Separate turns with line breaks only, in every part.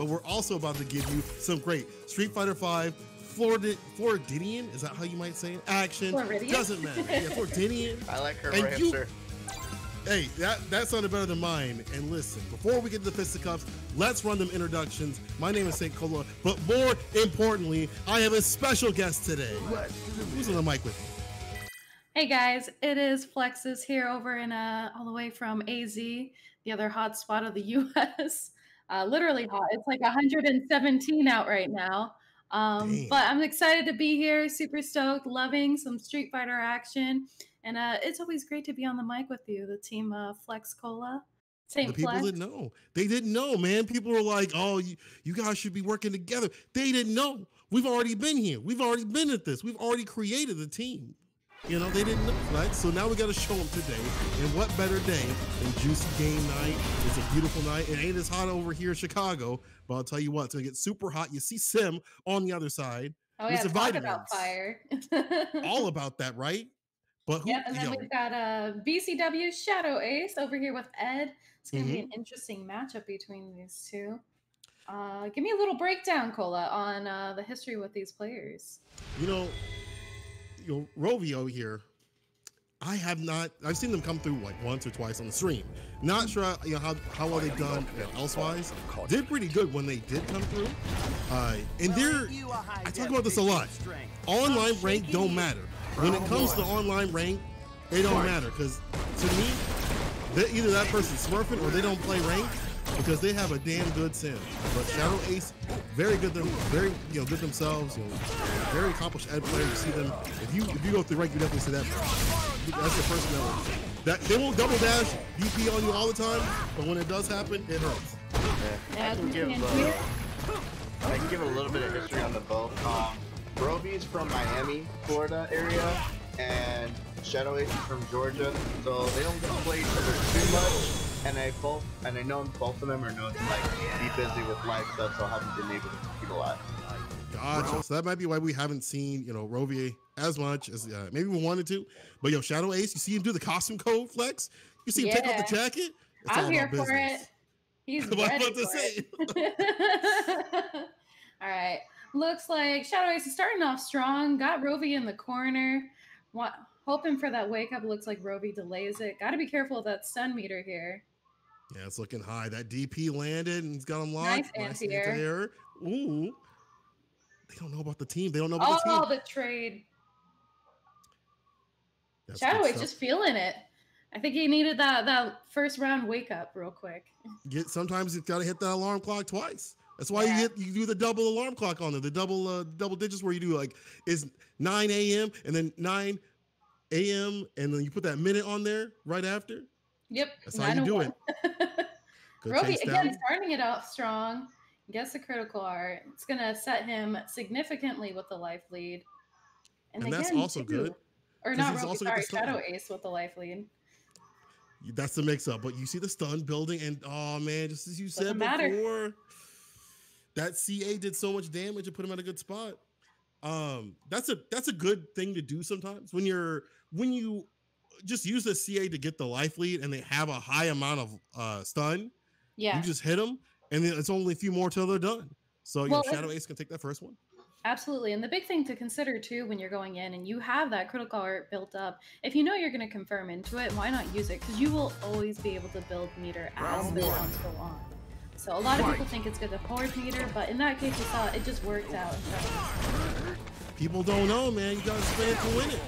but we're also about to give you some great Street Fighter V Floridian, is that how you might say it? Action.
Floridian?
Doesn't matter. Yeah, Floridian.
I like her
And
answer.
Hey, that sounded better than mine. And listen, before we get to the fisticuffs, let's run them introductions. My name is St. Cola, but more importantly, I have a special guest today. Who's on the mic with me?
Hey guys, it is Flexus here over in all the way from AZ, the other hot spot of the US. Literally hot. It's like 117 out right now. But I'm excited to be here, super stoked, loving some Street Fighter action. And it's always great to be on the mic with you, the team Flex Cola.
The people didn't know. They didn't know, man. People were like, oh, you guys should be working together. They didn't know. We've already been here. We've already been at this. We've already created the team. You know, they didn't know, right? So now we got to show them today. And what better day than Juicy Game Night? It's a beautiful night. It ain't as hot over here in Chicago, but I'll tell you what, it's going to get super hot. You see Sim on the other side.
Oh, yeah, talk about fire.
All about that, right? But who,
yeah, and then we've got BCW Shadow Ace over here with Ed. It's going to be an interesting matchup between these two. Give me a little breakdown, Cola, on the history with these players.
You know, Rovio here, I've seen them come through like once or twice on the stream. Not sure how well they've done elsewise. Did pretty good when they did come through. And I talk about this a lot. Online rank don't matter. When it comes to online rank, it don't matter, because to me, either that person's smurfing or they don't play rank because they have a damn good sim. But Shadow Ace, very good very good themselves. Very accomplished Ed player. You see them. If you go through rank, you definitely see that. That's the person that they won't double dash DP on you all the time, but when it does happen, it hurts.
Yeah, I can give a little bit of history on the both. Roby's from Miami, Florida area, and Shadow Ace is from Georgia, so they don't get to play each other too much. And I know both of them are known to be busy with life stuff, so I haven't been able to compete a lot.
Gotcha. So that might be why we haven't seen Rovier as much as maybe we wanted to. But Shadow Ace, you see him do the costume code flex. You see him take off the jacket. It's
I'm here for it. He's ready for it. All right. Looks like Shadow Ace is starting off strong. Got Rovi in the corner. Hoping for that wake up. Looks like Rovi delays it. Got to be careful of that stun meter here.
Yeah, it's looking high. That DP landed and he's got him locked.
Nice anti-air.
Ooh. They don't know about the team. They don't know about the team.
Oh, the trade. Shadow Ace just feeling it. I think he needed that first round wake up real quick.
Sometimes you've got to hit that alarm clock twice. That's why you do the double alarm clock on it. The double digits where you do is 9 a.m. and then 9 a.m. and then you put that minute on there right after.
Yep.
That's how you do it.
Roby again starting it off strong. Gets the critical art. It's gonna set him significantly with the life lead.
And again, that's also good.
Or not Roby, sorry, Shadow Ace with the life lead.
That's the mix up. But you see the stun building, and oh man, just as you said before, that CA did so much damage and put him at a good spot. That's a good thing to do sometimes when you just use the CA to get the life lead and they have a high amount of stun. Yeah, you just hit them, and then it's only a few more till they're done. So Shadow Ace can take that first one.
Absolutely. And the big thing to consider too when you're going in and you have that critical art built up, if you know you're going to confirm into it, why not use it? Because you will always be able to build meter as the rounds go on. So a lot of people think it's good to hoard meter, but in that case, you saw it just worked out.
People don't know, man. You got to spend to win it.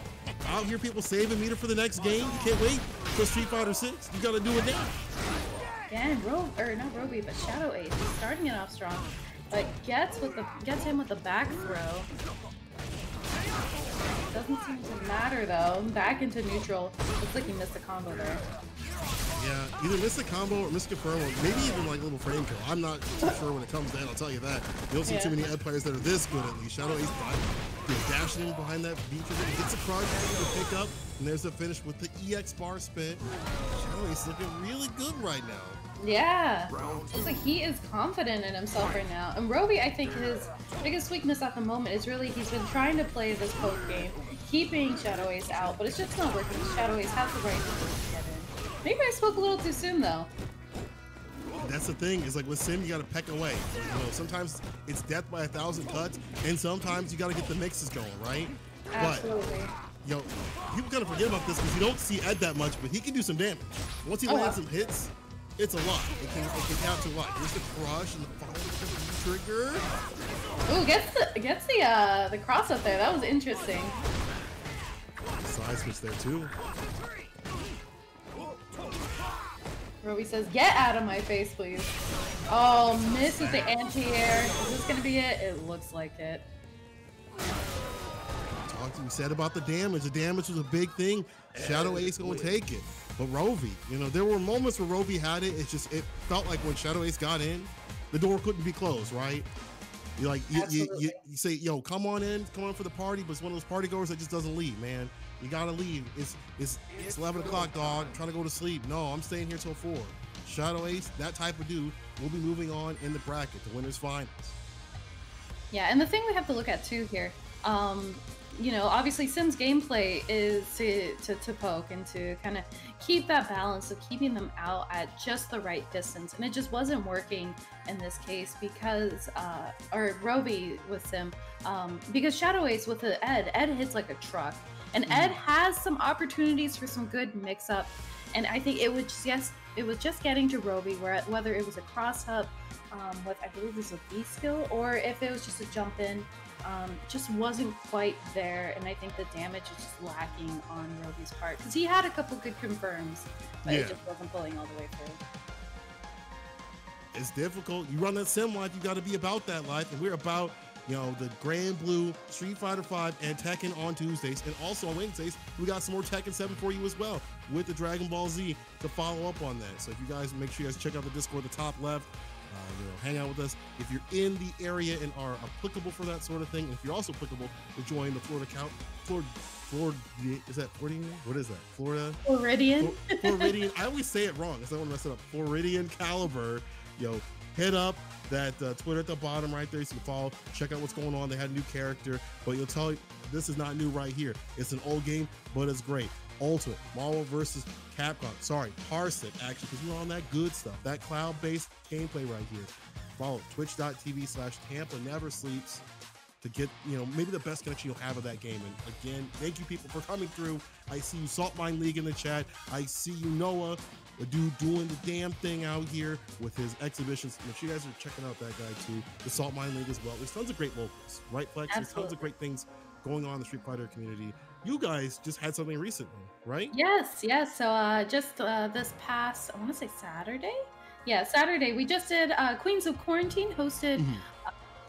Out here, people saving meter for the next game. You can't wait for Street Fighter 6. You got to do it now.
Again, not Roby, but Shadow Ace. He's starting it off strong, but gets him with the back throw. Doesn't seem to matter though. Back into neutral. Looks like he missed a combo there.
Yeah, either miss a combo or miss confirm, or maybe even like a little frame kill. I'm not too sure when it comes to that, I'll tell you that. You don't see too many Ed players that are this good at least. Shadow Ace dashing in behind that beat, he gets a crush, to pick up, and there's the finish with the EX bar spin. Shadow Ace looking really good right now.
Yeah, looks like he is confident in himself right now. And Roby, I think his biggest weakness at the moment is really he's been trying to play this poke game, keeping Shadow Ace out, but it's just not working. Shadow Ace has the right to get in. Maybe I spoke a little too soon though.
That's the thing, is like with Sim, you gotta peck away. You know, sometimes it's death by 1,000 cuts, and sometimes you gotta get the mixes going, right?
Absolutely.
But, you know, people kind of forget about this because you don't see Ed that much, but he can do some damage. Once he lands some hits, it's a lot. It can count to a lot. Here's the crush and the follow trigger.
Ooh, gets the cross up there. That was interesting.
Side switch there too.
Roby says, "Get out of my face, please." Oh, miss with the anti-air. Is this gonna be it? It looks like it.
You said about the damage. The damage was a big thing. Shadow Ace gonna take it. But Rovi, you know, there were moments where Rovi had it. It's just, it felt like when Shadow Ace got in, the door couldn't be closed, right? You're like, you say, yo, come on in, come on for the party, but it's one of those party goers that just doesn't leave, man. You gotta leave. It's 11 o'clock, dog. I'm trying to go to sleep. No, I'm staying here till 4. Shadow Ace, that type of dude, will be moving on in the bracket, the winner's finals.
Yeah, and the thing we have to look at too here, you know, obviously Sim's gameplay is to poke and to kind of keep that balance of keeping them out at just the right distance, and it just wasn't working in this case because, or Roby with Sim, because Shadow Ace with the Ed hits like a truck, and Ed has some opportunities for some good mix-up, and I think it was just getting to Roby, whether it was a cross-up with, I believe it was a B skill, or if it was just a jump in, just wasn't quite there, and I think the damage is just lacking on Roby's part because he had a couple good confirms, but it just wasn't pulling all the way through.
It's difficult. You run that Sim life, you got to be about that life, and we're about, you know, the Grand Blue, Street Fighter V, and Tekken on Tuesdays, and also on Wednesdays we got some more Tekken 7 for you as well with the Dragon Ball Z to follow up on that. So if you guys, make sure you guys check out the Discord at the top left. You know, hang out with us if you're in the area and are applicable for that sort of thing. And if you're also applicable to join the Florida is that Floridian? What is that?
Floridian.
Floridian. I always say it wrong, so I don't want to mess it up. Floridian Caliber. Yo, hit up that Twitter at the bottom right there. So you can follow, check out what's going on. They had a new character, but you'll tell you this is not new right here. It's an old game, but it's great. Ultimate Marvel versus Capcom. Sorry, Parsec, actually, because we're on that good stuff, that cloud-based gameplay right here. Follow twitch.tv/Tampa Never Sleeps to get, you know, maybe the best connection you'll have of that game. And again, thank you people for coming through. I see you, Salt Mine League, in the chat. I see you, Noah, the dude doing the damn thing out here with his exhibitions. Make sure you guys are checking out that guy too. The Salt Mine League as well. There's tons of great locals, right, Flex?
Absolutely.
There's tons of great things going on in the Street Fighter community. You guys just had something recently, right?
Yes. So just this past, I want to say Saturday. Yeah, Saturday we just did Queens of Quarantine, hosted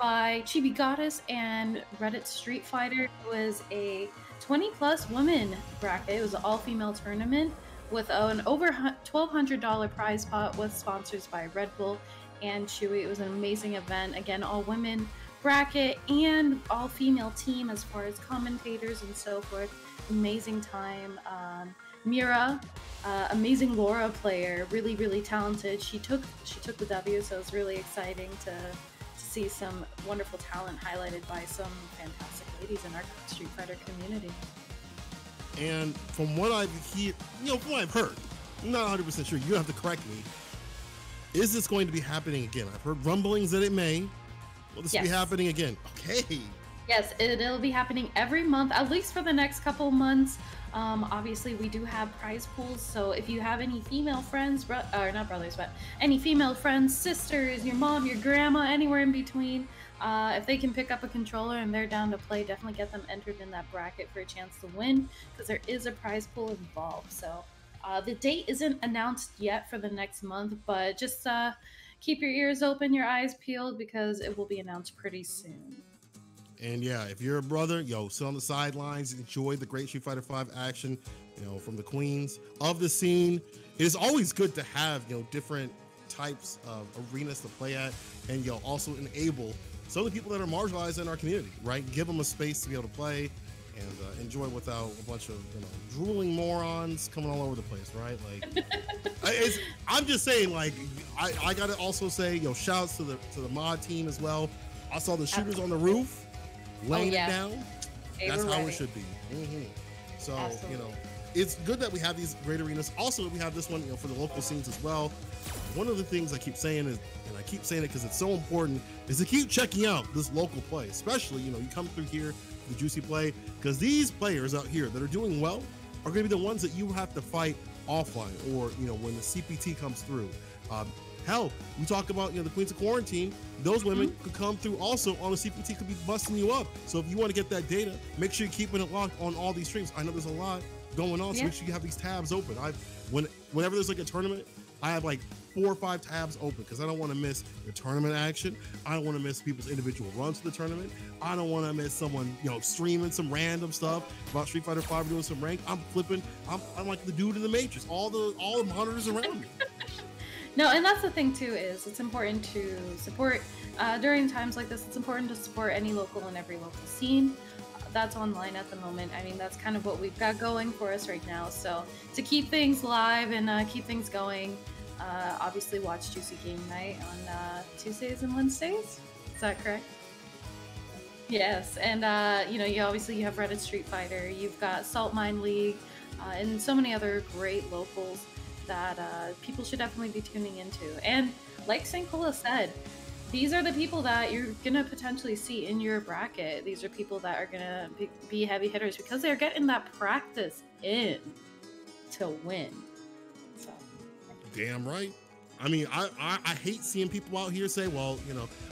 by Chibi Goddess and Reddit Street Fighter. It was a 20+ women bracket. It was an all-female tournament with an over $1,200 prize pot with sponsors by Red Bull and Chewy. It was an amazing event. Again, all women bracket and all female team as far as commentators and so forth. Amazing time. Mira, amazing Laura player, really talented. She took the W, so it's really exciting to see some wonderful talent highlighted by some fantastic ladies in our Street Fighter community.
And from what I've from what I've heard, I'm not 100% sure. You have to correct me. Is this going to be happening again? I've heard rumblings that it may. Will this be happening again? Okay.
Yes, it'll be happening every month, at least for the next couple months. Obviously, we do have prize pools, so if you have any female friends, or not brothers, but any female friends, sisters, your mom, your grandma, anywhere in between, if they can pick up a controller and they're down to play, definitely get them entered in that bracket for a chance to win, because there is a prize pool involved. So the date isn't announced yet for the next month, but just keep your ears open, your eyes peeled, because it will be announced pretty soon.
And yeah, if you're a brother, sit on the sidelines, enjoy the great Street Fighter V action, from the queens of the scene. It is always good to have, different types of arenas to play at, and also enable some of the people that are marginalized in our community, right? Give them a space to be able to play and enjoy without a bunch of drooling morons coming all over the place, right? Like, I'm just saying, like, I gotta also say, shouts to the mod team as well. I saw the shooters on the roof laying it down. That's how it should be. So it's good that we have these great arenas. Also, we have this one, for the local scenes as well. one of the things I keep saying is, and I keep saying it because it's so important, is to keep checking out this local play, especially, you come through here, the Juicy play, because these players out here that are doing well are going to be the ones that you have to fight offline, or, when the CPT comes through. Hell, we talk about, the Queens of Quarantine. Those women could come through also on the CPT, could be busting you up. So if you want to get that data, make sure you're keeping it locked on all these streams. I know there's a lot going on, so make sure you have these tabs open. Whenever there's like a tournament, I have like 4 or 5 tabs open because I don't want to miss the tournament action. I don't want to miss people's individual runs to the tournament. I don't want to miss someone, streaming some random stuff about Street Fighter 5 or doing some rank. I'm flipping. I'm like the dude in the Matrix. All the monitors around me.
No, and that's the thing too, is it's important to support during times like this. It's important to support any local and every local scene that's online at the moment. I mean, that's kind of what we've got going for us right now. So to keep things live and keep things going, obviously watch Juicy Game Night on Tuesdays and Wednesdays. Is that correct? Yes, and you obviously you have Reddit Street Fighter, you've got Salt Mine League, and so many other great locals that people should definitely be tuning into. And like St. Cola said, these are the people that you're gonna potentially see in your bracket. These are people that are gonna be heavy hitters because they're getting that practice in to win. So.
Damn right. I mean, I hate seeing people out here say, well,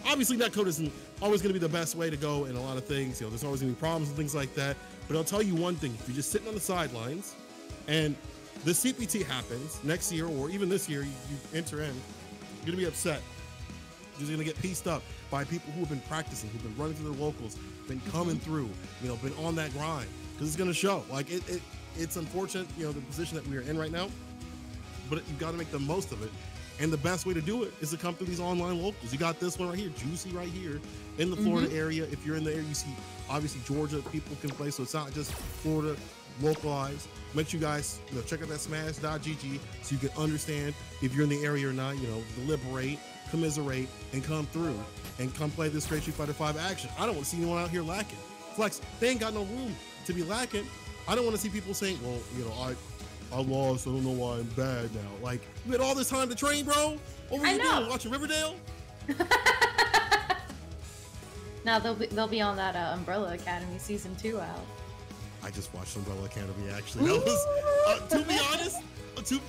obviously netcode isn't always going to be the best way to go in a lot of things. There's always going to be problems and things like that. But I'll tell you one thing: if you're just sitting on the sidelines and the CPT happens next year, or even this year, you enter in, you're going to be upset. You're going to get pieced up by people who have been practicing, who've been running through their locals, been coming through, been on that grind, because it's going to show. Like, it's unfortunate, the position that we are in right now, but you've got to make the most of it. And the best way to do it is to come through these online locals. You got this one right here, Juicy right here, in the Florida area. If you're in the area, you see, obviously, Georgia, people can play, so it's not just Florida localized. Make sure you guys, check out that smash.gg so you can understand if you're in the area or not, deliberate, commiserate, and come through and come play this great Street Fighter 5 action. I don't want to see anyone out here lacking. Flex, they ain't got no room to be lacking. I don't want to see people saying, well, I lost, I don't know why I'm bad now. Like, you had all this time to train, bro? What were you doing, watching Riverdale?
Now they'll be on that Umbrella Academy Season 2 out.
I just watched Umbrella Academy, actually. That was,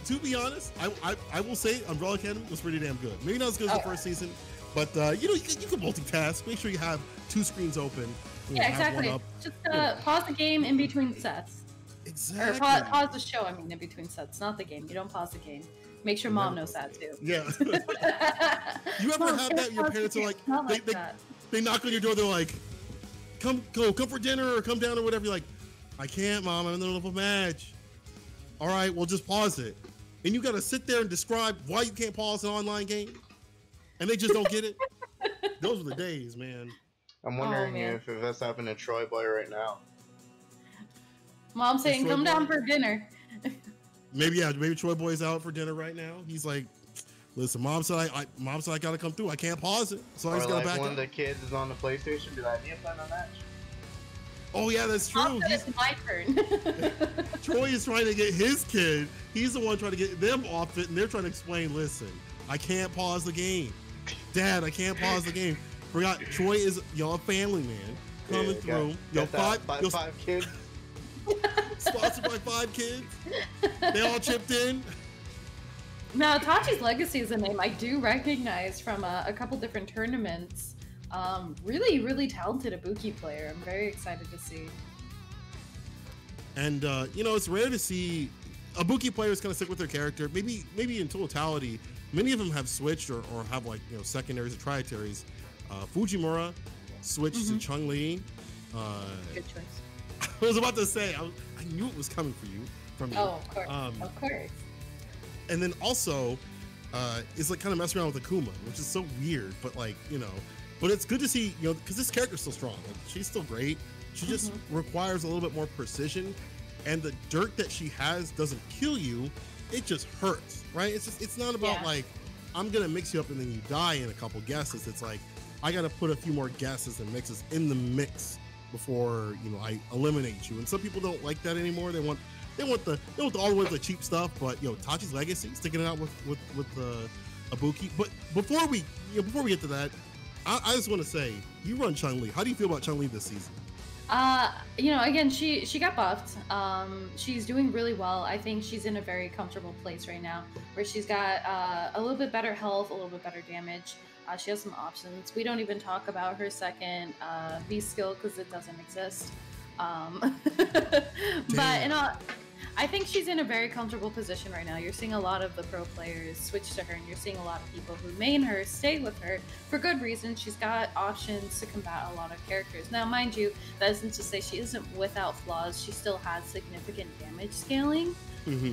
to be honest, I will say Umbrella Academy was pretty damn good. Maybe not as good as the first season, but you can multitask. Make sure you have 2 screens open.
Yeah, exactly. Just pause the game in between sets.
Exactly.
Or pause the show, in between sets, not the game. You don't pause the game. Make sure mom knows that too.
Yeah. You ever have that? Your parents are like, they knock on your door, they're like, come for dinner or come down or whatever. You're like, I can't, Mom, I'm in the middle of a match. All right, well, just pause it. And you got to sit there and describe why you can't pause an online game. And they just don't get it. Those were the days, man.
I'm wondering if that's happening to Troy Boy right now.
Mom saying, come down for dinner.
Maybe Troy Boy's out for dinner right now. He's like, listen, Mom said I got to come through. I can't pause it. So I just got to back up.
One of the kids is on the PlayStation. Be like, you playing a match?
Oh yeah, that's true.
It's my turn.
Troy is trying to get his kid. He's the one trying to get them off it, and they're trying to explain. Listen, I can't pause the game. Dad, I can't pause the game. Forgot Troy is a family man coming through.
Five kids.
Sponsored by 5 kids. They all chipped in.
Now, Tachi's Legacy is a name I do recognize from a couple different tournaments. Really, really talented Ibuki player. I'm very excited to see.
And it's rare to see Ibuki players kind of stick with their character. Maybe in totality, many of them have switched or have secondaries or trietaries. Fujimura switched to Chun-Li.
Good choice.
I was about to say, I knew it was coming from you.
Oh, of course. Of course.
And then also, is kind of messing around with Akuma, which is so weird, but but it's good to see, because this character's still strong. She's still great. She just requires a little bit more precision, and the dirt that she has doesn't kill you. It just hurts, right? It's not about I'm gonna mix you up and then you die in a couple guesses. It's like I gotta put a few more guesses and mixes in the mix before I eliminate you. And some people don't like that anymore. They want all the way the cheap stuff. But Tachi's Legacy, sticking it out with Ibuki. But before we get to that, I just want to say, you run Chun-Li. How do you feel about Chun-Li this season?
Again, she got buffed. She's doing really well. I think she's in a very comfortable place right now, where she's got a little bit better health, a little bit better damage. She has some options. We don't even talk about her second V skill because it doesn't exist. But I think she's in a very comfortable position right now. You're seeing a lot of the pro players switch to her, and you're seeing a lot of people who main her stay with her for good reason. She's got options to combat a lot of characters. Now, mind you, that isn't to say she isn't without flaws. She still has significant damage scaling.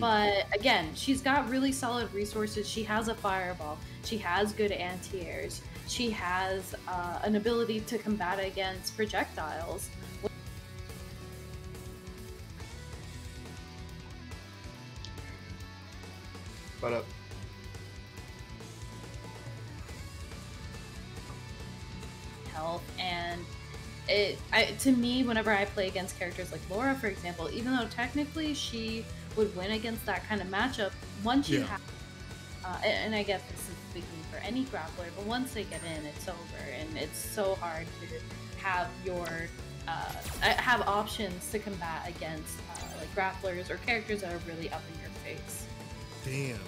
But again, she's got really solid resources. She has a fireball. She has good anti-airs. She has an ability to combat against projectiles.
What up?
Health, and to me, whenever I play against characters like Laura, for example, even though technically she would win against that kind of matchup, once you have, and I guess this is speaking for any grappler, but once they get in, it's over, and it's so hard to have your have options to combat against like grapplers or characters that are really up in your face.
Damn,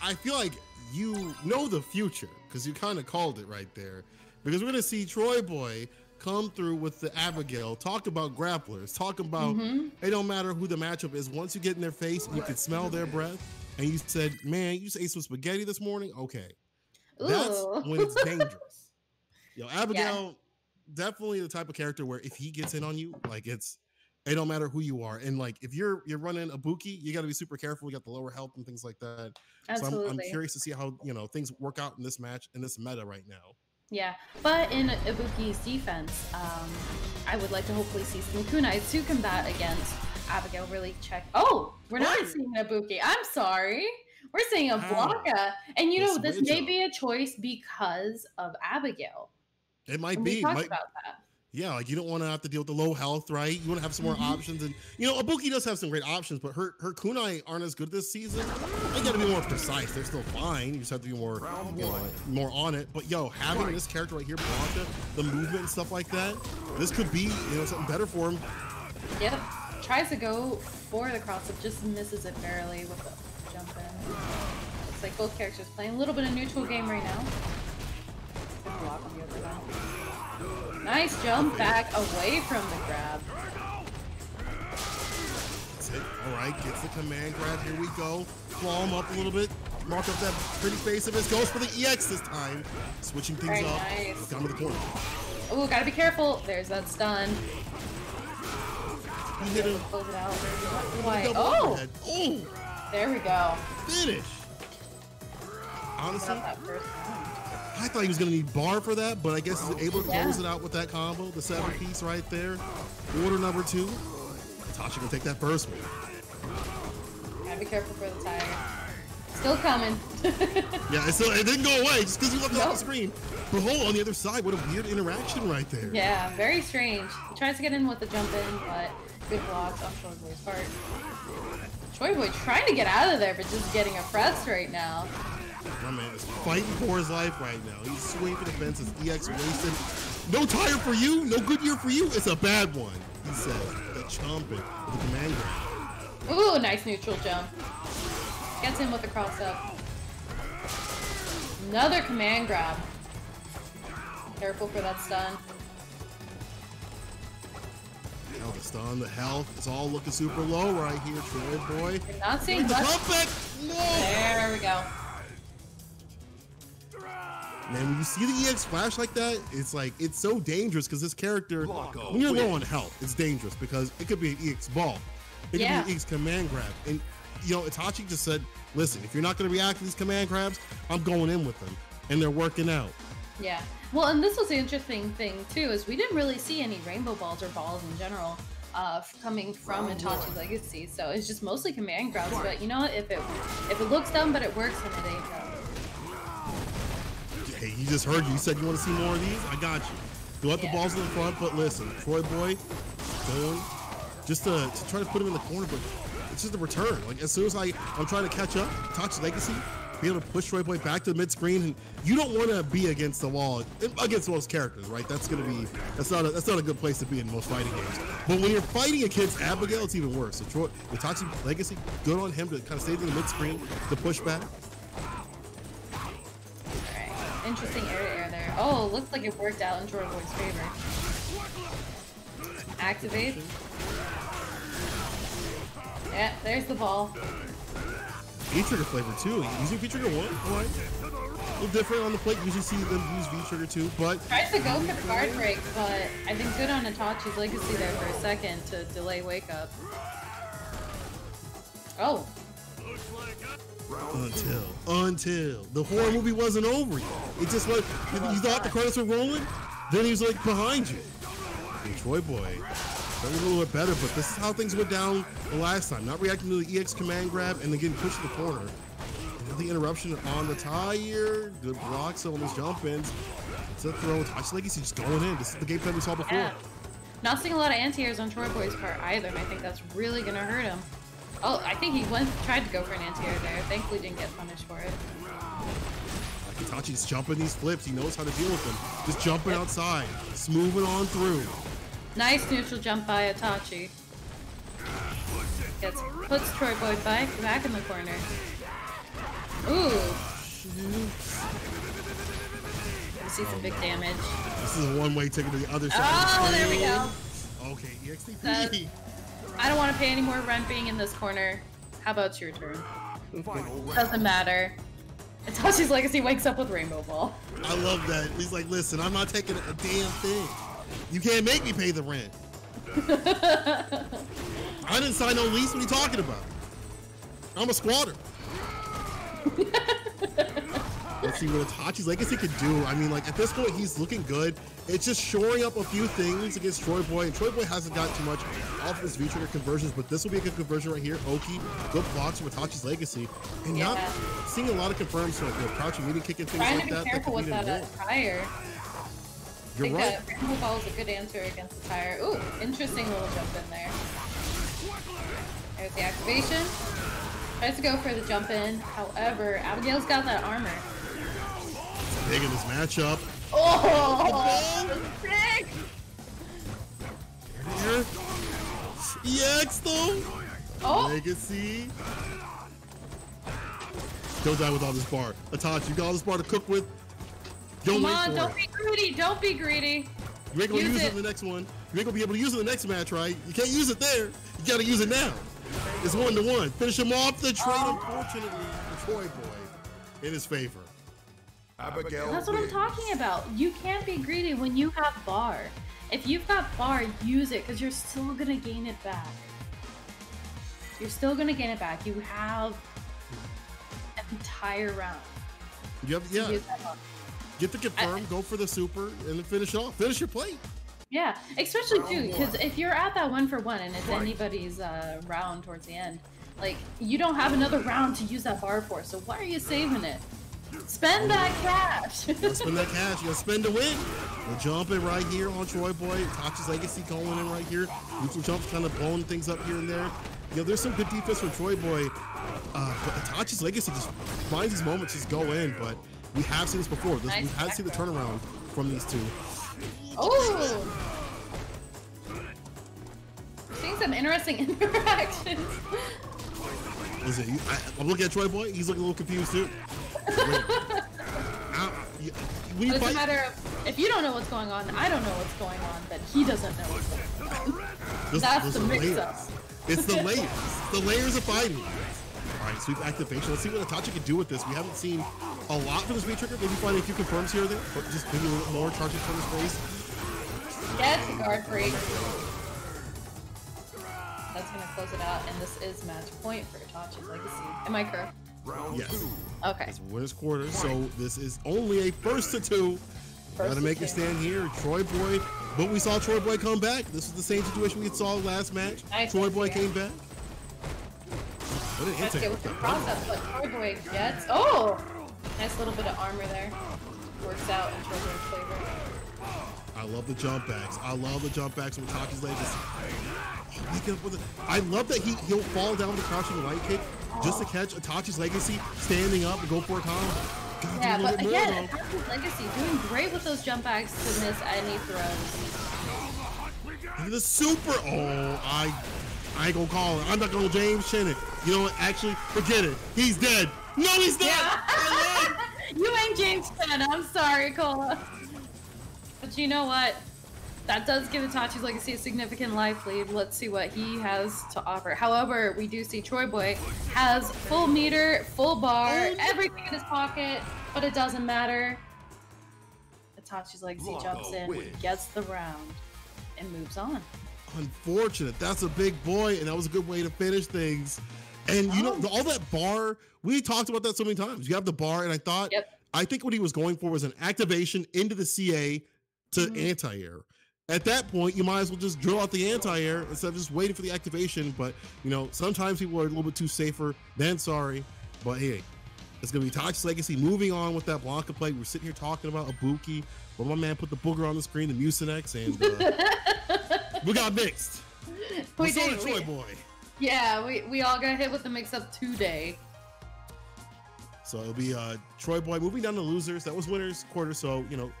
I feel like you know the future because you kind of called it right there. Because we're gonna see Troy Boy come through with the Abigail, talk about grapplers, talk about it don't matter who the matchup is. Once you get in their face and you can smell their breath, and you said, "Man, you just ate some spaghetti this morning." Okay, that's when it's dangerous. Yo, Abigail, definitely the type of character where if he gets in on you, like it don't matter who you are, and like if you're running Ibuki, you got to be super careful. You got the lower health and things like that.
Absolutely.
So I'm curious to see how things work out in this match in this meta right now.
Yeah, but in Ibuki's defense, I would like to hopefully see some kunais to combat against Abigail. Really check. Oh, we're not seeing Ibuki. I'm sorry. We're seeing a Blanca, and this may be a choice because of Abigail.
It might
be.
We talked about that. Yeah, like you don't want to have to deal with the low health, right? You want to have some more options, and Ibuki does have some great options, but her kunai aren't as good this season. They got to be more precise. They're still fine. You just have to be more, more on it. But having this character right here, Blanca, the movement and stuff like that, this could be something better for him.
Yep, tries to go for the cross up, just misses it barely with the jump in. Looks like both characters playing a little bit of neutral game right now. Good block on the other side. Nice jump back away from the grab.
That's it. All right, gets the command grab. Here we go. Claw him up a little bit. Mark up that pretty face of his. Goes for the EX this time. Switching things up.
Nice.
Down to the corner.
Oh, gotta be careful. There's that stun.
He hit him.
Close it out. Oh! There we go.
Finish. Honestly, I thought he was going to need bar for that, but I guess he's able to close it out with that combo, the 7-piece right there. Order number 2. Tasha can take that first one.
Gotta be careful for the tire. Still coming.
Yeah, it didn't go away just because you left it on the screen. But hold on the other side, what a weird interaction right there.
Yeah, very strange. He tries to get in with the jump in, but good blocks on Troy Boy's part. Troy Boy trying to get out of there, but just getting oppressed right now.
My man is fighting for his life right now. He's swinging for the fences. EX wasted. No tire for you. No good year for you. It's a bad one, he said. The chomping with the command grab.
Ooh, nice neutral jump. Gets in with the cross up. Another command grab. Careful for that stun.
Now the stun, the health, it's all looking super low right here, Troy Boy.
You're not seeing
the
much.
comeback. No.
There we go.
Man, when you see the EX flash like that, it's so dangerous because this character, when you're low on health, it's dangerous because it could be an EX ball. It could be an EX command grab. And, Itachi just said, listen, if you're not going to react to these command grabs, I'm going in with them. And they're working out.
Yeah. Well, and this was the interesting thing, too, is we didn't really see any rainbow balls or balls in general coming from Itachi Legacy. So it's just mostly command grabs. But you know what? If it looks dumb, but it works, then it ain't dumb.
Hey, he just heard you. You said you want to see more of these? I got you. Throw out the balls in the front, but listen, Troy Boy going just to try to put him in the corner, but it's just a return. Like, as soon as I'm trying to catch up, Itachi Legacy, be able to push Troy Boy back to the mid screen. And you don't want to be against the wall against most characters, right? That's not a good place to be in most fighting games. But when you're fighting against Abigail, it's even worse. So Itachi Legacy, good on him to kind of stay in the mid screen to push back.
All right, interesting air there. Oh, looks like it worked out in Troy Boy's favor. Activate. Yeah, there's the ball.
V-trigger flavor too. Using V-trigger 1, right? A little different on the plate. Usually see them use V-trigger 2, but
tries to go for the guard break, but I think good on Itachi's Legacy there for a second to delay wake up. Oh.
Until the horror movie wasn't over yet. It just like you thought the credits were rolling, then he was like behind you. And Troy Boy. That was a little bit better, but this is how things went down the last time. Not reacting to the EX command grab and then getting pushed to the corner. And the interruption on the tire. Good blocks on his jump ins. It's a throw. Itachi Legacy just going in. This is the game plan we saw before.
Yeah. Not seeing a lot of anti-airs on Troy Boy's part either, and I think that's really going to hurt him. Oh, I think he tried to go for an anti-air there. Thankfully didn't get punished for it.
Itachi's jumping these flips. He knows how to deal with them. Just jumping outside. Smoothing on through.
Nice neutral jump by Itachi. Puts Troy Boy back in the corner. Ooh. You see some big damage.
This is a one-way ticket to the other side.
Oh, there we go.
Okay, EXTP.
I don't want to pay any more rent being in this corner. How about your turn? Doesn't matter. Itachi's Legacy wakes up with Rainbow Ball.
I love that. He's like, listen, I'm not taking a damn thing. You can't make me pay the rent. I didn't sign no lease. What are you talking about? I'm a squatter. Let's see what Itachi's Legacy could do. I mean, like, at this point, he's looking good. It's just shoring up a few things against Troy Boy. And Troy Boy hasn't got too much off his V-trigger conversions, but this will be a good conversion right here. Oki, good blocks from Itachi's Legacy. And not seeing a lot of confirms, like, crouching, meeting, kicking, things like that.
Trying to be careful with that tire.
You're right.
Rainbow Ball is a good answer against the tire. Ooh, interesting little jump in there. There's the activation. Tries to go for the jump in. However, Abigail's got that armor.
Big in this matchup.
Oh, sick!
There. EX though.
Oh.
Legacy. Judai with all this bar. Itachi, you got all this bar to cook with.
Come on, don't be greedy. Don't be greedy.
You ain't gonna use it in the next one. You ain't gonna be able to use it in the next match, right? You can't use it there. You gotta use it now. It's 1-1. Finish him off the trade, unfortunately, for Troy Boy in his favor.
Abigail.
That's what I'm talking about. You can't be greedy when you have bar. If you've got bar, use it because you're still gonna gain it back. You're still gonna gain it back. You have an entire round.
You have, yeah. Get the confirm, go for the super, and then finish off. Finish your plate.
Yeah, especially too, because if you're at that 1-for-1 and it's anybody's round towards the end, like, you don't have another round to use that bar for, so why are you saving it? Spend that cash!
You gotta spend that cash, you gotta spend to win. We're jumping right here on Troy Boy. Itachi's Legacy going in right here. Neutral jumps kind of blowing things up here and there. You know, there's some good defense from Troy Boy, but Itachi's Legacy just finds these moments just go in, but we have seen this before. We have seen the turnaround from these two.
Oh! Seeing some interesting interactions.
Listen, I'm looking at Troy Boy. He's looking a little confused too.
It doesn't matter if you don't know what's going on. I don't know what's going on, but he doesn't know what's going on. That's the mix-up.
It's the layers. The layers of fighting. All right, sweep activation. Let's see what Itachi can do with this. We haven't seen a lot from this V-trigger. Maybe finding a few confirms here or there, but just maybe a little more charging from his face.
Get the guard break. That's gonna close it out, and this is match point for Itachi's Legacy. Am I correct?
Yes.
Okay.
It's winners quarter, so this is only a 1-2. Gotta make your stand here, Troy Boy. But we saw Troy Boy come back. This is the same situation we saw last match.
Nice.
Troy Boy came back.
Let's get with the cross-up, but Troy Boy gets. Oh! Nice little bit of armor there. Works out in Troy Boy's favor.
I love the jump backs. I love the jump backs from Itachi's Legacy. I love that he'll fall down with a crouching light kick just to catch Itachi's Legacy standing up and go for a combo.
Yeah, but again, Itachi's Legacy doing great with those jump backs to miss any throws.
The super. Oh, I ain't gonna call it. I'm not gonna James Shannon. You know what? Actually, forget it. He's dead. No, he's not. Yeah.
You ain't James Shannon. I'm sorry, Cola. But you know what? That does give Itachi's Legacy a significant life lead. Let's see what he has to offer. However, we do see Troy Boy has full meter, full bar, everything in his pocket, but it doesn't matter. Itachi's Legacy jumps in, gets the round, and moves on. Unfortunate.
That's a big boy, and that was a good way to finish things. And you know, all that bar, we talked about that so many times. You have the bar, and I thought, I think what he was going for was an activation into the CA to anti-air. At that point, you might as well just drill out the anti-air instead of just waiting for the activation. But, you know, sometimes people are a little bit too safer than sorry. But hey, it's going to be Itachi's Legacy moving on with that Blanca play. We're sitting here talking about Ibuki, but my man put the booger on the screen, the Mucinex, and we got mixed.
We
so
did.
Troy Boy.
Yeah, we all got hit with the mix-up today.
So it'll be Troy Boy moving down to losers. That was winners quarter. So, you know,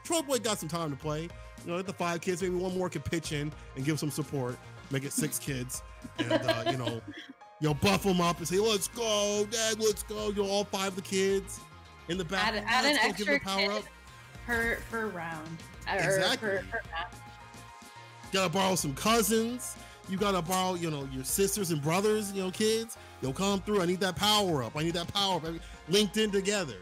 Troy Boy got some time to play. You know, let the 5 kids, maybe one more could pitch in and give some support, make it 6 kids, and you know, buff them up and say, "Let's go, Dad, let's go." You know, all 5 of the kids in the back.
Add an extra kid per round.
Exactly.
Per match.
Gotta borrow some cousins. You gotta borrow, you know, your sisters and brothers, you know, kids. You'll come through. I need that power up. I need that power up. Linked in together.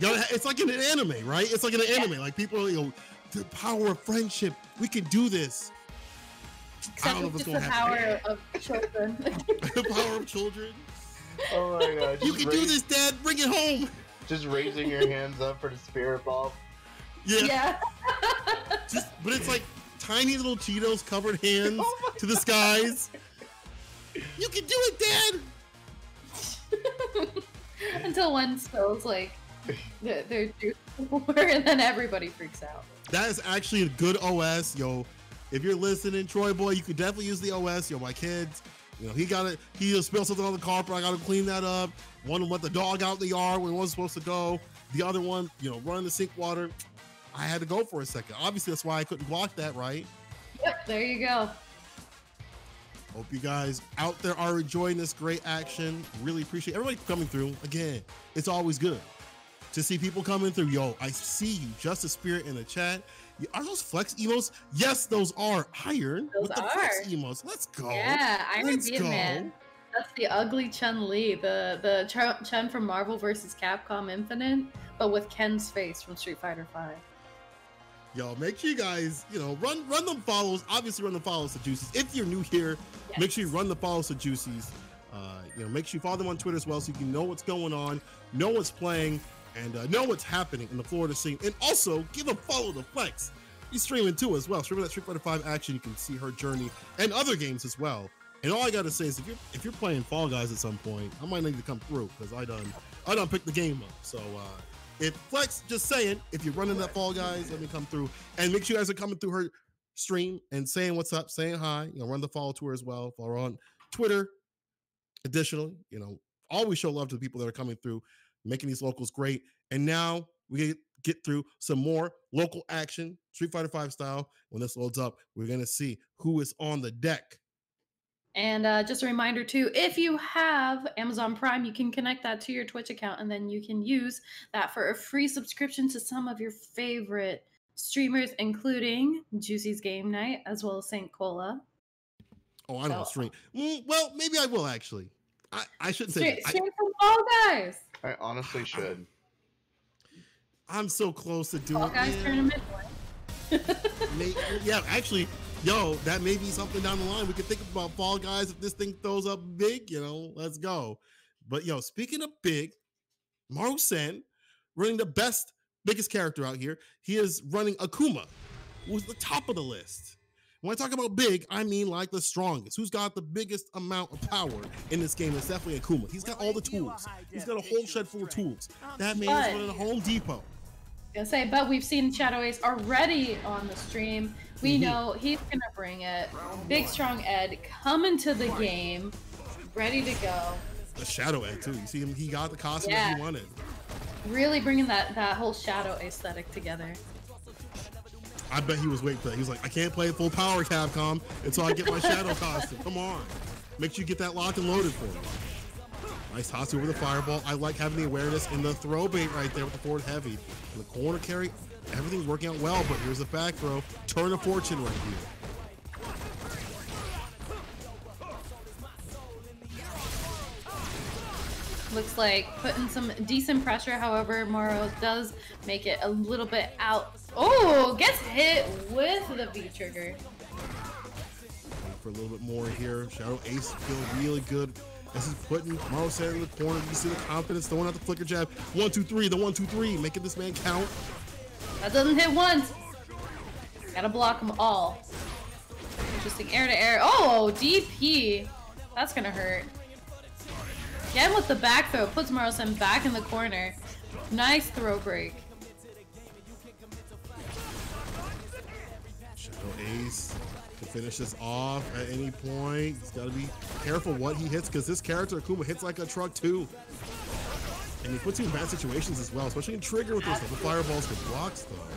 It's like in an anime, right? It's like in an anime. Like people, you know, the power of friendship. We can do this.
Except
I don't know if it's gonna happen.
The power of children.
The power of children.
Oh my god.
You can do this, Dad. Bring it home.
Just raising your hands up for the spirit ball.
Yeah. But it's like tiny little Cheetos covered hands to the skies. You can do it, Dad.
Until one spills like their juice and then everybody freaks out.
That is actually a good OS, yo. If you're listening, Troy Boy, you could definitely use the OS. Yo, my kids, you know, he spilled something on the carpet. I gotta clean that up. One let the dog out in the yard when it wasn't supposed to go. The other one, you know, run the sink water. I had to go for a second. Obviously, that's why I couldn't block that, right?
Yep, there you go.
Hope you guys out there are enjoying this great action. Really appreciate everybody coming through. Again, it's always good to see people coming through. Yo, I see you. Justice Spirit in the chat. Are those flex emotes? Yes, those are. Iron
those
with the flex emotes. Let's go.
Yeah, Iron Man. That's the ugly Chun-Li, the Chun from Marvel vs. Capcom Infinite, but with Ken's face from Street Fighter V.
Yo, make sure you guys, you know, run them follows. Obviously, run the follows to Juicies. If you're new here, make sure you run the follows to Juicies. You know, make sure you follow them on Twitter as well, so you can know what's going on, know what's playing, and know what's happening in the Florida scene. And also, give a follow to Flex. He's streaming too as well. Streaming that Street Fighter V action. You can see her journey and other games as well. And all I gotta say is, if you're playing Fall Guys at some point, I might need to come through because I done picked the game up. So. If Flex, just saying, if you're running that Fall Guys, let me come through. And make sure you guys are coming through her stream and saying what's up, saying hi. You know, run the follow to her as well. Follow her on Twitter. Additionally, you know, always show love to the people that are coming through, making these locals great. And now we get through some more local action, Street Fighter V style. When this loads up, we're going to see who is on the deck.
And just a reminder too, if you have Amazon Prime, you can connect that to your Twitch account, and then you can use that for a free subscription to some of your favorite streamers, including Juicy's Game Night, as well as St. Cola.
Oh, I don't stream. Well, maybe I will actually. I shouldn't say
stream some Fall Guys.
I honestly should.
I'm so close to doing
Fall Guys tournament.
Yeah, actually. Yo, that may be something down the line. We could think about Fall Guys if this thing throws up big, you know, let's go. But yo, speaking of big, Marusa running the biggest character out here. He is running Akuma, who's the top of the list. When I talk about big, I mean like the strongest. Who's got the biggest amount of power in this game? It's definitely Akuma. He's got all the tools. He's got a whole shed full of tools. That man is running a Home Depot.
But we've seen Shadow Ace already on the stream. We know he's gonna bring it. Big strong Ed coming to the game. ready to go.
The Shadow Egg too. You see him? He got the costume that he wanted.
Really bringing that whole Shadow aesthetic together.
I bet he was waiting for that. He was like, I can't play full power, Capcom, until I get my Shadow costume. Come on. Make sure you get that locked and loaded for him. Nice toss over the fireball. I like having the awareness in the throw bait right there with the forward heavy. In the corner carry, everything's working out well, but here's the back throw. Turn of fortune right here.
Looks like putting some decent pressure. However, Morrow does make it a little bit out. Oh, gets hit with the V trigger.
For a little bit more here. Shadow Ace feel really good as he's putting Marusa in the corner. You see the confidence throwing out the flicker jab. 1, 2, 3. The 1, 2, 3, making this man count.
That doesn't hit once. Gotta block them all. Interesting air to air. Oh, DP. That's gonna hurt. Again with the back throw, puts Marusa back in the corner. Nice throw break.
Shadow Ace can finish this off at any point. He's got to be careful what he hits because this character, Akuma, hits like a truck too. And he puts you in bad situations as well, especially in trigger with those double fireballs with blocks though.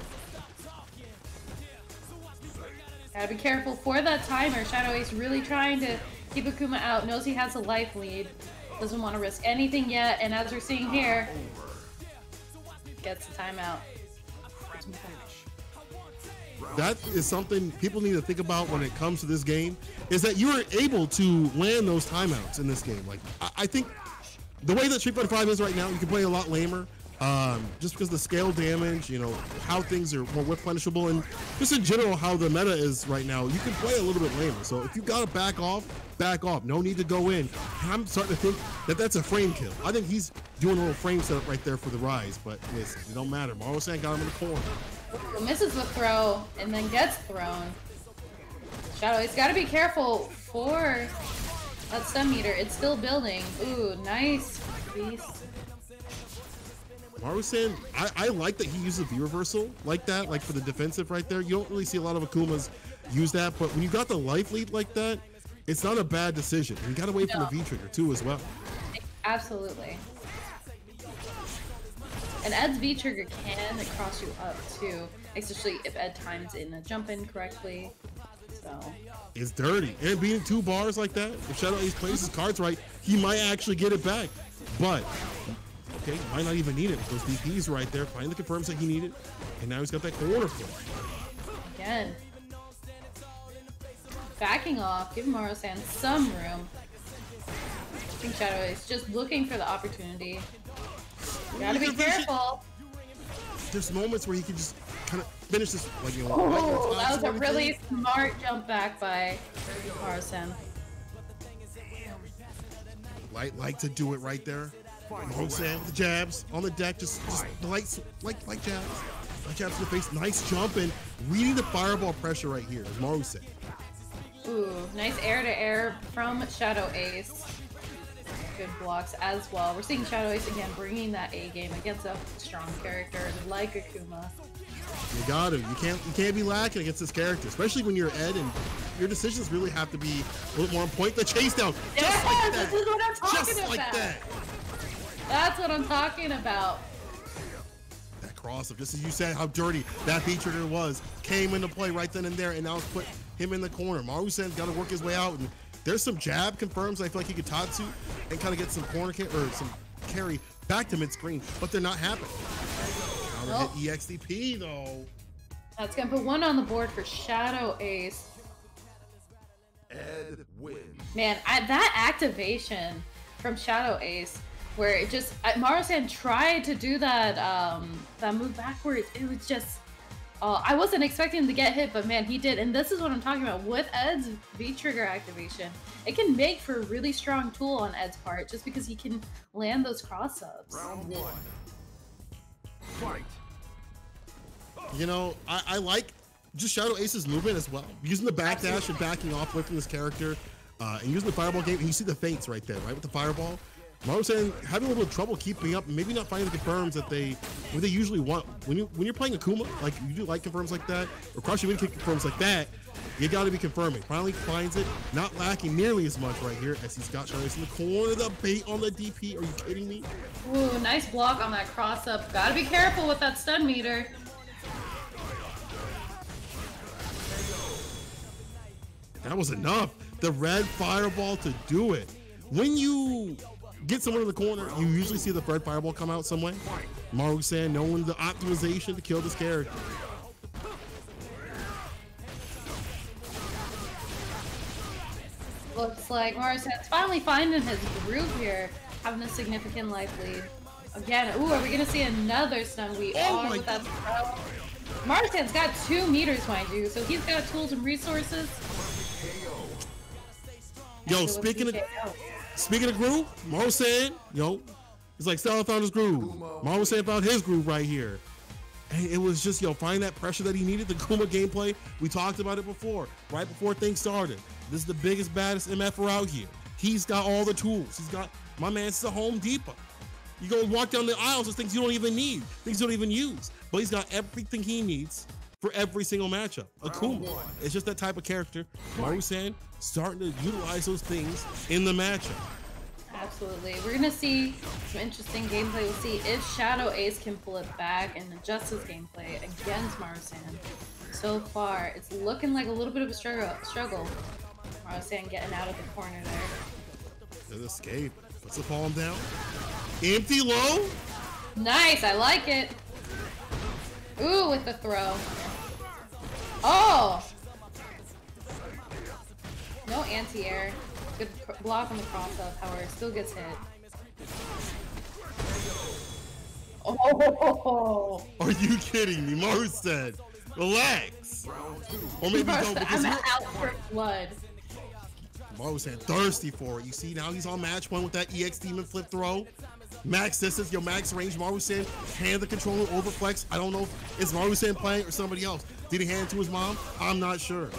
Gotta be careful for that timer. Shadow Ace really trying to keep Akuma out. Knows he has a life lead. Doesn't want to risk anything yet, and as we're seeing here, gets the timeout.
That is something people need to think about when it comes to this game, is that you're able to land those timeouts in this game. Like, I think the way that Street Fighter 5 is right now, you can play a lot lamer, just because the scale damage, you know, how things are more replenishable, and just in general how the meta is right now, you can play a little bit lamer. So if you got to back off, back off. No need to go in. I'm starting to think that that's a frame kill. I think he's doing a little frame setup right there for the rise, but listen, it don't matter. Marusa got him in the corner.
Misses the throw and then gets thrown. Shadow, he's got to be careful for that stun meter. It's still building. Ooh, nice beast.
Marusa, I like that he uses V reversal like that, like for the defensive right there. You don't really see a lot of Akumas use that, but when you got the life lead like that, it's not a bad decision. You got to wait for the V trigger too as well.
Absolutely. And Ed's V trigger can cross you up too, especially if Ed times in a jump in correctly. So
it's dirty. And being 2 bars like that, if Shadow Ace plays his cards right, he might actually get it back. But okay, might not even need it. Those DPs right there finally confirms that he needed, and now he's got that corner flip.
Again. Backing off, give Marusa some room. I think Shadow is just looking for the opportunity. You gotta be careful.
There's moments where he can just kind of finish this, like, you know.
Oh, that was a really smart jump back by Marusa.
Like to do it right there. Marusa with the jabs on the deck, just like jabs. Like jabs to the face. Nice jump and reading the fireball pressure right here. Marusa.
Ooh, nice air to air from Shadow Ace. Good blocks as well. We're seeing Shadow Ace again bringing that A game against a strong character like Akuma.
You got to. You can't be lacking against this character, especially when you're Ed and your decisions really have to be a little more on point. The chase down, just like that.
This is what I'm talking
just
about.
like that.
That's what I'm talking about.
That cross-up, just as you said, how dirty that V trigger was, came into play right then and there, and now it's put him in the corner. Marusa's got to work his way out, and there's some jab confirms. I feel like he could Tatsu and kind of get some corner or some carry back to mid-screen, but they're not happening. Now they hit EXDP though.
That's gonna put 1 on the board for Shadow Ace.
Ed wins.
Man, that activation from Shadow Ace, where it just Marusa tried to do that that move backwards. It was just I wasn't expecting him to get hit, but man, he did. And this is what I'm talking about with Ed's V-trigger activation. It can make for a really strong tool on Ed's part just because he can land those cross-ups.
Round 1. Fight.
You know, I like just Shadow Ace's movement as well. Using the backdash and backing off, lifting this character, and using the fireball game. And you see the feints right there, right, with the fireball. Marusa having a little bit of trouble keeping up, maybe not finding the confirms that they usually want. When you're playing Akuma, like you do like confirms like that, or crushing mid kick confirms like that, you got to be confirming. Finally finds it, not lacking nearly as much right here as he's got Shadow Ace in the corner. The bait on the DP. Are you kidding me?
Ooh, nice block on that cross up. Gotta be careful with that stun meter.
That was enough. The red fireball to do it. When you get someone in the corner, you usually see the red fireball come out some way. Marusa knowing the optimization to kill this character.
Looks like Marusa's finally finding his groove here, having a significant life lead. Again, ooh, are we gonna see another stun? We are with that throw. Marusa's got 2 meters, mind you, so he's got tools and resources.
Yo, speaking of groove, Marusa, yo, it's like Stella found his groove. Marusa found his groove right here. And it was just, yo, finding that pressure that he needed. The Kuma gameplay, we talked about it before, right before things started. This is the biggest, baddest MFer out here. He's got all the tools. He's got, my man, it's a Home Depot. You go walk down the aisles, there's things you don't even need, things you don't even use. But he's got everything he needs for every single matchup. Akuma, it's just that type of character. Marusa starting to utilize those things in the matchup.
Absolutely. We're going to see some interesting gameplay. We'll see if Shadow Ace can pull it back and adjust his gameplay against Marusa. So far, it's looking like a little bit of a struggle. Marusa getting out of the corner there.
Good escape. Puts the palm down. Empty low.
Nice. I like it. Ooh, with the throw. Oh! No anti-air. Good block on the cross-up, however, still gets hit. Oh!
Are you kidding me? Marusa, relax. Or maybe don't, because
I'm out for blood.
Marusa thirsty for it. You see, now he's on match 1 with that EX Demon flip throw. Max distance, yo, max range. Marusa hand the controller over flex. I don't know if it's Marusa playing or somebody else. Did he hand it to his mom? I'm not sure.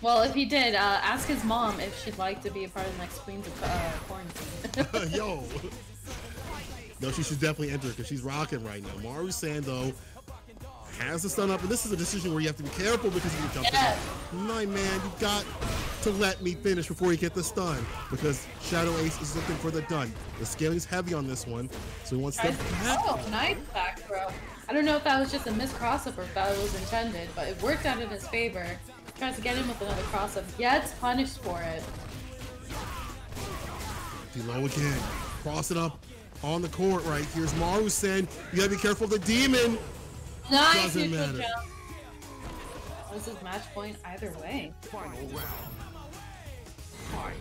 Well, if he did, ask his mom if she'd like to be a part of the next Queens of Quarantine.
Yo, she should definitely enter because she's rocking right now. Marusa, though, has the stun up, and this is a decision where you have to be careful because you can jump in. My man, you got to let me finish before you get the stun because Shadow Ace is looking for the done. The scaling's heavy on this one, so he wants to back.
Oh, nice back throw. I don't know if that was just a missed cross-up or if that was intended, but it worked out in his favor. Tries to get in with another cross-up, gets punished for it.
Below again, cross it up on the court right. Here's Marusa. You gotta be careful of the demon.
Nice
Doesn't
neutral
matter.
jump. This is match point either way.
Final round. Fight.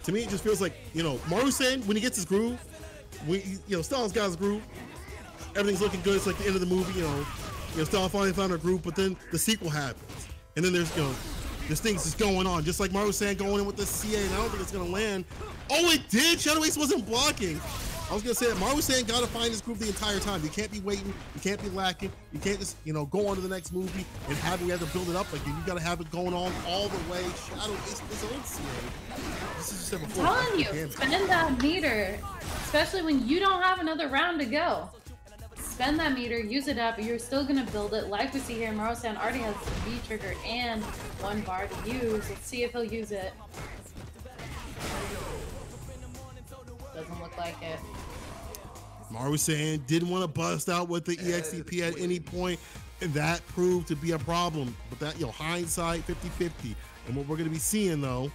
To me, it just feels like, you know, Marusa, when he gets his groove, Styles got his groove, everything's looking good. It's like the end of the movie, Styles finally found her groove, but then the sequel happens. And then there's things just going on, just like Marusa going in with the CA, and I don't think it's gonna land. Oh, it did! Shadow Ace wasn't blocking. I was gonna say that Marusa gotta find his groove the entire time. You can't be waiting, you can't be lacking, you can't just, go on to the next movie and have to build it up like you gotta have it going on all the way. Shadow Ace is his own CA. This is just before.
I'm telling you, spend that meter, especially when you don't have another round to go. Spend that meter, use it up, you're still gonna build it. Like we see here, Marusa already has the V trigger and 1 bar to use. Let's see if he'll use it. Doesn't look like it.
Marusa didn't want to bust out with the EXCP at any point, and that proved to be a problem. But that, hindsight 50-50. And what we're gonna be seeing though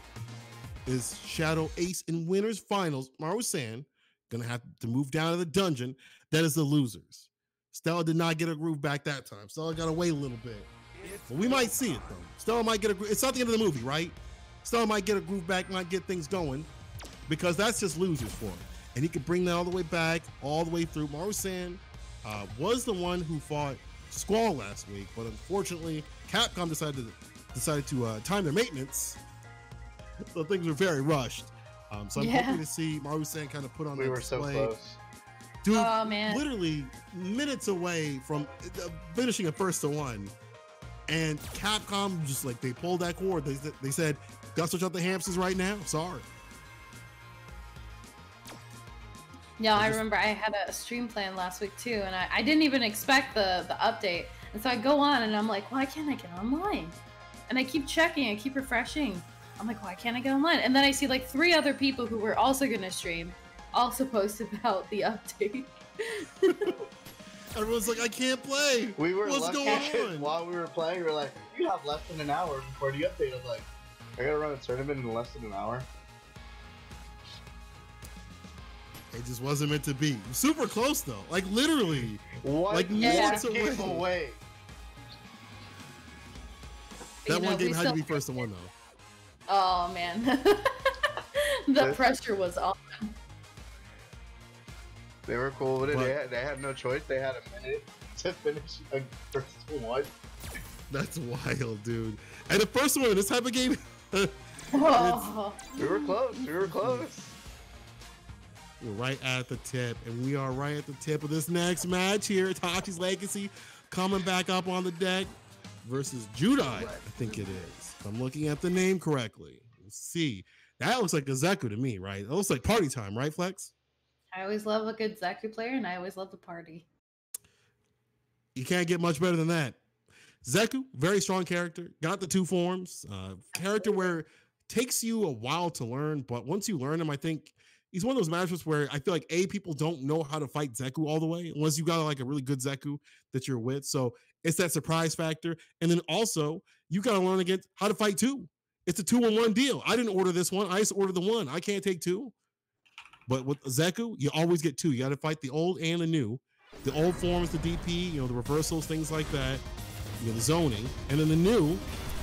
is Shadow Ace in winners finals. Marusa gonna have to move down to the dungeon. That is the losers. Stella did not get a groove back that time. Stella got to wait a little bit. But we might see it, though. Stella might get a groove. It's not the end of the movie, right? Stella might get a groove back, might get things going, because that's just losers for him. And he could bring that all the way back, all the way through. Marusa was the one who fought Squall last week, but unfortunately, Capcom decided to time their maintenance, so things were very rushed. So I'm hoping to see Marusa kind of put on that display.
We were so close.
Dude,
oh, man.
Literally minutes away from finishing a 1-1. And Capcom just they pulled that cord. They said, Gotta switch out the hamsters right now. Sorry.
Yeah, I remember I had a stream plan last week too, and I didn't even expect the update. And so I go on and I'm like, why can't I get online? And I keep checking, I keep refreshing. I'm like, why can't I get online? And then I see like 3 other people who were also gonna stream also post about the update.
Everyone's like, I can't play.
We were
What's
lucky
going on?
while we were playing. We were like, you have less than an hour before the update. I was like, I gotta run a tournament in less than an hour.
It just wasn't meant to be. Super close though. Like literally.
What?
Like
minutes
away.
away.
That one game had to be first to one though.
Oh man. The pressure was on.
They were cool with it. They had no choice. They had a minute to finish a first one.
That's wild, dude. And the first one, this type of game.
Oh.
We were close. We were close.
We're right at the tip, and we are right at the tip of this next match here. Itachi's Legacy coming back up on the deck versus Judai, I think it is. If I'm looking at the name correctly. Let's see. That looks like a Zeku to me, right? That looks like party time, right, Flex?
I always love a good Zeku player, and I always love the party.
You can't get much better than that. Zeku, very strong character. Got the 2 forms. Character where it takes you a while to learn, but once you learn him, I think he's one of those matchups where I feel like people don't know how to fight Zeku all the way unless you got like a really good Zeku that you're with. So it's that surprise factor. And then also you got to learn against how to fight 2. It's a 2-in-1 deal. I didn't order this one. I just ordered the 1. I can't take 2. But with Zeku, you always get 2. You got to fight the old and the new. The old forms, the DP, the reversals, things like that. The zoning. And then the new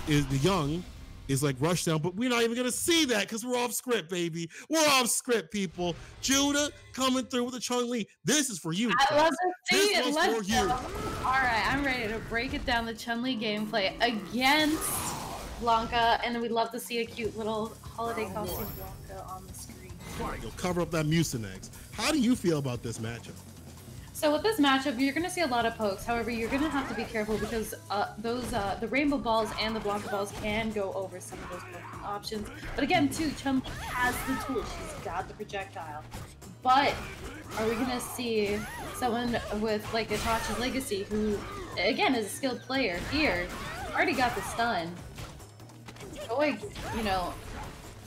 is the young is like rush down, but we're not even gonna see that because we're off script, baby. We're off script, people. Judah coming through with the Chun-Li. This is for you.
I love to see it.
Let's for you.
All right, I'm ready to break it down. The Chun-Li gameplay against Blanca, and we'd love to see a cute little holiday costume Blanca on the screen.
You'll cover up that Mucinex. How do you feel about this matchup?
So with this matchup, you're going to see a lot of pokes. However, you're going to have to be careful because the rainbow balls and the Blanca balls can go over some of those poking options. But again, too, Chun-Li has the tool. She's got the projectile. But are we going to see someone with like Itachi's Legacy, who again is a skilled player here, already got the stun? Going,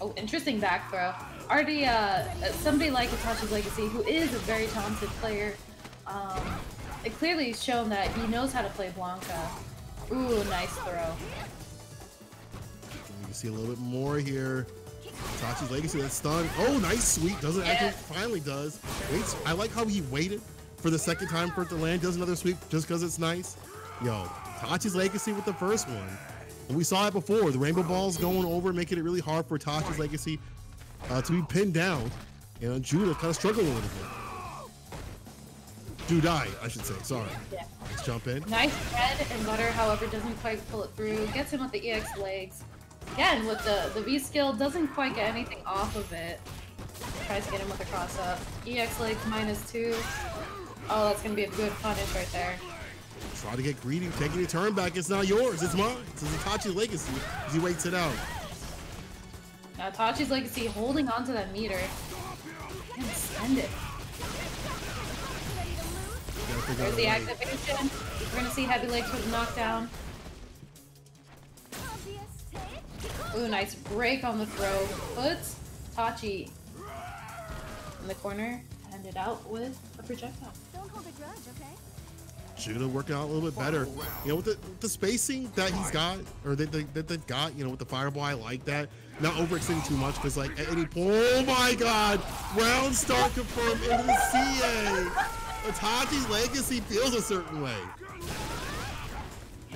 oh, interesting back throw. Already, somebody like Itachi's Legacy, who is a very talented player. It clearly shown that he knows how to play Blanca. Ooh, nice throw.
You can see a little bit more here. Itachi's Legacy, that stun. Oh, nice sweep. Doesn't actually, finally does. Waits. I like how he waited for the second time for it to land. Does another sweep just because it's nice. Yo, Itachi's Legacy with the first one. And we saw it before. The rainbow balls going over, making it really hard for Itachi's Legacy to be pinned down. Judah kind of struggling a little bit. Judai, I should say. Sorry.
Yeah.
Let's jump in.
Nice bread and butter, however, doesn't quite pull it through. Gets him with the EX legs. Again, with the V skill, doesn't quite get anything off of it. Tries to get him with a cross up. EX legs -2. Oh, that's going to be a good punish right there.
Try to get greedy, taking your turn back. It's not yours. It's mine. It's Itachi's Legacy as he waits it out.
Now, Itachi's Legacy holding on to that meter. And send it. There's the activation. We're going to see heavy legs for the knockdown. Ooh, nice break on the throw. Puts Itachi in the corner and it out with a projectile.
Don't hold a grudge, okay?
Judah working out a little bit better. With the spacing that he's got, or that they've got, with the fireball, I like that. Not overextending too much, because like at any point, oh my god! Round start confirmed into the CA! Itachi's Legacy feels a certain way.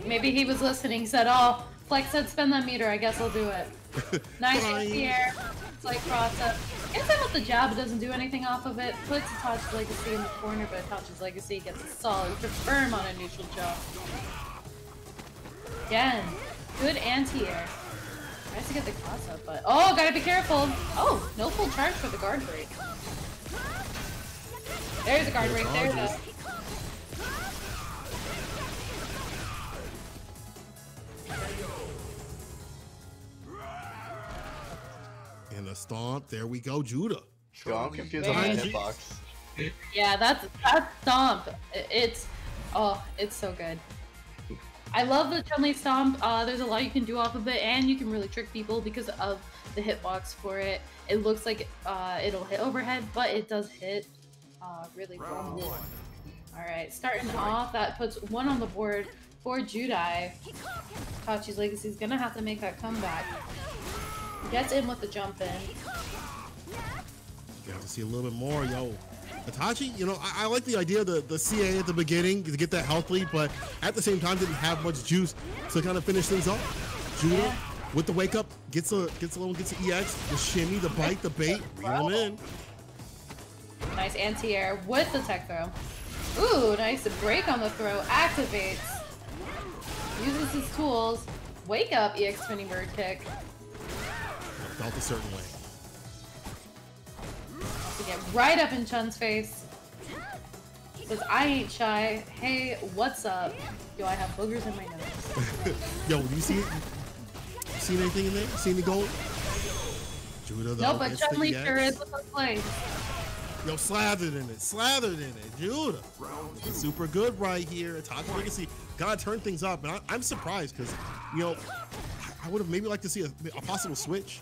Maybe he was listening. He said, oh, Flex said spend that meter, I guess I'll do it. Nice in the air. It's like cross up. Gets him with the jab, it doesn't do anything off of it. Puts Itachi's Legacy in the corner, but Itachi's Legacy gets a solid confirm on a neutral jump. Again, good anti-air. Tries to get the cross up, but oh, gotta be careful. Oh, no full charge for the guard break. There's a guard break, there though.
a stomp. There we go, Judah.
Yo, I'm confused on that hitbox.
Yeah, that's stomp. It's so good. I love the Chun-Li stomp. There's a lot you can do off of it, and you can really trick people because of the hitbox for it. It looks like it'll hit overhead, but it does hit really well. Alright, starting off, that puts 1 on the board for Judai. Itachi's Legacy is gonna have to make that comeback. Gets in with the jump in.
You have to see a little bit more, yo. Itachi, you know, I like the idea of the CA at the beginning to get that health lead, but at the same time didn't have much juice to kind of finish things off. Judah with the wake up gets the EX, the shimmy, the bite, the bait, reel him in.
Nice anti-air with the tech throw. Ooh, nice break on the throw. Activates. Uses his tools. Wake up, EX spinning bird kick.
Felt a certain way.
To get right up in Chun's face. Says, I ain't shy. Hey, what's up? Yo, I have boogers in my nose.
Yo, do you see it? You seen anything in there? Seen the gold? Judah, though.
No, but Chun-Li sure is with the play.
Yo, slathered in it. Judah. Looking super good right here. Itachi Legacy gotta turn things up, and I'm surprised because, you know, I would have maybe liked to see a possible switch.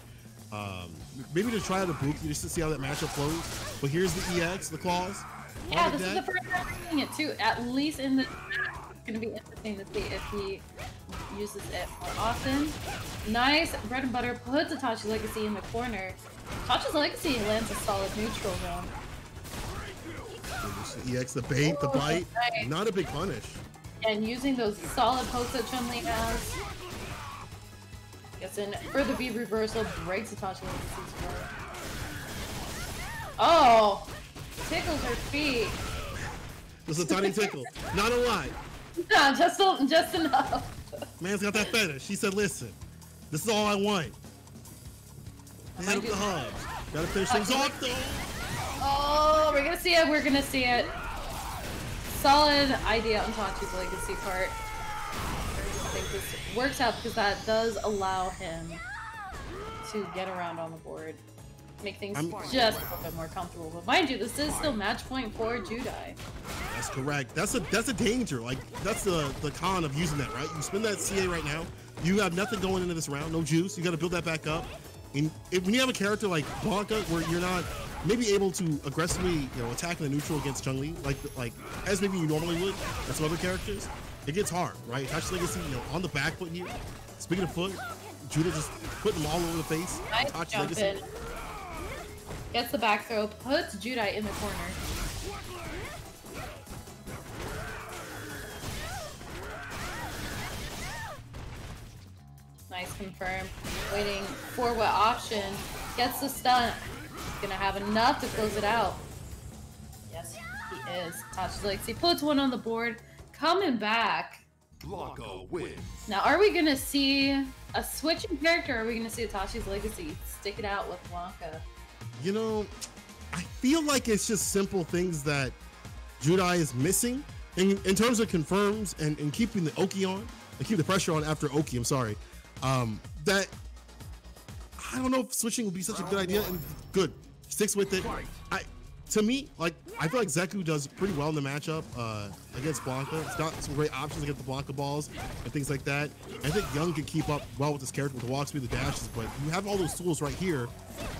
Maybe to try out a Buki just to see how that matchup flows. But here's the EX, the claws.
Yeah, this is the first time I'm seeing it too. At least in the it's gonna be interesting to see if he uses it more often. Nice bread and butter puts Itachi's Legacy in the corner. Itachi's Legacy lands a solid neutral zone.
The EX, the bait, the bite. Nice. Not a big punish.
And using those solid pokes that Chun-Li has. Gets in for the V reversal, breaks Itachi Legacy's forward. Oh! Tickles her feet.
Just a tiny tickle. Not a lot.
No, just enough.
Man's got that fetish. She said, listen, this is all I want. Head up the hubs. Gotta finish things off though.
Oh, we're gonna see it. Solid idea on Itachi's Legacy part. I think this works out because that does allow him to get around on the board. Make things just a little bit more comfortable. But mind you, this is still match point for Judai.
That's correct. That's a danger. Like, that's the con of using that, right? You spend that CA right now, you have nothing going into this round, no juice. You got to build that back up. And when you have a character like Blanca, where you're not maybe able to aggressively, you know, attack in the neutral against Chun-Li, like as maybe you normally would, as some other characters, it gets hard, right? Itachi Legacy, you know, on the back foot here. Speaking of foot, Judah just putting them all over the face.
Nice jump in. Gets the back throw, puts Judai in the corner. Nice confirm. Waiting for what option. Gets the stun. Gonna have enough to close it out. Yes, he is. Itachi's Legacy puts 1 on the board. Coming back.
Blanca wins.
Now, are we gonna see a switching character, or are we gonna see Itachi's Legacy stick it out with Blanca?
You know, I feel like it's just simple things that Judai is missing in terms of confirms and keeping the Oki on, and keep the pressure on after Oki, I'm sorry. That, I don't know if switching would be such a good idea, and good, sticks with it. To me, like, I feel like Zeku does pretty well in the matchup against Blanca. It's got some great options against the Blanca balls and things like that. I think Young can keep up well with this character with the walk speed, the dashes, but you have all those tools right here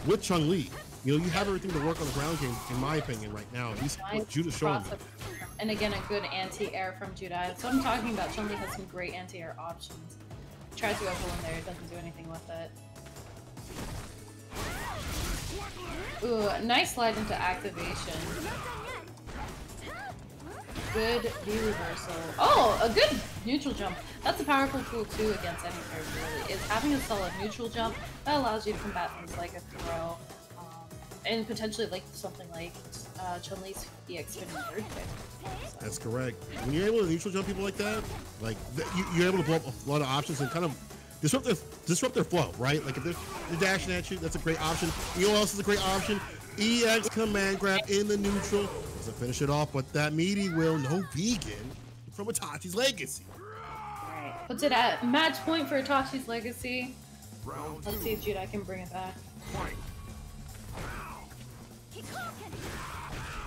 with Chun-Li. You know, you have everything to work on the ground game, in my opinion, right now. At least what Judah's showing me.
And again, a good anti-air from Judai. So I'm talking about Chun-Li has some great anti-air options. Tries to go in there, doesn't do anything with it. Ooh, nice slide into activation. Good V reversal. Oh, a good neutral jump. That's a powerful tool too against any character, really, is having a solid neutral jump that allows you to combat things like a throw, and potentially like something like Chun-Li's EX spinning bird kick. So.
That's correct. When you're able to neutral jump people like that, like you're able to blow up a lot of options and kind of disrupt their flow, right? Like if they're dashing at you, that's a great option. You know what else is a great option? EX command grab in the neutral. Doesn't finish it off, but that meaty will, no vegan from Itachi's Legacy.
Alright, puts it at match point for Itachi's Legacy. Let's see if Judai can bring it back.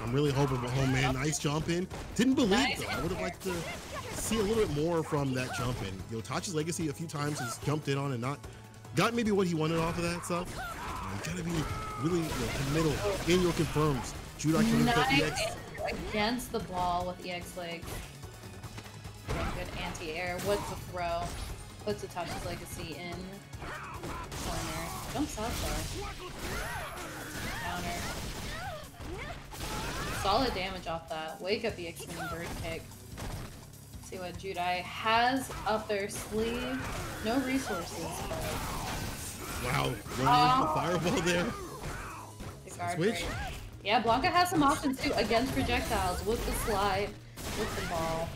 I'm really hoping, but oh man, nice jump in. Didn't believe though. I would have liked to see a little bit more from that jump in. You know, Tachi's Legacy a few times has jumped in on and not got maybe what he wanted off of that stuff. You gotta be really committal in your confirms. Judai can EX
against the ball with EX leg. Good anti-air. What's the throw? Puts Tachi's Legacy in corner. Jumps out far. Counter. Solid damage off that. Wake up the spinning bird kick. See what Judai has up their sleeve. No resources.
Wow, running the fireball there.
The guard break. Yeah, Blanca has some options too against projectiles with the slide, with the ball.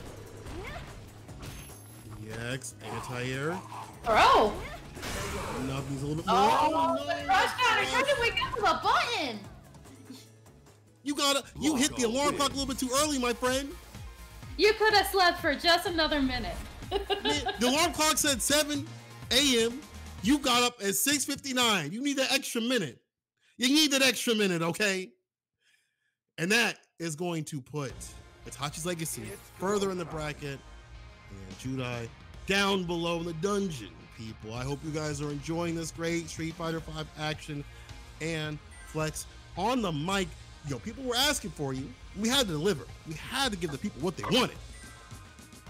EX, anti-air.
Throw!
Nothing's a little bit more.
Oh, no. The crush counter! Trying to wake up with a button!
You hit the alarm clock a little bit too early, my friend.
You could have slept for just another minute.
Man, the alarm clock said 7 a.m. You got up at 6:59. You need that extra minute. You need that extra minute, okay? And that is going to put Tachi's Legacy further in the bracket and Judai down below in the dungeon, people. I hope you guys are enjoying this great Street Fighter V action. And Flex on the mic. Yo, people were asking for you. We had to deliver. We had to give the people what they wanted.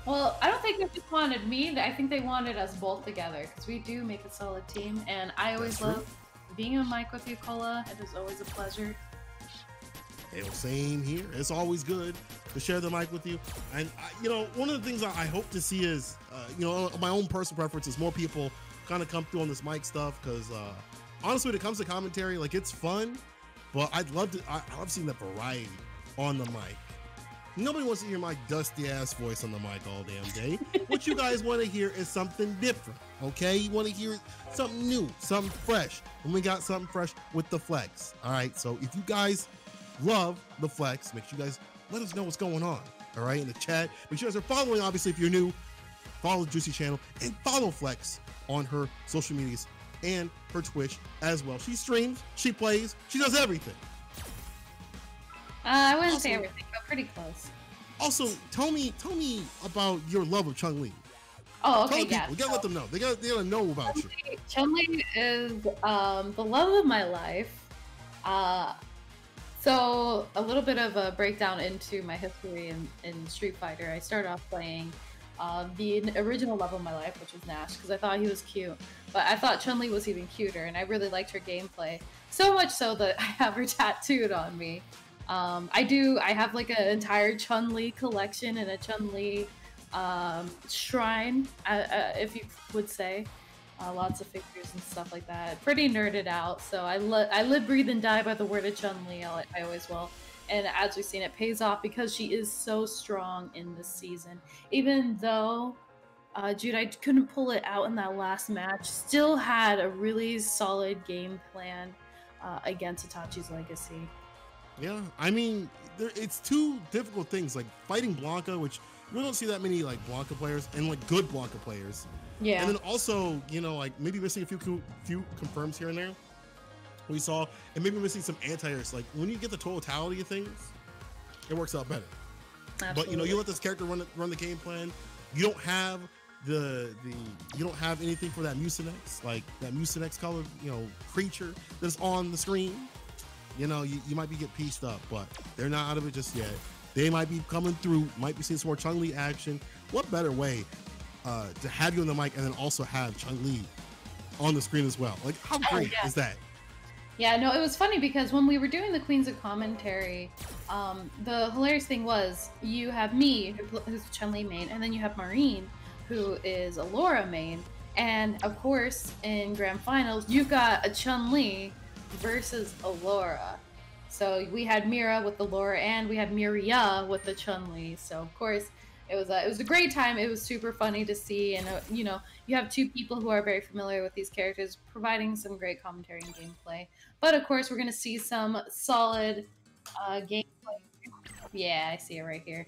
Well, I don't think they just wanted me. I think they wanted us both together because we do make a solid team. And I always love being on mic with you, Cola. It is always a pleasure.
Hey, well, same here. It's always good to share the mic with you. And, you know, one of the things I hope to see is, you know, my own personal preference is more people kind of come through on this mic stuff because, honestly, when it comes to commentary, like, it's fun. But I love seeing that variety on the mic. Nobody wants to hear my dusty ass voice on the mic all damn day. What you guys want to hear is something different, okay? You want to hear something new, something fresh. And we got something fresh with the Flex. All right, so if you guys love the Flex, make sure you guys let us know what's going on, all right, in the chat. Make sure you guys are following, obviously, if you're new, follow the Juicy channel and follow Flex on her social medias and her Twitch as well. She streams, she plays, she does everything.
I wouldn't say everything, but pretty close.
Also, tell me about your love of Chun-Li.
Oh, okay,
yeah. We gotta let them know. They gotta know about you.
Chun-Li is the love of my life. So a little bit of a breakdown into my history in Street Fighter. I started off playing the original love of my life, which was Nash, because I thought he was cute. But I thought Chun-Li was even cuter, and I really liked her gameplay. So much so that I have her tattooed on me. I have like an entire Chun-Li collection and a Chun-Li shrine, if you would say. Lots of figures and stuff like that. Pretty nerded out. So I live, breathe, and die by the word of Chun-Li. I always will. And as we've seen, it pays off because she is so strong in this season. Even though Judai couldn't pull it out in that last match, still had a really solid game plan against Itachi's Legacy.
Yeah, I mean, it's two difficult things, like fighting Blanca, which we don't see that many like Blanca players and like good Blanca players.
Yeah.
And then also, you know, like maybe missing a few confirms here and there. We saw, and maybe missing some anti-airs. Like when you get the totality of things, it works out better.
Absolutely.
But you know, you let this character run the game plan. You don't have you don't have anything for that Mucinex, like that Mucinex colored, you know, creature that's on the screen. You know, you might be get pieced up, but they're not out of it just yet. They might be coming through, might be seeing some more Chun-Li action. What better way to have you on the mic and then also have Chun-Li on the screen as well? Like, how great is that?
Yeah, no, it was funny because when we were doing the Queens of Commentary, the hilarious thing was you have me, who's a Chun-Li main, and then you have Marine, who is a Laura main. And of course, in Grand Finals, you got a Chun-Li versus a Laura. So we had Mira with the Laura and we had Miria with the Chun-Li. So of course it was a great time. It was super funny to see, and you know, you have two people who are very familiar with these characters providing some great commentary and gameplay. But of course we're gonna see some solid gameplay. Yeah, I see it right here.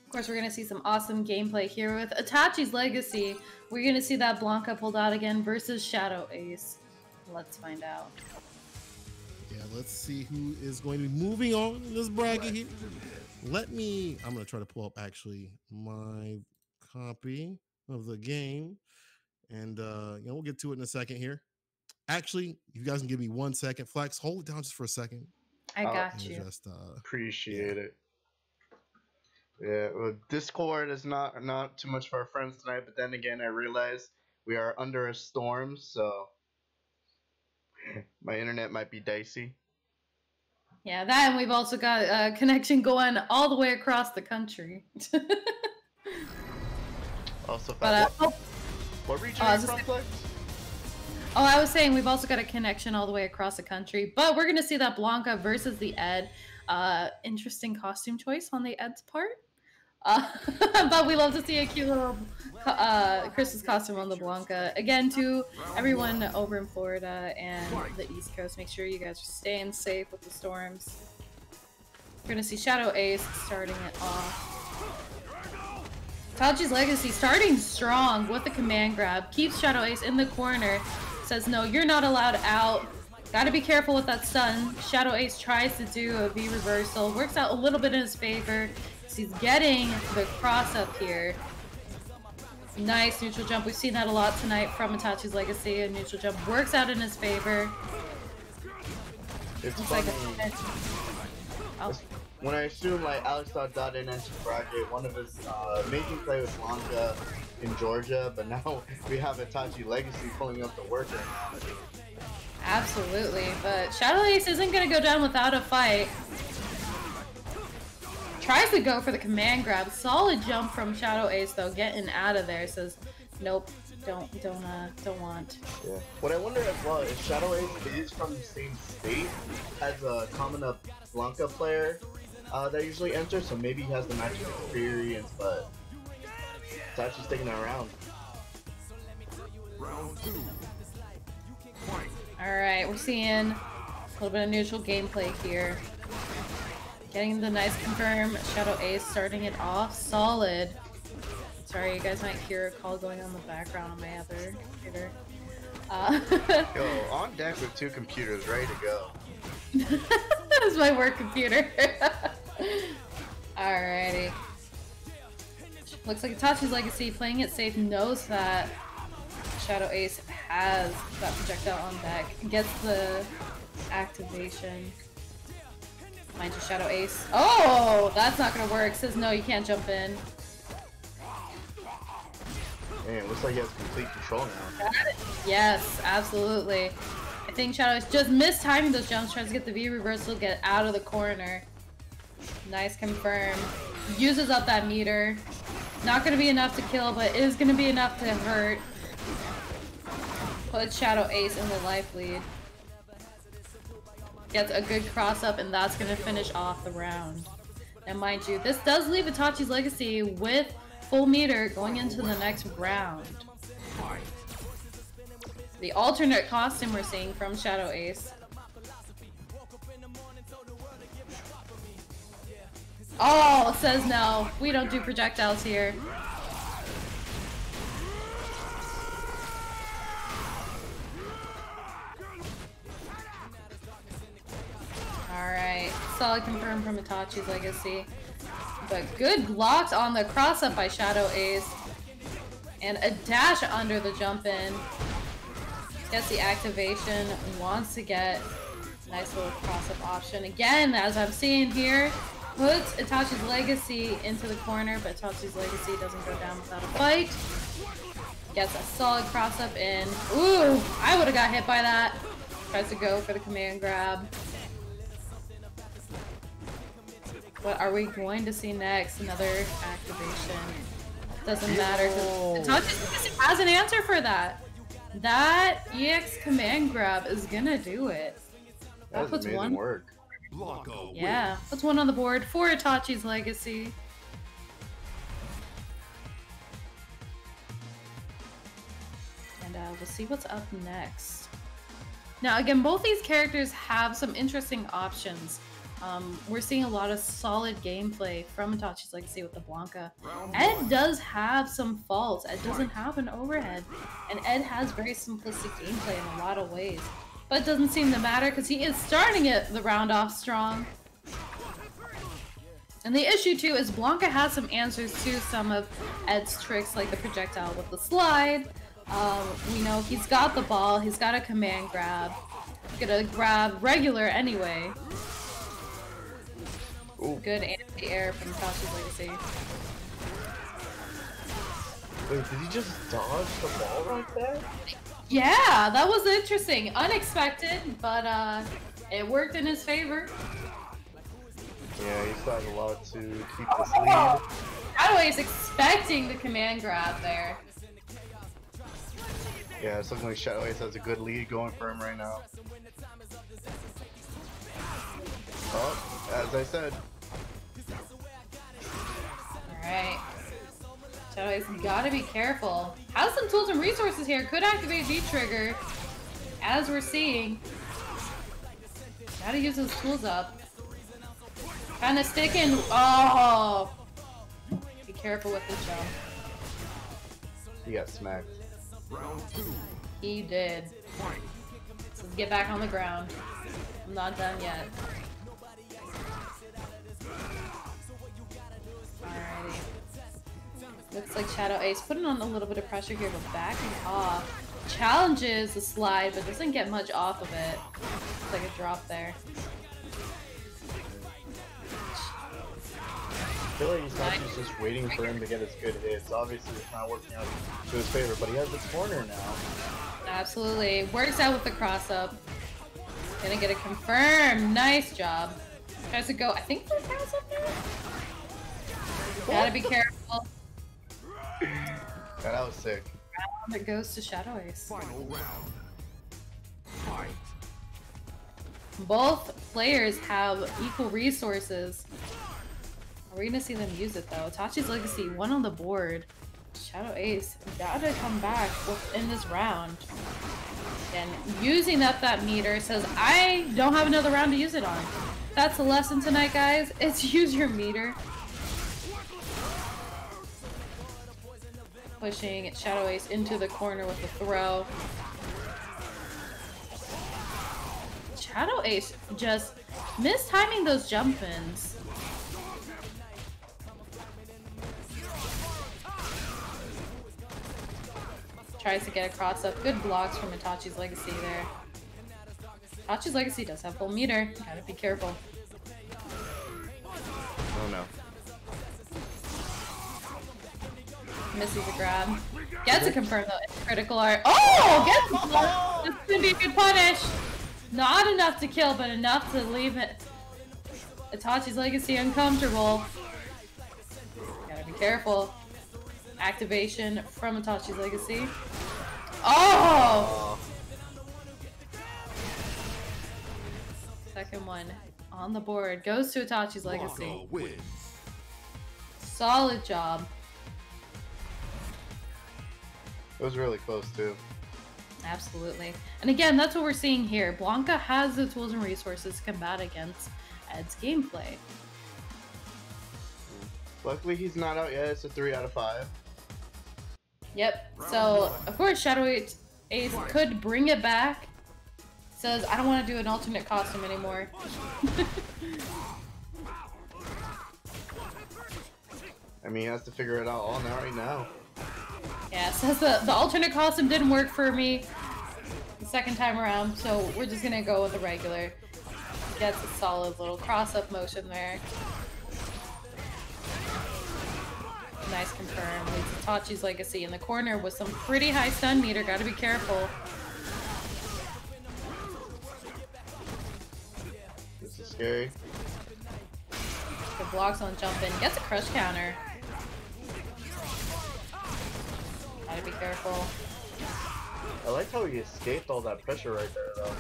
Of course we're gonna see some awesome gameplay here with Itachi's Legacy. We're gonna see that Blanca pulled out again versus Shadow Ace. Let's find out.
yeah, let's see who is going to be moving on in this bracket here. I'm going to try to pull up actually my copy of the game. And, we'll get to it in a second here. Actually, you guys can give me 1 second. Flex, hold it down just for a second.
I got you.
Just,
appreciate it. Yeah, well, Discord is not too much for our friends tonight, but then again, I realize we are under a storm, so my internet might be dicey.
Yeah, that, and we've also got a connection going all the way across the country.
Also,
but,
what region are you from, Flex?
Oh, I was saying we've also got a connection all the way across the country, but we're gonna see that Blanca versus the Ed. Interesting costume choice on the Ed's part. But we love to see a cute little Christmas costume on the Blanca. Again, to everyone over in Florida and the East Coast, make sure you guys are staying safe with the storms. We're gonna see Shadow Ace starting it off. Tachi's Legacy starting strong with the command grab. Keeps Shadow Ace in the corner. Says, no, you're not allowed out. Gotta be careful with that stun. Shadow Ace tries to do a V reversal. Works out a little bit in his favor. He's getting the cross up here. Nice neutral jump. We've seen that a lot tonight from Itachi's Legacy. A neutral jump works out in his favor.
It's
looks
funny.
Like
when I assume like Alex didn't enter bracket, one of his making play was Blanca in Georgia, but now we have Itachi Legacy pulling up the work right now.
Absolutely, but Shadow Ace isn't gonna go down without a fight. Tries to go for the command grab. Solid jump from Shadow Ace though, getting out of there. Says, nope, don't want.
Yeah. What I wonder as well is Shadow Ace is from the same state as a common up Blanca player that usually enters, so maybe he has the matching experience, but it's actually sticking around.
Round 2. Fight.
Alright, we're seeing a little bit of neutral gameplay here. Getting the nice confirm. Shadow Ace starting it off solid. Sorry, you guys might hear a call going on in the background on my other computer.
Yo, on deck with 2 computers ready to go.
That's my work computer. Alrighty. Looks like Itachi's Legacy playing it safe, knows that Shadow Ace has that projectile on deck. Gets the activation. Mind you, Shadow Ace. Oh, that's not gonna work. Says no, you can't jump in.
Man, it looks like he has complete control now.
Yes, absolutely. I think Shadow Ace just missed timing those jumps, tries to get the V reversal, get out of the corner. Nice confirm. Uses up that meter. Not gonna be enough to kill, but is gonna be enough to hurt. Puts Shadow Ace in the life lead. Gets a good cross up, and that's gonna finish off the round. And mind you, this does leave Itachi's Legacy with full meter going into the next round. The alternate costume we're seeing from Shadow Ace. Oh, says no. We don't do projectiles here. Alright, solid confirm from Itachi's Legacy. But good blocks on the cross up by Shadow Ace. And a dash under the jump in. Gets the activation, wants to get a nice little cross up option. Again, as I'm seeing here, puts Itachi's Legacy into the corner, but Itachi's Legacy doesn't go down without a fight. Gets a solid cross up in. Ooh, I would have got hit by that. Tries to go for the command grab. What are we going to see next? Another activation. Doesn't matter. Itachi has an answer for that. That EX command grab is gonna do it. That puts one.
Work.
Yeah, puts one on the board for Itachi's Legacy. And we'll see what's up next. Now, again, both these characters have some interesting options. We're seeing a lot of solid gameplay from Itachi's Legacy with the Blanca. Ed does have some faults. Ed doesn't have an overhead. And Ed has very simplistic gameplay in a lot of ways. But it doesn't seem to matter because he is starting the round off strong. And the issue too is Blanca has some answers to some of Ed's tricks, like the projectile with the slide. We know he's got the ball, he's got a command grab. He's gonna grab regular anyway.
Ooh.
Good anti-air from Tasha's Legacy.
Wait, did he just dodge the ball right there?
Yeah, that was interesting. Unexpected, but it worked in his favor.
Yeah, he still has a lot to keep this lead.
Judai is expecting the command grab there.
Yeah, it's looking like Shadow Ace has a good lead going for him right now. Oh, as I said.
Alright. Judai's gotta be careful. Has some tools and resources here. Could activate V-Trigger. As we're seeing. Gotta use those tools up. Kinda sticking. Oh! Be careful with the jump.
He got smacked.
He did. So let's get back on the ground. I'm not done yet. Alrighty. Looks like Shadow Ace putting on a little bit of pressure here, but backing off. Challenges the slide, but doesn't get much off of it. It's like a drop there.
I feel like he's just waiting for him to get his good hits. Obviously, it's not working out to his favor, but he has this corner now.
Absolutely. Works out with the cross-up. Gonna get it confirmed. Nice job. Tries to go, I think for a cross-up there? Gotta be careful.
Yeah, that was sick.
Round it goes to Shadow Ace.
Final round. Fight.
Both players have equal resources. Are we gonna see them use it though? Itachi's Legacy, one on the board. Shadow Ace gotta come back in this round. And using up that meter says, I don't have another round to use it on. That's the lesson tonight, guys. It's use your meter. Pushing Shadow Ace into the corner with the throw. Shadow Ace just mistiming those jump ins. Tries to get a cross up. Good blocks from Itachi's Legacy there. Itachi's Legacy does have full meter. Gotta be careful.
Oh no.
Misses a grab. Gets a confirm though. It's critical art. Oh! Gets a block! This is gonna be a good punish. Not enough to kill, but enough to leave it. Itachi's Legacy uncomfortable. Gotta be careful. Activation from Itachi's Legacy. Oh! Second one on the board. Goes to Itachi's Legacy. Solid job.
It was really close too.
Absolutely. And again, that's what we're seeing here. Blanca has the tools and resources to combat against Ed's gameplay.
Luckily he's not out yet. It's a 3 out of 5.
Yep. So, of course, Shadow Ace could bring it back. Says, I don't want to do an alternate costume anymore.
I mean, he has to figure it out all now, right now.
Yeah, says the alternate costume didn't work for me the second time around, so we're just gonna go with the regular. Gets a solid little cross-up motion there. Nice confirm. Leads Itachi's Legacy in the corner with some pretty high stun meter. Gotta be careful.
This is scary.
Good blocks on jump in. Gets a crush counter. Gotta be careful.
I like how he escaped all that pressure right there, though.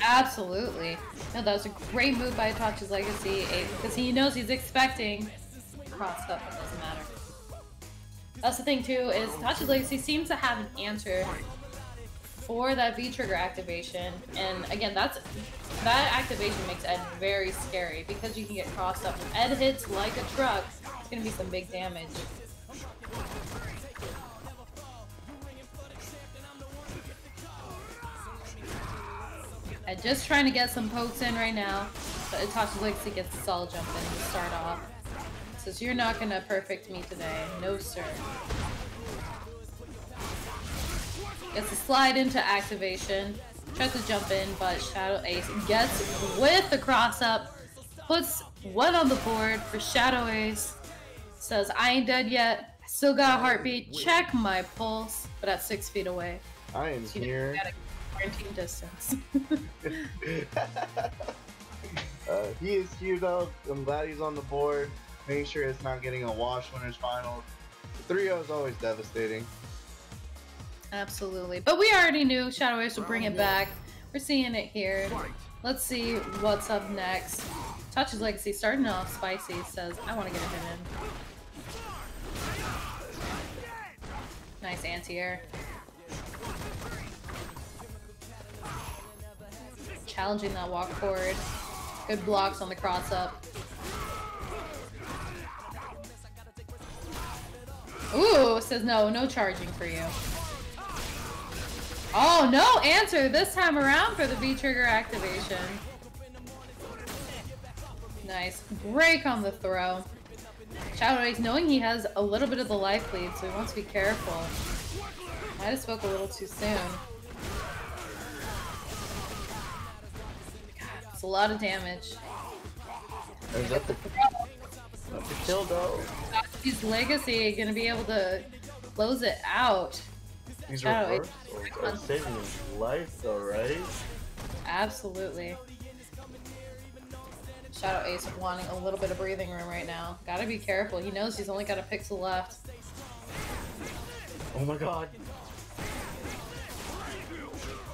Absolutely. No, that was a great move by Itachi's Legacy because he knows he's expecting crossed up. It doesn't matter. That's the thing too, is Itachi's Legacy seems to have an answer for that V-Trigger activation. And again, that activation makes Ed very scary because you can get crossed up. If Ed hits like a truck, it's gonna be some big damage. And just trying to get some pokes in right now. But Itachi Legacy gets the solid jump in to start off. Says, you're not gonna perfect me today. No, sir. Gets a slide into activation. Tries to jump in, but Shadow Ace gets with the cross up. Puts one on the board for Shadow Ace. Says, I ain't dead yet. I still got a heartbeat. Check my pulse. But at 6 feet away.
I am
So
here.
Quarantine distance.
He is here though. I'm glad he's on the board. Making sure it's not getting a wash winners final. The 3-0 is always devastating.
Absolutely. But we already knew Shadow Ace would bring it back. We're seeing it here. Let's see what's up next. Touch's Legacy starting off spicy. Says, I want to get a hit in. Nice anti-air. Challenging that walk forward. Good blocks on the cross up. Ooh, says no charging for you. Oh, no answer this time around for the V-trigger activation. Nice. Break on the throw. Shadow Ace, knowing he has a little bit of the life lead, so he wants to be careful. Might have spoke a little too soon. God, it's a lot of damage.
Is that the kill though?
His Legacy gonna be able to close it out.
He's
Shadow
reversed. Or saving his life though, right?
Absolutely. Shadow Ace wanting a little bit of breathing room right now. Gotta be careful. He knows he's only got a pixel left.
Oh my god.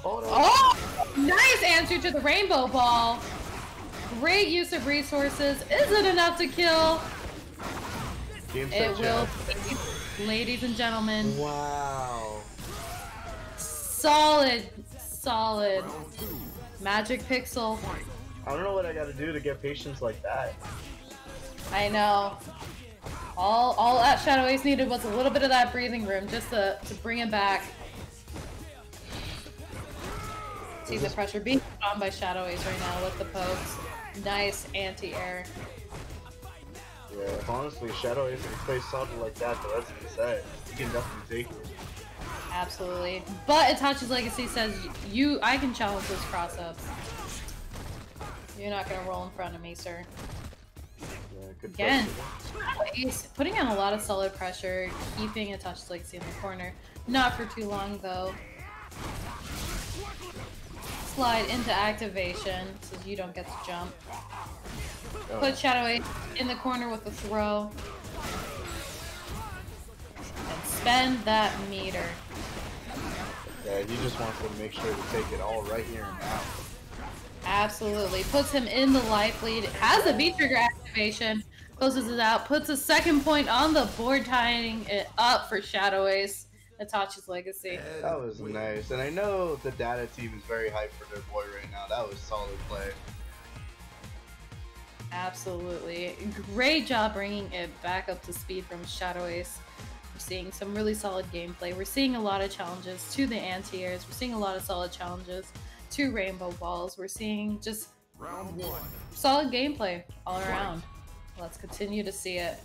Oh no.
Oh! Nice answer to the rainbow ball. Great use of resources. Is it enough to kill? It will be, ladies and gentlemen.
Wow.
Solid magic pixel.
I don't know what I gotta do to get patience like that.
I know. All that Shadow Ace needed was a little bit of that breathing room just to bring it back. See the pressure being put on by Shadow Ace right now with the pokes. Nice anti-air.
Yeah, honestly, Shadow Ace, if he plays something like that the rest of the set, he can definitely take it.
Absolutely. But Itachi's Legacy says, I can challenge those cross-ups. You're not gonna roll in front of me, sir.
Yeah, good
Again, Ace putting in a lot of solid pressure, keeping Itachi's Legacy in the corner. Not for too long, though. Slide into activation, so you don't get to jump. Put Shadow Ace in the corner with the throw. And spend that meter.
Yeah, he just wants to make sure to take it all right here and now.
Absolutely. Puts him in the life lead. Has the V-trigger activation. Closes it out. Puts a second point on the board, tying it up for Shadow Ace. Itachi's Legacy.
That was nice. And I know the data team is very hyped for their boy right now. That was solid play.
Absolutely. Great job bringing it back up to speed from Shadow Ace. We're seeing some really solid gameplay. We're seeing a lot of challenges to the anti-airs. We're seeing a lot of solid challenges to rainbow balls. We're seeing just
Round 1.
solid gameplay all around. Let's continue to see it.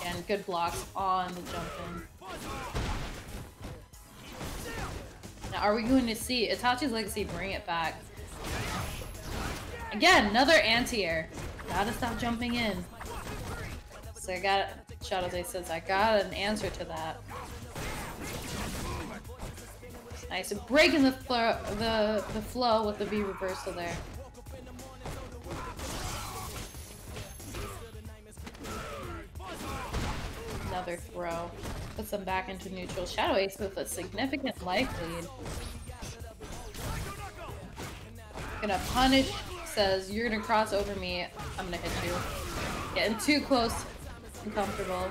And good blocks on the jump in. Now, are we going to see Itachi's Legacy bring it back? Again, another anti-air. Gotta stop jumping in. So Shadow Ace says, I got an answer to that. Nice, breaking the flow with the V reversal there. Another throw. Puts them back into neutral. Shadow Ace with a significant life lead. Gonna punish. Says, you're gonna cross over me. I'm gonna hit you. Getting too close. Uncomfortable.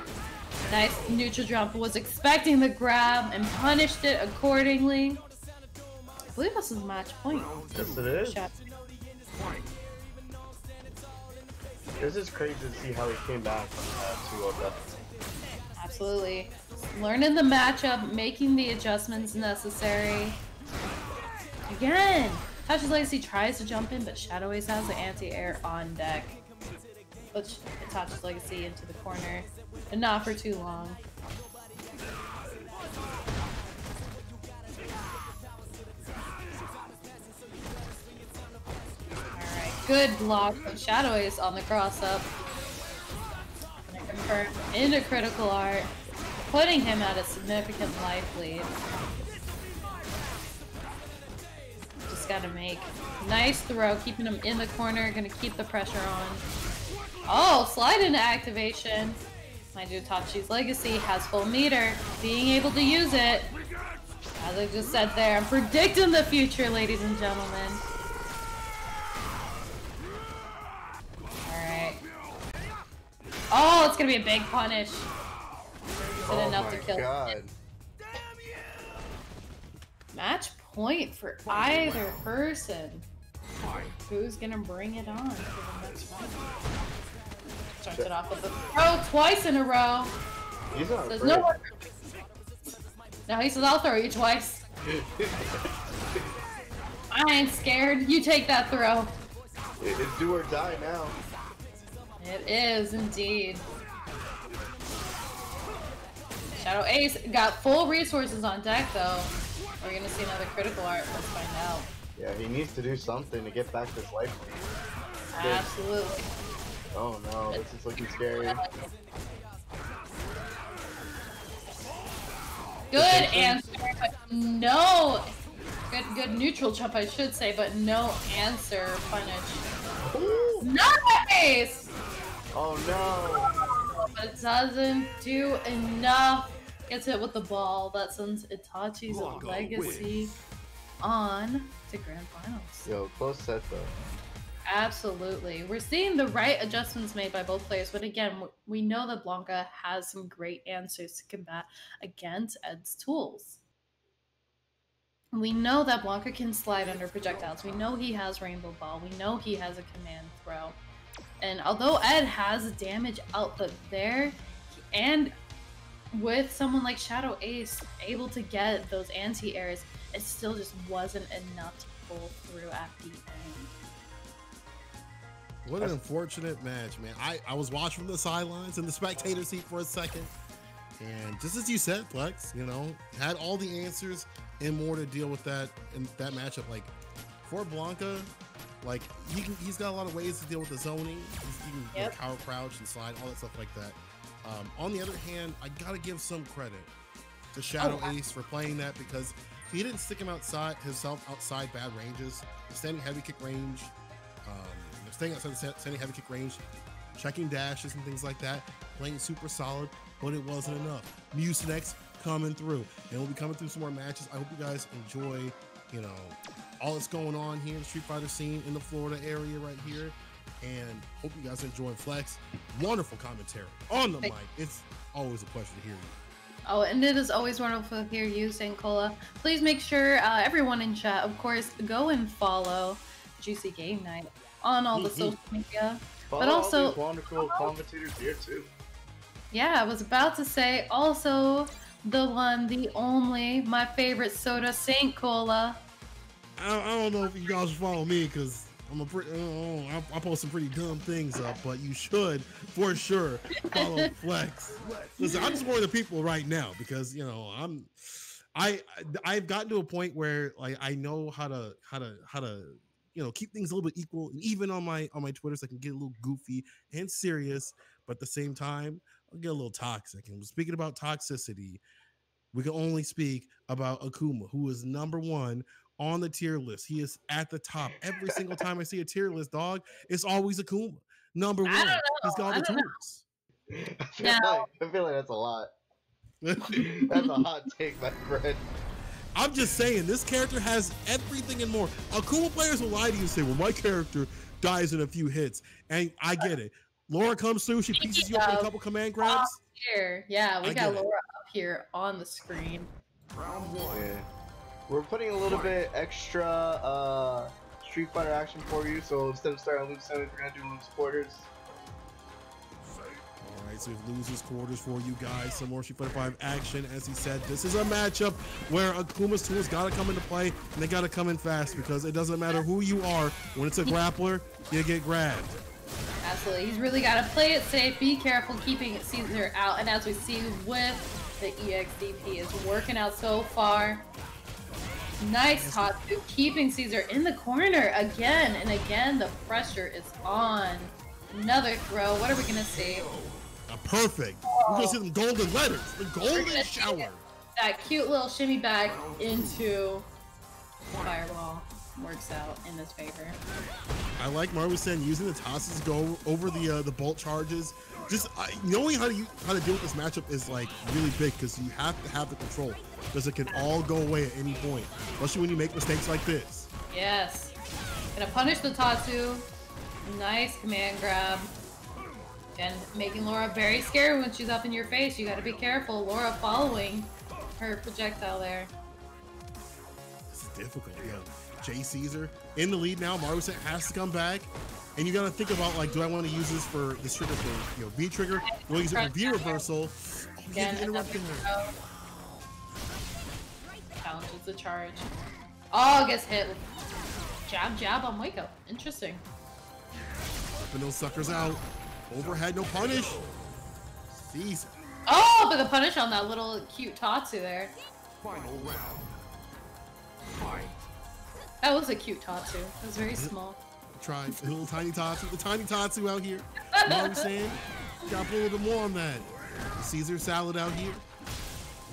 Nice neutral jump. Was expecting the grab and punished it accordingly. I believe this is match point.
Yes, it is.
Shot.
This is crazy to see how he came back from that 2-0 deficit.
Absolutely. Learning the matchup, making the adjustments necessary. Again! Tasha's Legacy tries to jump in, but Shadow Ace has the anti-air on deck. Puts Tasha's Legacy into the corner, but not for too long. Alright, good block from Shadow Ace on the cross-up. Gonna confirm into critical art, putting him at a significant life lead. Just gotta make nice throw, keeping him in the corner, gonna keep the pressure on. Oh, slide into activation. Mind you, Tachi's Legacy has full meter, being able to use it. As I just said there, I'm predicting the future, ladies and gentlemen. Alright. Oh, it's gonna be a big punish.
Oh
enough
my
to kill
god.
him. Match point for either person. Who's gonna bring it on for the next round? Starts it off with a throw twice in a row.
He's not
Says
afraid.
no one. No, he says I'll throw you twice. I ain't scared. You take that throw.
It's do or die now.
It is indeed. Shadow Ace got full resources on deck though. We're gonna see another critical art. Let's find out.
Yeah, he needs to do something to get back this life lead.
Absolutely.
Oh no, this is looking scary.
Good answer, but no. Good neutral jump, I should say, but no answer punish.
Ooh.
Nice!
Oh no!
But it doesn't do enough. Gets hit with the ball. That sends Itachi's Legacy on to Grand Finals.
Yo, close set though.
Absolutely. We're seeing the right adjustments made by both players, but again, we know that Blanca has some great answers to combat against Ed's tools. We know that Blanca can slide under projectiles. We know he has Rainbow Ball. We know he has a command throw. And although Ed has damage output there, and with someone like Shadow Ace able to get those anti-airs, it still just wasn't enough to pull through at the end.
What an unfortunate match, man. I was watching from the sidelines in the spectator seat for a second, and just as you said, Flex, you know, had all the answers and more to deal with that in that matchup. Like for Blanca, like he's got a lot of ways to deal with the zoning. He can
Yep.
cower crouch and slide, all that stuff like that. On the other hand, I gotta give some credit to Shadow Ace for playing that, because he didn't stick himself outside bad ranges. The standing heavy kick range, staying outside the standing heavy kick range, checking dashes and things like that, playing super solid, but it wasn't enough. Mucinex coming through, and we'll be coming through some more matches. I hope you guys enjoy, you know, all that's going on here in the Street Fighter scene in the Florida area right here, and hope you guys enjoy Flex. Wonderful commentary on the mic. It's always a pleasure to hear you.
Oh, and it is always wonderful to hear you, St. Cola. Please make sure everyone in chat, of course, go and follow Juicy Game Night on all the social media.
Follow
but also
all these wonderful commentators here too.
Yeah, I was about to say also the one, the only, my favorite soda, St. Cola.
I don't know if you guys follow me, because I post some pretty dumb things up, but you should for sure follow Flex. Listen, I'm just one of the people right now, because you know I've gotten to a point where like I know how to you know, keep things a little bit equal, and even on my Twitters I can get a little goofy and serious, but at the same time I'll get a little toxic. And speaking about toxicity, we can only speak about Akuma, who is #1 on the tier list. He is at the top. Every single time I see a tier list, dog, it's always Akuma. #1. He's got all the tools.
I feel like that's a lot. That's a hot take, my friend.
I'm just saying, this character has everything and more. Akuma players will lie to you and say, well, my character dies in a few hits. And I get it. Laura comes through, she pieces you up in a couple command grabs.
Here. Yeah, we got Laura up here on the screen.
Round 1.
Yeah. We're putting a little bit extra Street Fighter action for you, so instead of starting on Loop 7, we're gonna do Loop Quarters.
Alright, Expensive losers quarters for you guys. Some more Street Fighter 5 action. As he said, this is a matchup where Akuma's tools got to come into play, and they got to come in fast because it doesn't matter who you are. When it's a grappler, you get grabbed.
Absolutely. He's really got to play it safe, be careful, keeping Caesar out. And as we see with the EXDP is working out so far. Nice Tatsu, keeping Caesar in the corner again and again. The pressure is on. Another throw. What are we gonna see?
Perfect. We're gonna see them golden letters. The golden shower.
That cute little shimmy back into fireball works out in his favor.
I like Marusa using the tosses to go over the bolt charges. Just knowing how to deal with this matchup is like really big because you have to have the control because it can all go away at any point, especially when you make mistakes like this.
Yes. Gonna punish the Tatsu. Nice command grab. And making Laura very scary when she's up in your face. You gotta be careful. Laura following her projectile there.
This is difficult, yeah. Jay Caesar in the lead now. Marusa has to come back. And you gotta think about, like, do I want to use this for this trigger for, you know, V trigger? Do I use it for V reversal? Oh,
Again,
interrupting her.
Challenges the charge. Oh, gets hit with jab on wake up. Interesting.
Ripping those suckers out. Overhead, no punish. Caesar.
Oh, but the punish on that little cute Tatsu there.
Final round. Fight.
That was a cute Tatsu. It was very small.
Try a little tiny Tatsu. The tiny Tatsu out here. You know what I'm saying? Gotta put a little bit more on that. The Caesar salad out here.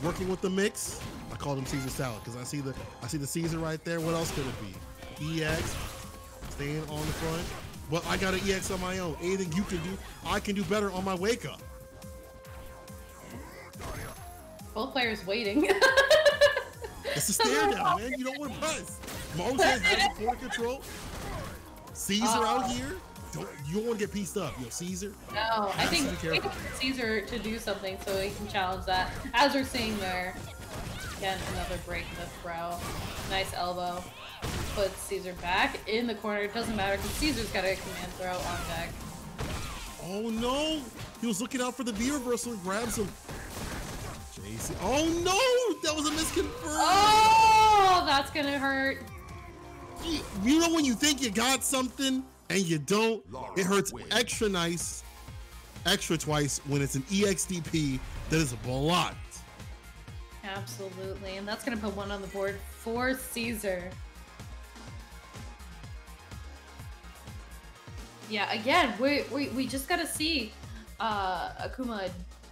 Working with the mix. I called him Caesar salad because I see the Caesar right there. What else could it be? EX. Staying on the front. But I got an EX on my own. Anything you can do, I can do better on my wake up.
Both players waiting.
It's a stare down, man. You don't want to press. Marusa has the forward control. Caesar out here. You don't want to get pieced up. Yo, Caesar.
No, I think Caesar to do something so he can challenge that. As we're seeing there, again, another break in the throw. Nice elbow. Puts Caesar back in the corner. It doesn't matter because Caesar's got a command throw on deck.
Oh no! He was looking out for the V reversal and grabs him. JC. Oh no! That was a misconfirm.
Oh, that's gonna hurt.
You know when you think you got something and you don't? It hurts extra nice, extra twice when it's an EXDP that is blocked.
Absolutely, and that's gonna put one on the board for Caesar. Yeah, again, we just gotta see Akuma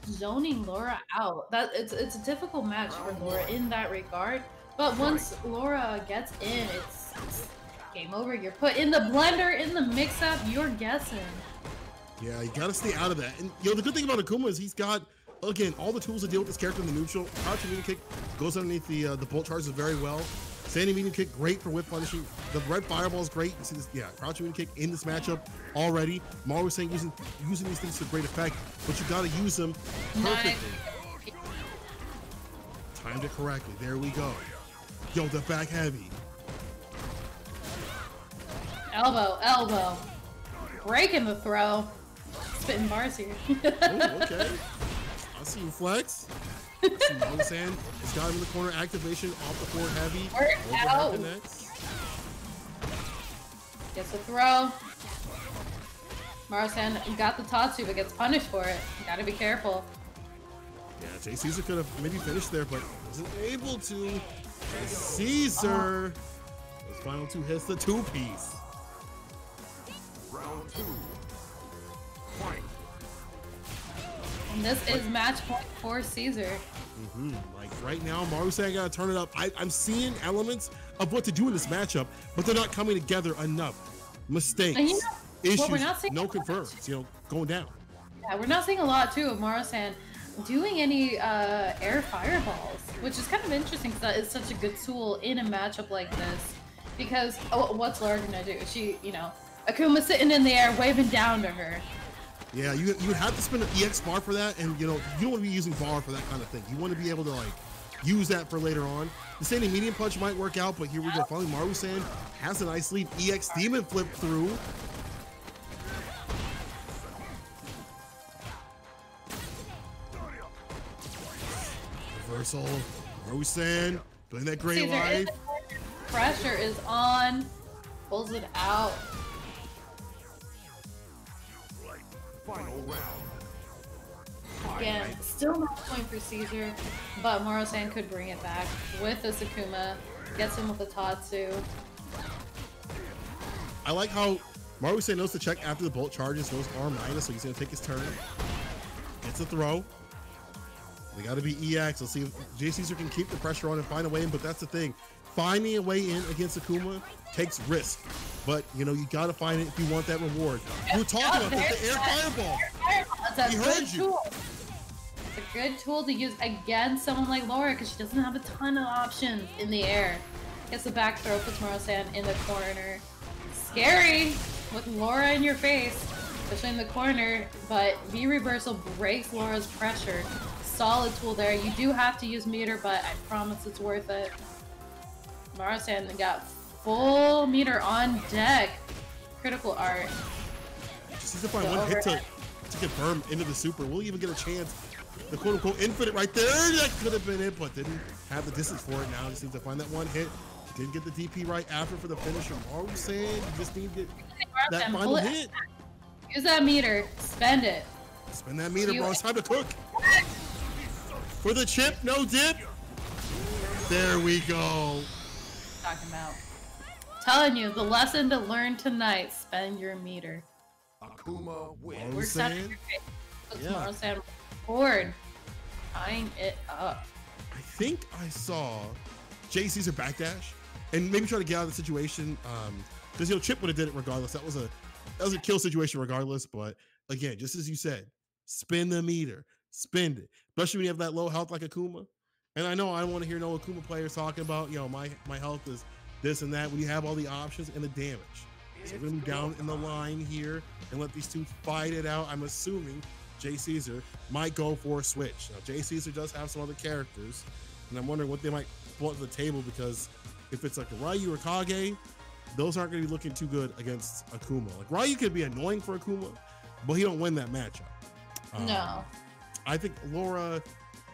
zoning Laura out. That it's a difficult match for Laura in that regard. But once Laura gets in, it's game over. You're put in the blender, in the mix-up. You're guessing.
Yeah, you gotta stay out of that. And you know the good thing about Akuma is he's got, again, all the tools to deal with this character in the neutral. Crouch medium kick goes underneath the bolt charges very well. Standing medium kick, great for whip punishing. The red fireball is great. You see this, yeah, crouch medium kick in this matchup already. Maru saying using these things to great effect, but you gotta use them perfectly. Timed it correctly. There we go. Yo, the back heavy.
Elbow. Breaking the throw. Spitting bars here.
Oh, okay. I see you flex. Marusa has got him in the corner. Activation off the forward heavy.
Out. Gets a throw. Marusa, you got the Tatsu, but gets punished for it. You gotta be careful.
Yeah, Jay Caesar could have maybe finished there, but wasn't able to. Caesar. Those final two hits, the two-piece.
Round 2. Fight.
And this is match point for Caesar.
Like right now, Marusa gotta turn it up. I'm seeing elements of what to do in this matchup, but they're not coming together enough. Mistakes,
And
issues,
we're not seeing
no confirms. You know, going down.
Yeah, we're not seeing a lot too of Marusa doing any air fireballs, which is kind of interesting because that is such a good tool in a matchup like this. Because what's Laura gonna do? She, you know, Akuma sitting in the air, waving down to her.
Yeah, you have to spend an EX bar for that, and you know you don't want to be using bar for that kind of thing. You want to be able to like use that for later on. The standing medium punch might work out, but here we go. Finally, Marusa has a nice lead. EX demon flip through. Reversal. Marusa doing that great
Caesar
life.
Pressure is on. Pulls it out.
Final round.
Again, still not point for Caesar, but Marusa could bring it back with a Sakuma. Gets him with a Tatsu.
I like how Marusa knows to check after the bolt charges, knows R minus, so he's gonna take his turn. Gets a throw. They gotta be EX. Let's see if J. Caesar can keep the pressure on and find a way in, but that's the thing. Finding a way in against Akuma takes risk. But you know, you gotta find it if you want that reward. We were talking about this, the air fireball.
It's
He
a
heard
good
you.
tool. It's a good tool to use against someone like Laura because she doesn't have a ton of options in the air. Gets the back throw, puts Marusa in the corner. Scary with Laura in your face, especially in the corner, but V reversal breaks Laura's pressure. Solid tool there. You do have to use meter, but I promise it's worth it. Marusa got full meter on deck. Critical art.
Just needs to find one hit to confirm into the super. We'll even get a chance. The quote unquote infinite right there. That could have been it, but didn't have the distance for it now. Just needs to find that one hit. Didn't get the DP right after for the finisher. Marusa you just need to get that final hit.
Use that meter. Spend it.
Spend that meter, bro. It's time to cook. For the chip, no dip. There we go.
Talking about. Telling you, the lesson to learn tonight, spend your meter.
Akuma wins.
We're set in your face. Puts Marusa forward. Tying it up.
I think I saw J. Caesar backdash and maybe try to get out of the situation. Because you know, Chip would have did it regardless. That was a kill situation regardless. But again, just as you said, spin the meter. Spend it. Especially when you have that low health like Akuma. And I know I don't want to hear no Akuma players talking about, you know, my health is this and that when you have all the options and the damage. So we're going to be down in the line here and let these two fight it out. I'm assuming J. Caesar might go for a switch. Now, J. Caesar does have some other characters, and I'm wondering what they might pull to the table because if it's like a Ryu or Kage, those aren't going to be looking too good against Akuma. Like Ryu could be annoying for Akuma, but he don't win that matchup.
No.
I think Laura,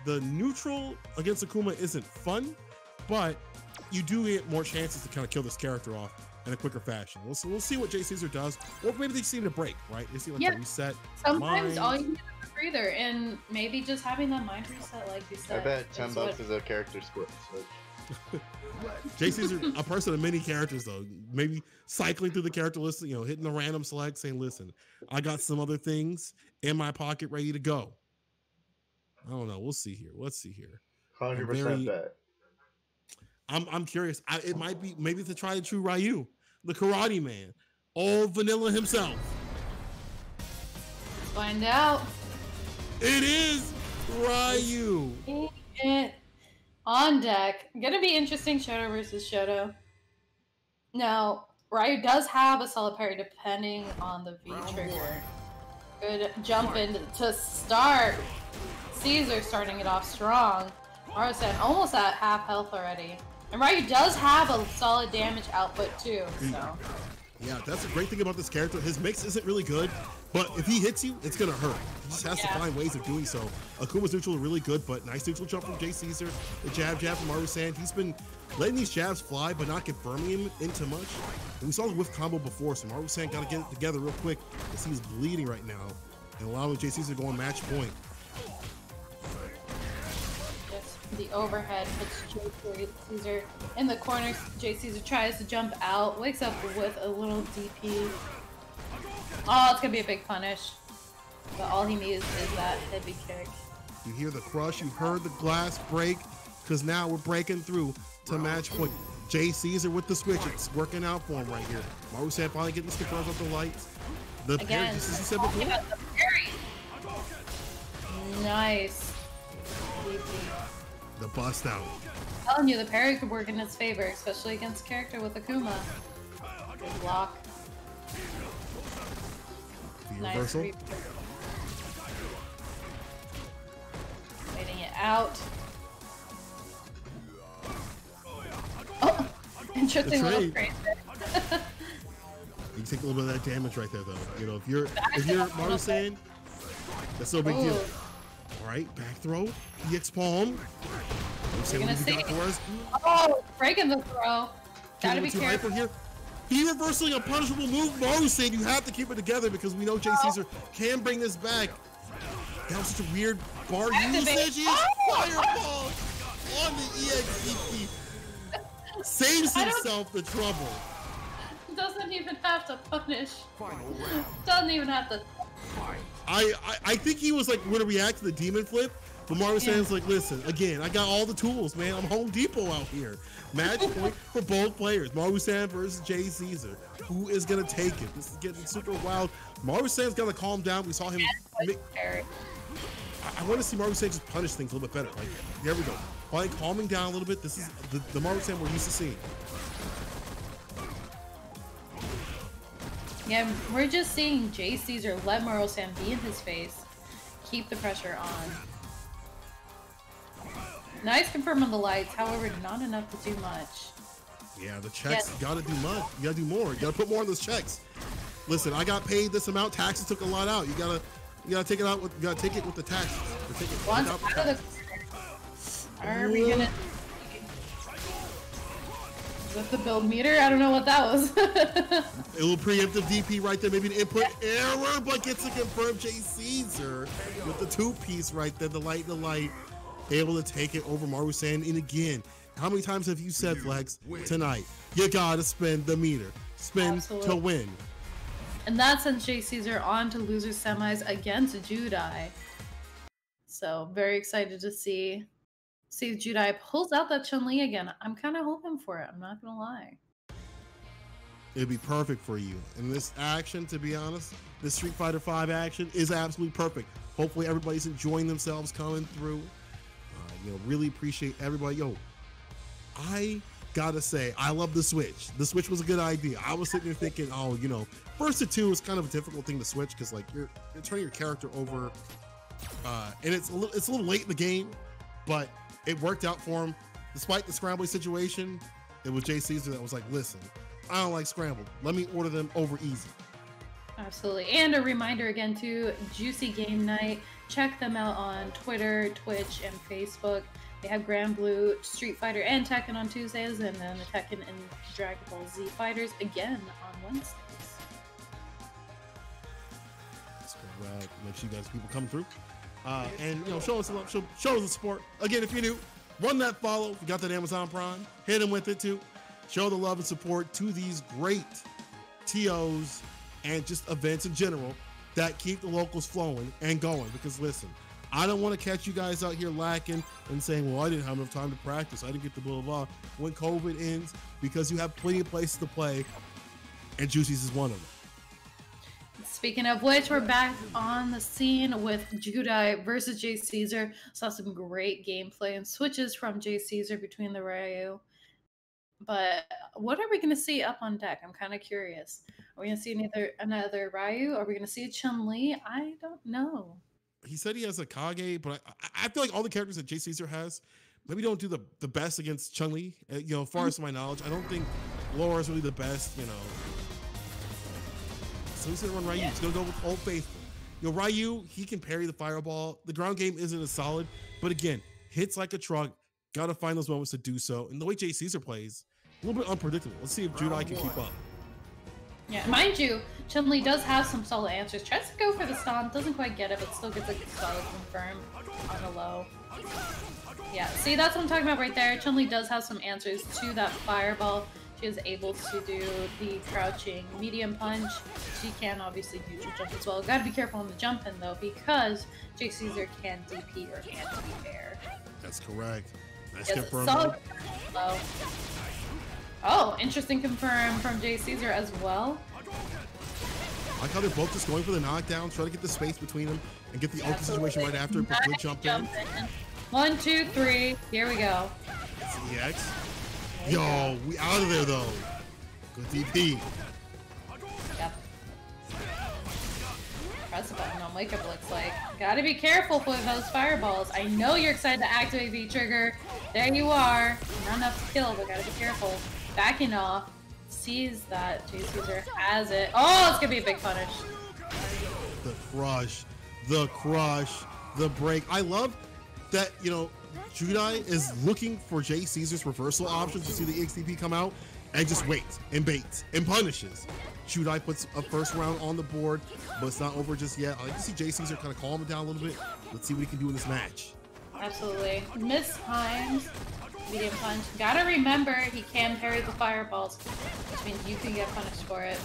the neutral against Akuma isn't fun, but you do get more chances to kind of kill this character off in a quicker fashion. We'll see what J. Caesar does, or maybe they seem to break, right? They seem like to reset.
Sometimes all you need is a breather, and maybe just having that mind reset, like you said.
I bet $10 is a character switch.
J. Caesar, a person of many characters though. Maybe cycling through the character list, you know, hitting the random select, saying, "Listen, I got some other things in my pocket ready to go." I don't know. We'll see here. Let's see here.
100% bet.
I'm curious. It might be maybe the tried and true Ryu, the Karate Man, all vanilla himself.
Let's find out.
It is Ryu.
It on deck. Gonna be interesting. Shoto versus Shoto. Now Ryu does have a solid parry depending on the V trigger. Good jump in to start. Caesar starting it off strong. Marusa almost at half health already. And Ryu does have a solid damage output too, so.
Yeah, that's a great thing about this character. His mix isn't really good, but if he hits you, it's gonna hurt. He just has to find ways of doing so. Akuma's neutral really good, but nice neutral jump from J. Caesar. The jab from Marusa. He's been letting these jabs fly, but not confirming him into much. And we saw the whiff combo before, so Marusa gotta get it together real quick because he's bleeding right now and allowing J. Caesar to go on match point.
The overhead puts J. Caesar in the corner. J. Caesar tries to jump out, wakes up with a little DP. Oh, it's gonna be a big punish. But all he needs is that heavy kick.
You hear the crush, you heard the glass break, because now we're breaking through to match point. J. Caesar with the switch, it's working out for him right here. Marusa finally getting this confirmed with the lights. The parry, just as you said before.
The parry. Nice.
The bust out.
I'm telling you, the parry could work in his favor, especially against character with Akuma. Good block. Nice
Reversal.
Waiting it out. Oh, interesting little phrase there.
You can take a little bit of that damage right there, though. You know, if you're Marusa, that's no big deal. All right, back throw. EX palm.
We're gonna see. Oh, breaking the throw. Gotta be careful
here. He reversing a punishable move. Maru saying you have to keep it together because we know Jay Caesar can bring this back. That was such a weird bar usage. Fireball on the EXP. Saves himself the trouble.
Doesn't even have to punish. Doesn't even have to.
I think he was like gonna react to the demon flip, but Marusan's like, listen, again, I got all the tools, man. I'm Home Depot out here. Match point for both players. Marusan versus Jay Caesar. Who is gonna take it? This is getting super wild. Marusan's gotta calm down. We saw him. I want to see Marusan just punish things a little bit better. Like, there we go. By calming down a little bit, this is the Marusan we're used to seeing.
Yeah, we're just seeing Jay Caesar let Marusan be in his face, keep the pressure on. Nice confirm on the lights, however, not enough to do much.
Yeah, the checks, you gotta do much. You gotta do more. You gotta put more on those checks. Listen, I got paid this amount. Taxes took a lot out. You gotta take it out with. You gotta take it with the taxes.
Once out of the are we gonna? Is that the build meter? I don't know what that was.
A little preemptive DP right there. Maybe an input error, but gets to confirm Jay Caesar with the two-piece right there. The light, able to take it over Marusan. And again, how many times have you said, Flex, tonight? You gotta spend the meter. Spend to win.
And that sends Jay Caesar on to loser semis against Judai. So very excited to see if Judai pulls out that Chun-Li again. I'm kind of hoping for it. I'm not gonna lie.
It'd be perfect for you. And this action, to be honest, this Street Fighter V action is absolutely perfect. Hopefully everybody's enjoying themselves coming through. Really appreciate everybody. Yo, I gotta say, I love the Switch. The Switch was a good idea. I was sitting there thinking, oh, first to two is kind of a difficult thing to switch because like you're turning your character over, and it's a little late in the game, but it worked out for him. Despite the scrambling situation, it was Jay Caesar that was like, listen, I don't like scrambled. Let me order them over easy.
Absolutely. And a reminder again to Juicy Game Night. Check them out on Twitter, Twitch, and Facebook. They have Grand Blue, Street Fighter, and Tekken on Tuesdays, and then the Tekken and Dragon Ball Z fighters again on Wednesdays.
That's correct. Make sure you guys people come through. And show us love, show us the support. Again, if you're new, run that follow. If you got that Amazon Prime, hit them with it too. Show the love and support to these great TOs and just events in general that keep the locals flowing and going. Because listen, I don't want to catch you guys out here lacking and saying, well, I didn't have enough time to practice. I didn't get the blah, blah, blah. When COVID ends, because you have plenty of places to play, and Juicy's is one of them.
Speaking of which, we're back on the scene with Judai versus Jay Caesar. Saw some great gameplay and switches from Jay Caesar between the Ryu. But what are we going to see up on deck? I'm kind of curious. Are we going to see another Ryu? Are we going to see a Chun-Li? I don't know.
He said he has a Kage, but I feel like all the characters that Jay Caesar has maybe don't do the best against Chun-Li. As far as my knowledge, I don't think Laura is really the best, So he's going to run Ryu. He's going to go with Old Faithful. Ryu, he can parry the fireball. The ground game isn't as solid, but again, hits like a truck. Got to find those moments to do so. And the way Jay Caesar plays, a little bit unpredictable. Let's see if Judai can keep up.
Yeah, mind you, Chun-Li does have some solid answers. Tries to go for the stomp, doesn't quite get it, but still gets a solid confirm on the low. Yeah, see, that's what I'm talking about right there. Chun-Li does have some answers to that fireball. She is able to do the crouching medium punch. She can obviously do the jump as well. Got to be careful on the jump in though, because Jay Caesar can DP or anti-air.
That's correct. Nice
yes,
confirm.
Solid low. Oh, interesting confirm from Jay Caesar as well.
I like how they're both just going for the knockdown, try to get the space between them and get the ulti situation right after.
Nice
Good jump in.
1, 2, 3. Here we go.
EX. Yo, we out of there though. Good DP.
Yep. Press the button on wake up looks like. Gotta be careful with those fireballs. I know you're excited to activate V-Trigger. There you are. Not enough to kill, but gotta be careful. Backing off. Sees that Jay Caesar has it. Oh, it's gonna be a big punish.
The crush. The crush. the break. I love that, you know, Judai is looking for Jay Caesar's reversal options to see the EXTP come out and just waits and baits and punishes. Judai puts a first round on the board, but it's not over just yet. I like to see Jay Caesar kind of calm it down a little bit. Let's see what he can do in this match.
Absolutely. Miss times. Medium punch. Gotta remember, he can parry the fireballs, which means you can get punished for it.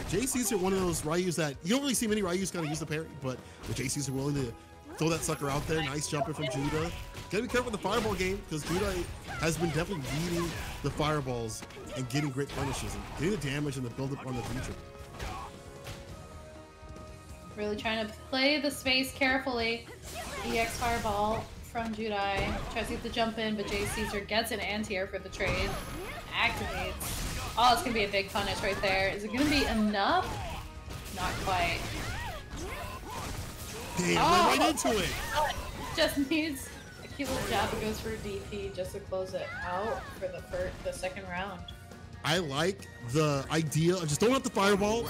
Jay Caesar, one of those Ryus that you don't really see many Ryus kind of use the parry, but with Jay Caesar willing to throw that sucker out there, nice jumper from Judah. Gotta be careful with the fireball game because Judah has been definitely beating the fireballs and getting great punishes and getting the damage and the build up on the future.
Really trying to play the space carefully. EX fireball from Judai. Tries to get the jump in, but Jay Caesar gets an anti-air for the trade. Activates. Oh, it's gonna be a big punish right there. Is it gonna be enough? Not quite.
Damn, went right into it.
Just needs a cute little jab that goes for a DP just to close it out for the second round.
I like the idea of just throwing out the fireball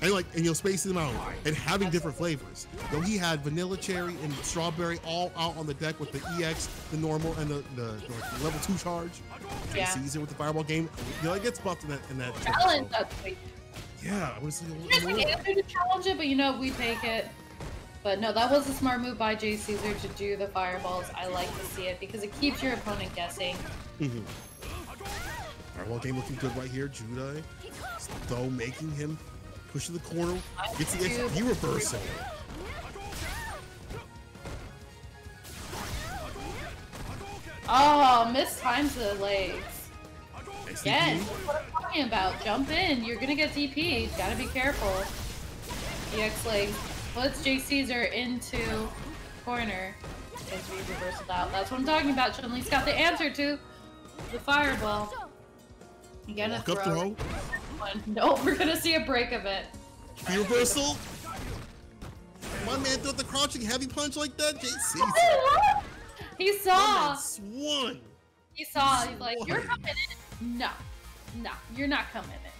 and you'll spacing them out and having different flavors. Though he had vanilla cherry and strawberry all out on the deck with the EX, the normal, and the level 2 charge.
Yeah.
Caesar with the fireball game, you know, it gets buffed in that
challenge. That's sweet.
Yeah, I want to see a
There's an answer to challenge it, but you know, we take it. But no, that was a smart move by Jay Caesar to do the fireballs. I like to see it because it keeps your opponent guessing.
Fireball game looking good right here. Judai, though, making him push to the corner, gets the XP reversal.
Oh, mistimes the legs.
XP.
Again, that's what I'm talking about. Jump in, you're gonna get DP'd. Gotta be careful. EX legs puts Jay Caesar into corner. Gets reversal out. That's what I'm talking about. Chun-Li's got the answer to the fireball. You gotta throw. No, we're gonna see a break of it.
Reversal. My man threw the crouching heavy punch like that. Jay Caesar.
He saw.
Swung.
He saw. He's like, "You're coming in." No, you're not coming in.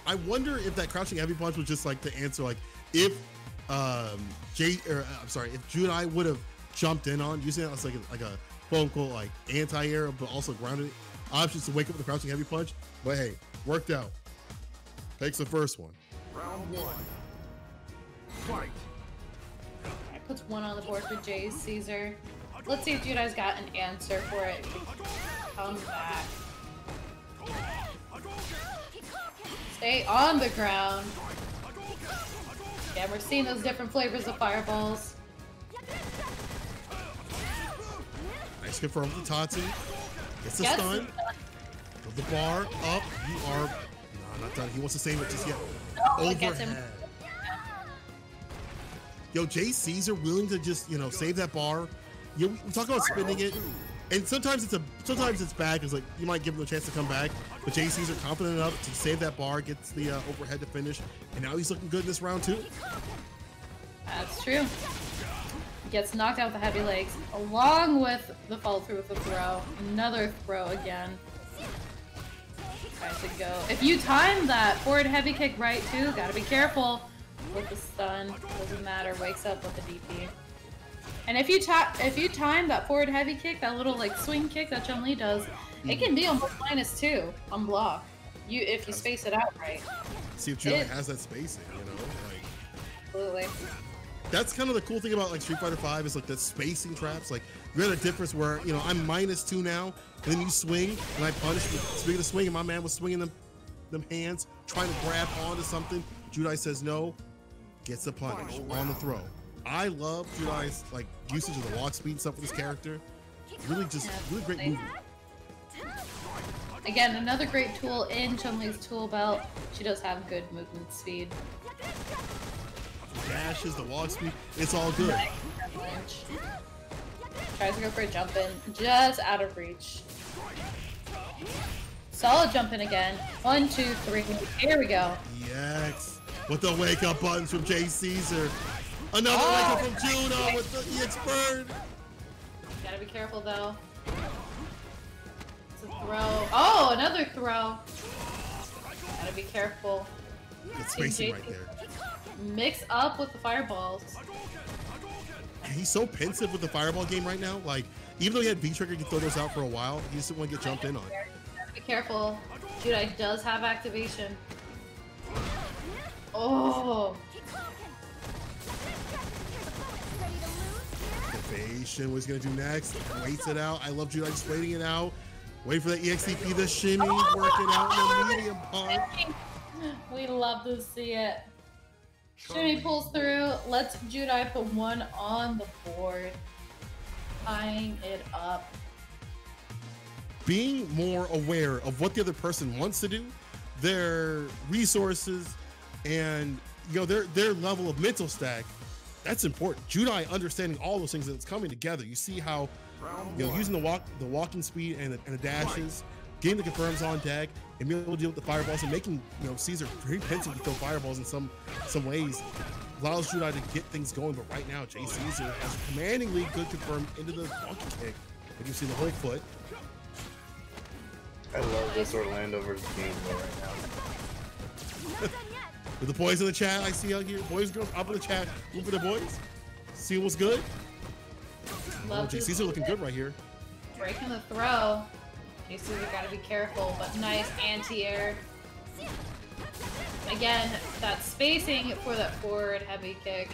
I wonder if that crouching heavy punch was just like the answer, like if if Judai would have jumped in on using it as like a quote unquote like anti-air, but also grounded options to wake up with the crouching heavy punch. But hey, worked out. Takes the first one.
Round 1. Fight.
Alright, puts one on the board for Jay Caesar. Let's see if Judai's got an answer for it. Come back. Stay on the ground. Yeah, we're seeing those different flavors of fireballs.
Nice confirm with the Tatsu. Gets the stun. With the bar up. You are not done. He wants to save it just yet. Overhead. Yo, Jay Caesar willing to just, you know, save that bar. You know, we talk about spinning it, and sometimes it's bad because like you might give him a chance to come back. But Jay Caesar confident enough to save that bar, gets the overhead to finish, and now he's looking good in this round too.
That's true. Gets knocked out with the heavy legs, along with the follow through with the throw. Another throw again. Tries to go. If you time that forward heavy kick right too, gotta be careful with the stun. Doesn't matter. Wakes up with the DP. And if you time that forward heavy kick, that little like swing kick that Chun-Li does, it can be almost -2 on block. If you space it out right.
See if Judai has that spacing, you know, like.
Absolutely.
That's kind of the cool thing about like Street Fighter V is like the spacing traps. Like you had a difference where, you know, I'm -2 now, and then you swing and I punish speaking of swing, and my man was swinging them hands trying to grab onto something. Judai says no, gets the punish on the throw. I love Judai's like usage of the walk speed and stuff with this character. Really great movement.
Again, another great tool in Chun-Li's tool belt. She does have good movement speed.
Dashes, the walk speed, it's all good.
Tries to go for a jump in, just out of reach. Solid jump in again. 1, 2, 3. Here we go.
EX with the wake up buttons from Jay Caesar. Another wake up from Judah with the EX burn.
Gotta be careful though. It's a throw. Oh, another throw. Gotta be careful.
Good spacing right there.
Mix up with the fireballs.
He's so pensive with the fireball game right now. Like, even though he had V-Trigger, he could throw those out for a while. He just didn't want to get jumped in on.
Be careful. Judai does have activation. Oh.
Activation, what he's going to do next. Waits it out. I love Judai just waiting it out. Wait for the EXCP, the shimmy, working out in the medium part.
We love to see it. Shimmy pulls through. Let's Judai put one on the board. Tying it up.
Being more aware of what the other person wants to do, their resources, and their level of mental stack, that's important. Judai understanding all those things, and it's coming together. You see how using the walking speed and the dashes, getting the confirms on deck, and being able to deal with the fireballs and making Caesar very pensive to throw fireballs in some ways allows Judai to get things going. But right now, Jay Caesar has a commandingly good confirm into the donkey kick. But you see the whole foot.
I love this Orlando versus game right now.
With the boys in the chat, I see out here, boys, girls up in the chat, look for the boys. See what's good. Jay Caesar looking good right here.
Breaking the throw. Jay Caesar gotta be careful, but nice anti-air. Again, that spacing for that forward heavy kick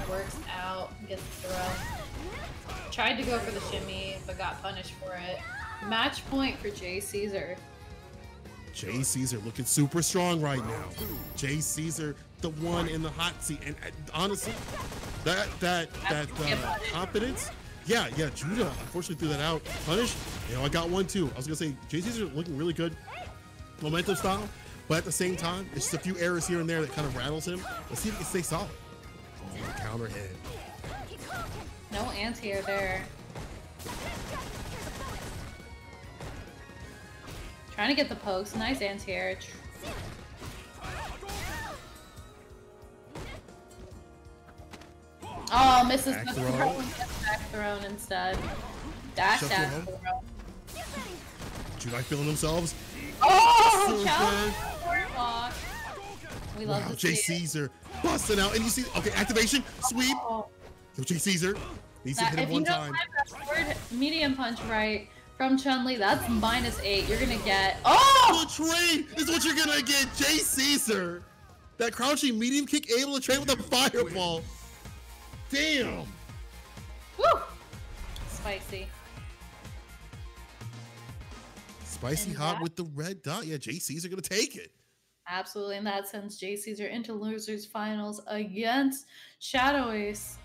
works out, gets the throw. Tried to go for the shimmy, but got punished for it. Match point for Jay Caesar.
Jay Caesar looking super strong right now. Jay Caesar, the one in the hot seat, and honestly, that confidence. Yeah, Judai unfortunately threw that out. Punish. I got one too. I was gonna say Jay Caesar looking really good, momentum style, but at the same time, it's just a few errors here and there that kind of rattles him. Let's see if he can stay solid. Oh, counter hit.
No anti-air there. Trying to get the pokes. Nice anti-air. Oh, misses the throw. Back thrown instead. Dash throw.
Judai feeling themselves.
Oh, challenge. We love to
Jay Caesar busting out. And you see, okay, activation, sweep.
Oh.
Jay Caesar needs to hit him one time.
If you don't time that forward medium punch right from Chun-Li, that's -8. You're gonna get
the trade is what you're gonna get. Jay Caesar, that crouching medium kick, able to trade with a fireball. Damn.
Woo. Spicy.
Spicy hot with the red dot. Yeah, Jay Caesar gonna take it.
Absolutely, and that sends Jay Caesar into losers finals against Shadow Ace.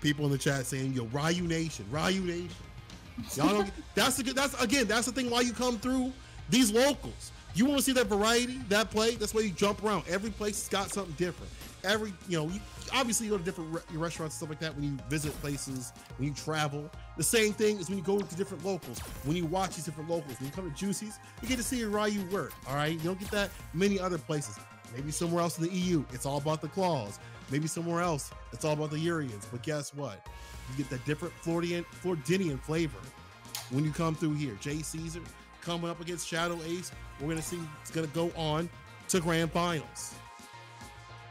People in the chat saying, "Yo, Ryu Nation, Ryu Nation." Y'all don't. That's the thing. Why you come through these locals? You want to see that variety, that play. That's why you jump around. Every place has got something different. You obviously go to different restaurants and stuff like that when you visit places, when you travel. The same thing is when you go to different locals. When you watch these different locals, when you come to Juicy's, you get to see your Ryu work. All right, you don't get that many other places. Maybe somewhere else in the EU, it's all about the claws. Maybe somewhere else, it's all about the Urians. But guess what? You get that different Floridian flavor when you come through here. Jay Caesar coming up against Shadow Ace. We're going to see it's going to go on to grand finals.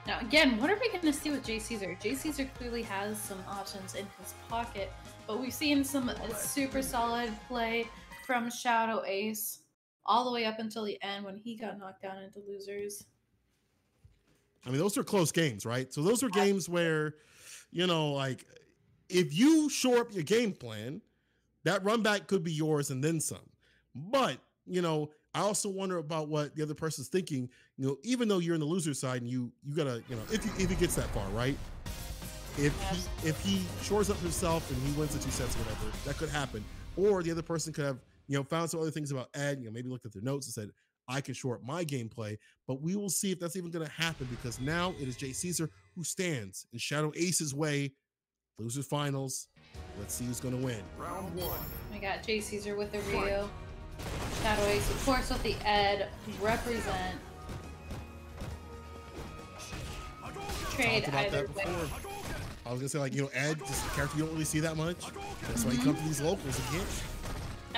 Now, again, what are we going to see with Jay Caesar? Jay Caesar clearly has some options in his pocket, but we've seen some super solid play from Shadow Ace all the way up until the end when he got knocked down into losers.
I mean, those are close games, right? So those are games where, like, if you shore up your game plan, that run back could be yours and then some. But, I also wonder about what the other person's thinking, even though you're in the loser side and you gotta, if he gets that far, right? If he shores up himself and he wins the 2 sets or whatever, that could happen. Or the other person could have, found some other things about Ed, maybe looked at their notes and said, I can shore up my gameplay, but we will see if that's even going to happen, because now it is Jay Caesar who stands in Shadow Ace's way. Losers finals. Let's see who's going to win.
Round 1.
We got Jay Caesar with the Rio. Shadow Ace, of course, with the Ed. Represent. Trade either way.
I was going to say, Ed, just a character you don't really see that much. That's why you come to these locals again.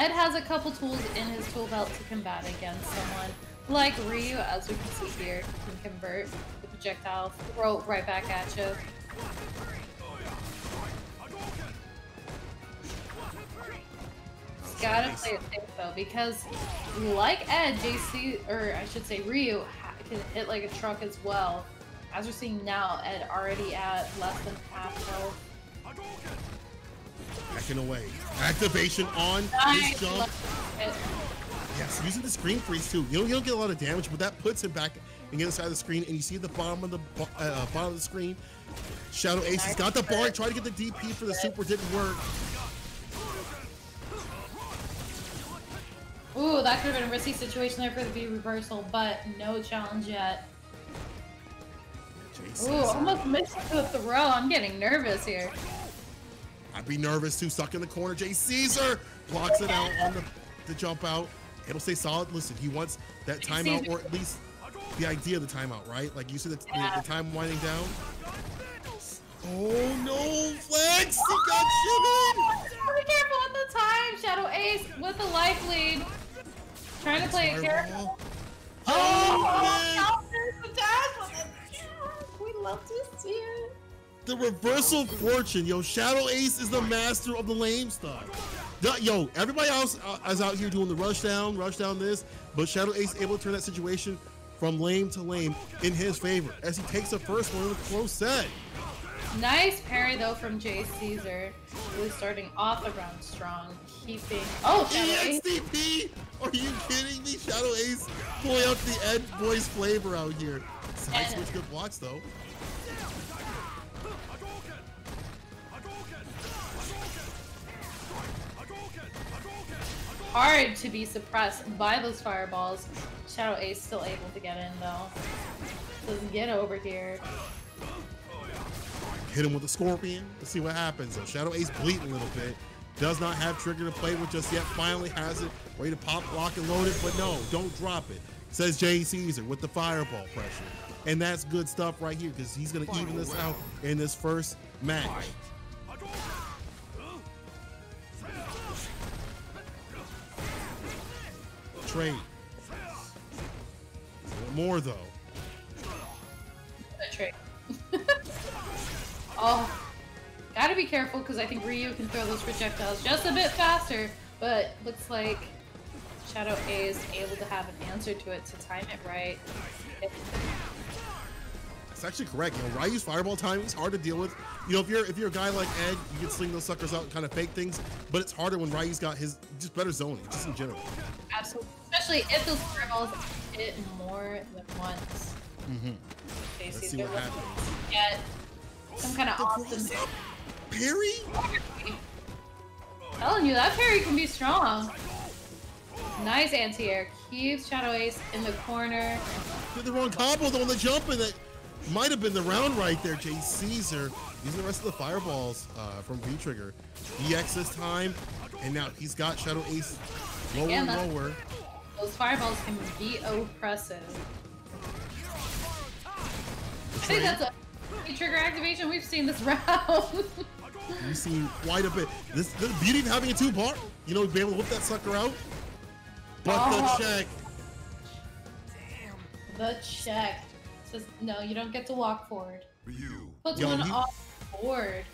Ed has a couple tools in his tool belt to combat against someone like Ryu, as we can see here, can convert the projectile, throw it right back at you. Just gotta play it safe though, because like Ed, JC, or I should say Ryu, can hit like a truck as well. As we're seeing now, Ed already at less than half health.
Backing away. Activation on his jump. Yes, using the screen freeze too. You don't get a lot of damage, but that puts him back and get inside the screen, and you see at the bottom of the screen, Shadow Ace has got the bar, tried to get the DP for the super, didn't work.
Ooh, that could have been a risky situation there for the V reversal, but no challenge yet. Ooh, almost missed the throw. I'm getting nervous here.
I'd be nervous too. Stuck in the corner. Jay Caesar blocks it out on the jump out. It'll stay solid. Listen, he wants that timeout, or at least the idea of the timeout, right? Like you see the time winding down. Oh no, Flex! He got shimmied!
Be careful with the time. Shadow Ace with the life lead. Trying to play it careful. Oh, we love to see it.
The reversal fortune, yo. Shadow Ace is the master of the lame stuff. Yo, everybody else is out here doing the rush down this, but Shadow Ace able to turn that situation from lame to lame in his favor as he takes the first one in a close set.
Nice parry though from Jay Caesar. Really starting off the round strong, keeping. Oh, Shadow Ace.
EXDP! Are you kidding me? Shadow Ace pulling out the Ed Boys flavor out here. Side switch, good blocks though.
Hard to be suppressed by those fireballs. Shadow Ace still able to get in though. Doesn't get over here.
Hit him with a scorpion. Let's see what happens though. Shadow Ace bleeding a little bit. Does not have trigger to play with just yet. Finally has it. Ready to pop, lock, and load it, but no, don't drop it. Says Jay Caesar with the fireball pressure. And that's good stuff right here because he's going to even this out in this first match. Trade. More though.
Trade. Oh, gotta be careful because I think Ryu can throw those projectiles just a bit faster, but looks like Shadow A is able to have an answer to it to time it right.
That's actually correct. You know, Ryu's fireball timing is hard to deal with. You know, if you're a guy like Ed, you can sling those suckers out and kind of fake things, but it's harder when Ryu's got his just better zoning, just in general.
Absolutely, especially if those fireballs hit more than once.
Let's see what happens.
Get some kind of awesome
parry.
Telling you, that parry can be strong. Nice anti-air. Keeps Shadow Ace in the corner.
Did the wrong combo though on the jump, and that might have been the round right there. Jay Caesar using the rest of the fireballs from V-Trigger. EX this time, and now he's got Shadow Ace lower and lower.
Those fireballs can be oppressive. I think that's a V-Trigger activation we've seen this round.
We've seen quite a bit. This the beauty of having a two-bar, you know, be able to whip that sucker out. But the check.
Damn. The check. Says, no, you don't get to walk forward. Puts one off board.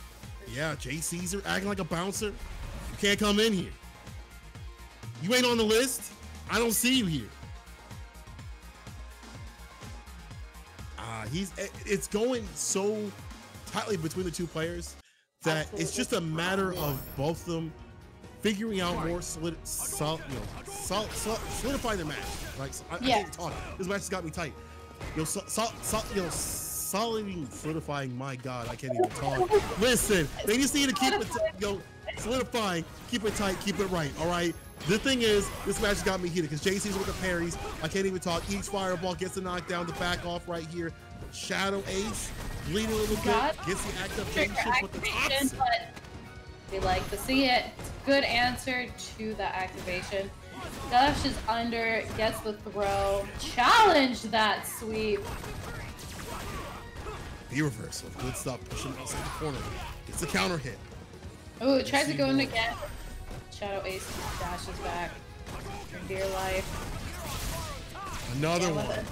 Yeah, Jay Caesar acting like a bouncer. You can't come in here. You ain't on the list. I don't see you here. It's going so tightly between the two players that it's just a matter of both of them figuring out more solidifying their match. Like I can't talk. This match has got me tight. Solidifying. My God, I can't even talk. Listen, they just need to keep it. Solidifying. Keep it tight. Keep it right. All right. The thing is, this match has got me heated because JC's with the parries. I can't even talk. Each fireball gets the knockdown, the back off right here. Shadow Ace bleeding a little bit, gets the activation, but the toxic.
We like to see it. Good answer to that activation. Dashes under, gets the throw, challenge that sweep.
The reversal, good stuff. Pushing outside the corner, gets the counter hit.
Oh, tries to go in again. Shadow Ace dashes back for dear life.
Another one.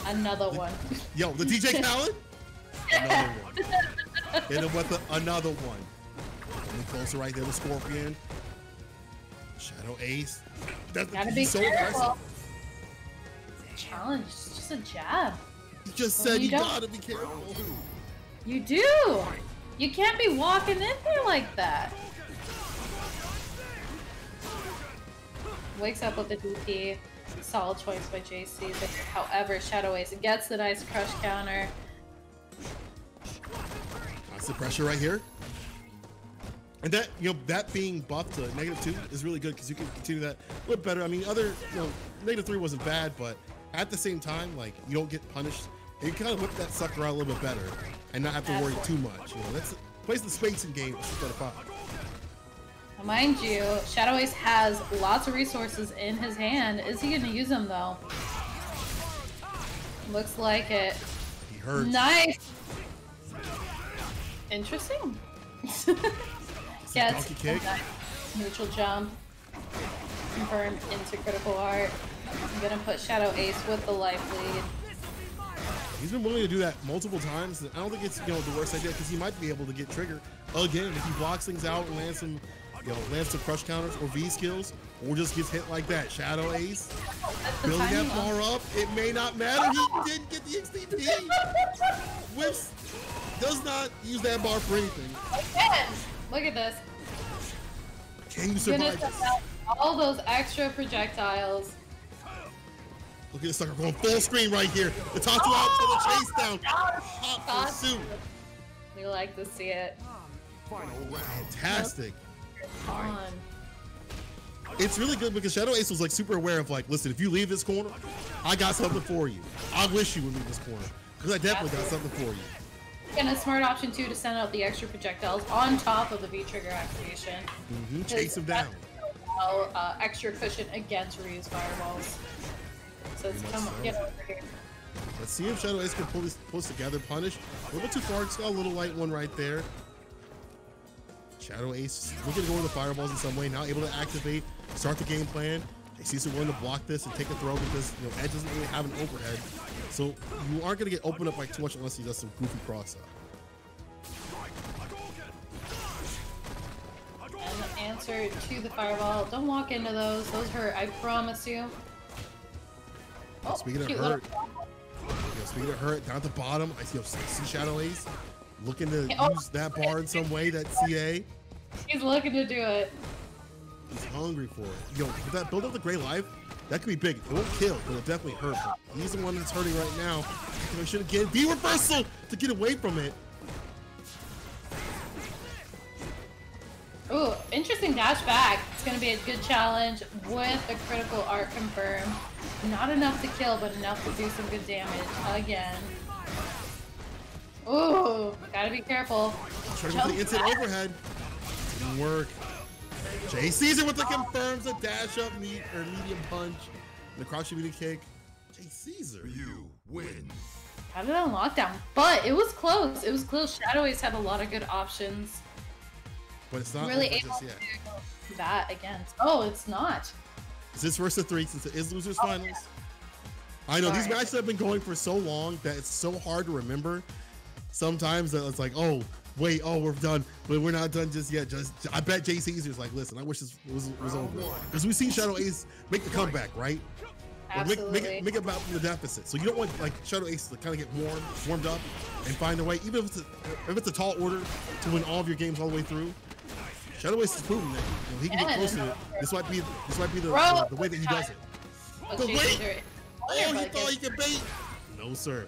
Another one.
Yo, the DJ Khaled? Another one. Hit him with another one. Getting closer right there with Scorpion. Shadow Ace.
Gotta be
so
careful.
aggressive.
Challenge, it's just a jab.
You just said you gotta be careful.
You do. You can't be walking in there like that. Wakes up with the DP. Solid choice by JC. However, Shadow Ace gets the nice crush counter.
That's the pressure right here. And that, you know, that being buffed to -2 is really good because you can continue that a little better. I mean, -3 wasn't bad, but at the same time, like, you don't get punished. You can kind of whip that sucker out a little bit better and not have to worry too much. You know, that's plays the spacing game.
Mind you, Shadow Ace has lots of resources in his hand. Is he going to use them though? Looks like it.
He hurts.
Nice. Interesting. Gets
kick.
Neutral jump. Confirmed into critical art. I'm gonna put Shadow Ace with the life lead.
He's been willing to do that multiple times. I don't think it's, you know, the worst idea because he might be able to get trigger again if he blocks things out and lands some, you know, lands some crush counters or V skills, or just gets hit like that. Shadow Ace building that bar up. It may not matter. He didn't get the XTP. Whips does not use that bar for anything.
Again, look at this.
Can you survive this?
All those extra projectiles.
Look at this sucker going full screen right here. The top two out for the chase down. Hot pursuit.
We like to see it.
Fantastic.
On.
It's really good because Shadow Ace was like super aware of like, listen, if you leave this corner, I got something for you. I wish you would leave this corner because I definitely got something for you.
And a smart option too to send out the extra projectiles on top of the V trigger activation.
Chase him down.
Extra cushion against reuse fireballs. So it's come get over here.
Let's see if Shadow Ace can pull this together. Punish a little bit too far. It's got a little light one right there. Shadow Ace looking to go with the fireballs in some way. Now able to activate, start the game plan. JC's willing to block this and take a throw because, you know, Edge doesn't really have an overhead. So you aren't going to get opened up like too much unless he does some goofy cross up.
And the answer to the fireball, don't walk into those. Those hurt, I promise you.
Oh, speaking of hurt, down at the bottom, I see Shadow Ace looking to use that bar in some way, that CA.
He's looking to do it.
He's hungry for it. Yo, with that build up the gray life, that could be big. It won't kill, but it'll definitely hurt. But he's the one that's hurting right now. I should get V reversal to get away from it.
Ooh, interesting dash back. It's gonna be a good challenge with the critical art confirmed. Not enough to kill, but enough to do some good damage again. Ooh, gotta be careful.
Trying to go for the instant overhead. Didn't work. Jay Caesar with the confirms a dash up medium punch. The crouch medium kick. Jay Caesar.
You win.
Had it on lockdown, but it was close. It was close. Shadow Ace had a lot of good options.
But it's not
really
over
able
just yet.
to do that against. Oh, it's not.
Is this versus 3 since it is losers finals? I know these matches have been going for so long that it's so hard to remember. Sometimes that it's like, oh wait, oh we're done, but we're not done just yet. I bet Jay Caesar's like, listen, I wish this was over because we've seen Shadow Ace make the comeback, right?
Absolutely.
Make it about the deficit. So you don't want like Shadow Ace to kind of get warmed up and find a way, even if it's a tall order to win all of your games all the way through. Shadow Ace is proving that, you know, he can get close to it. This might be the way that he does it. The wait! Oh, he thought he could bait. No, sir.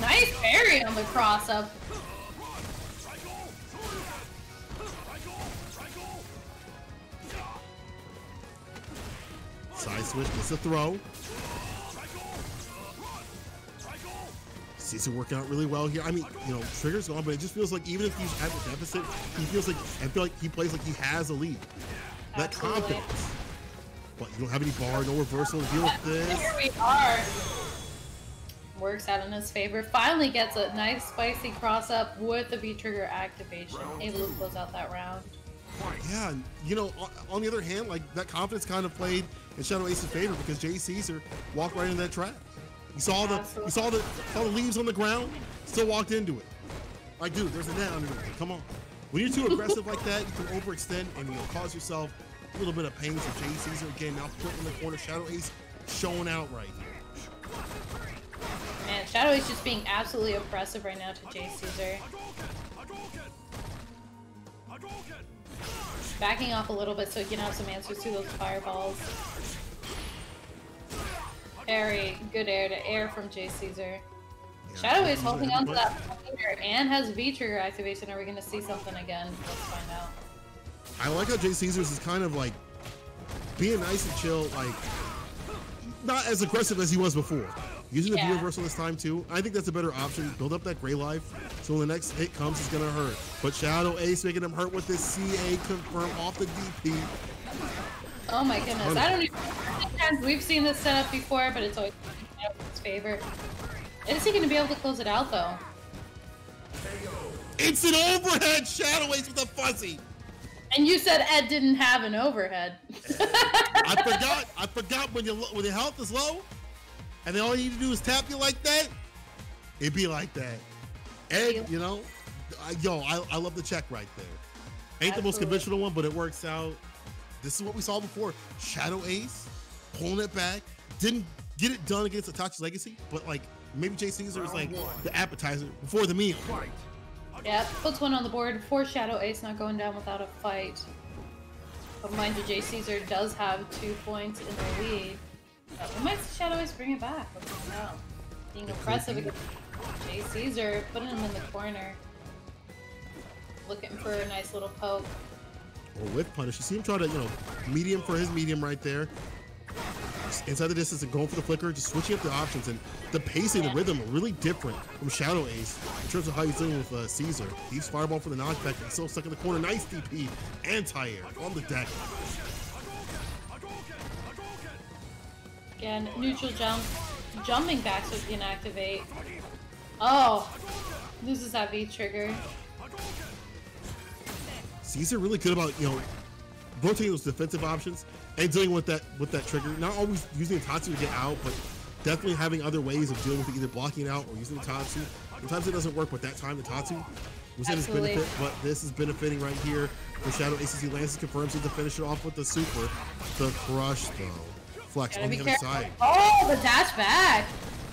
Nice parry on the cross up.
Side switch, it's a throw. Caesar working out really well here. I mean, you know, trigger's gone, but it just feels like even if he's at the deficit, he feels like, I feel like he plays like he has a lead. That confidence. But you don't have any bar, no reversal to deal with this.
Here we are. Works out in his favor. Finally gets a nice spicy cross up with the V-trigger activation. Able to close out that round.
Yeah, you know, on the other hand, like that confidence kind of played in Shadow Ace's favor because Jay Caesar walked right into that trap. You saw the leaves on the ground, still walked into it. Like, dude, there's a net underneath it. Come on. When you're too aggressive like that, you can overextend and you'll cause yourself a little bit of pain. So Jay Caesar again now put in the corner. Shadow Ace showing out right here.
Man, Shadow Ace just being absolutely oppressive right now to Jay Caesar. Backing off a little bit so he can have some answers to those fireballs. Very good air to air from Jay Caesar. Yeah, Shadow Ace holding on to that meter and has V-trigger activation. Are we going to see something again? Let's find out.
I like how Jay Caesar's is kind of like being nice and chill, like not as aggressive as he was before. Using the V-reversal this time too. I think that's a better option. Build up that gray life, so when the next hit comes, it's gonna hurt. But Shadow Ace making him hurt with this CA confirm off the DP.
Oh my goodness! I don't even know how many times we've seen this setup before, but it's always in his favor. Is he gonna be able to close it out though?
It's an overhead Shadow Ace with a fuzzy.
And you said Ed didn't have an overhead.
I forgot when your health is low. And then all you need to do is tap you like that, it'd be like that. Ed, you know, I love the check right there. Ain't the most conventional one, but it works out. This is what we saw before. Shadow Ace, pulling it back. Didn't get it done against Itachi's Legacy, but like maybe Jay Caesar is like the appetizer before the meal.
Yeah, puts one on the board for Shadow Ace, not going down without a fight. But mind you, Jay Caesar does have 2 points in the lead. We might see Shadow Ace bring it back. Let's find out. Being oppressive against Jay Caesar, putting him in the corner. Looking for a nice little poke.
Or with punish. You see him try to, you know, medium for his medium right there. Just inside the distance and going for the flicker, just switching up the options. And the pacing, the rhythm are really different from Shadow Ace in terms of how he's dealing with Caesar. He's fireball for the knockback, and still stuck in the corner. Nice DP, anti-air on the deck.
Again, neutral jump, jumping back so he can activate. Oh, loses that V-trigger.
Caesar really good about, you know, rotating those defensive options and dealing with that trigger. Not always using Tatsu to get out, but definitely having other ways of dealing with it, either blocking it out or using the Tatsu. Sometimes it doesn't work, but that time the Tatsu was in his benefit. But this is benefiting right here for Shadow Ace as he lands and confirms it to finish it off with the super. The crush though. Flex on the other side.
Oh, the dash back.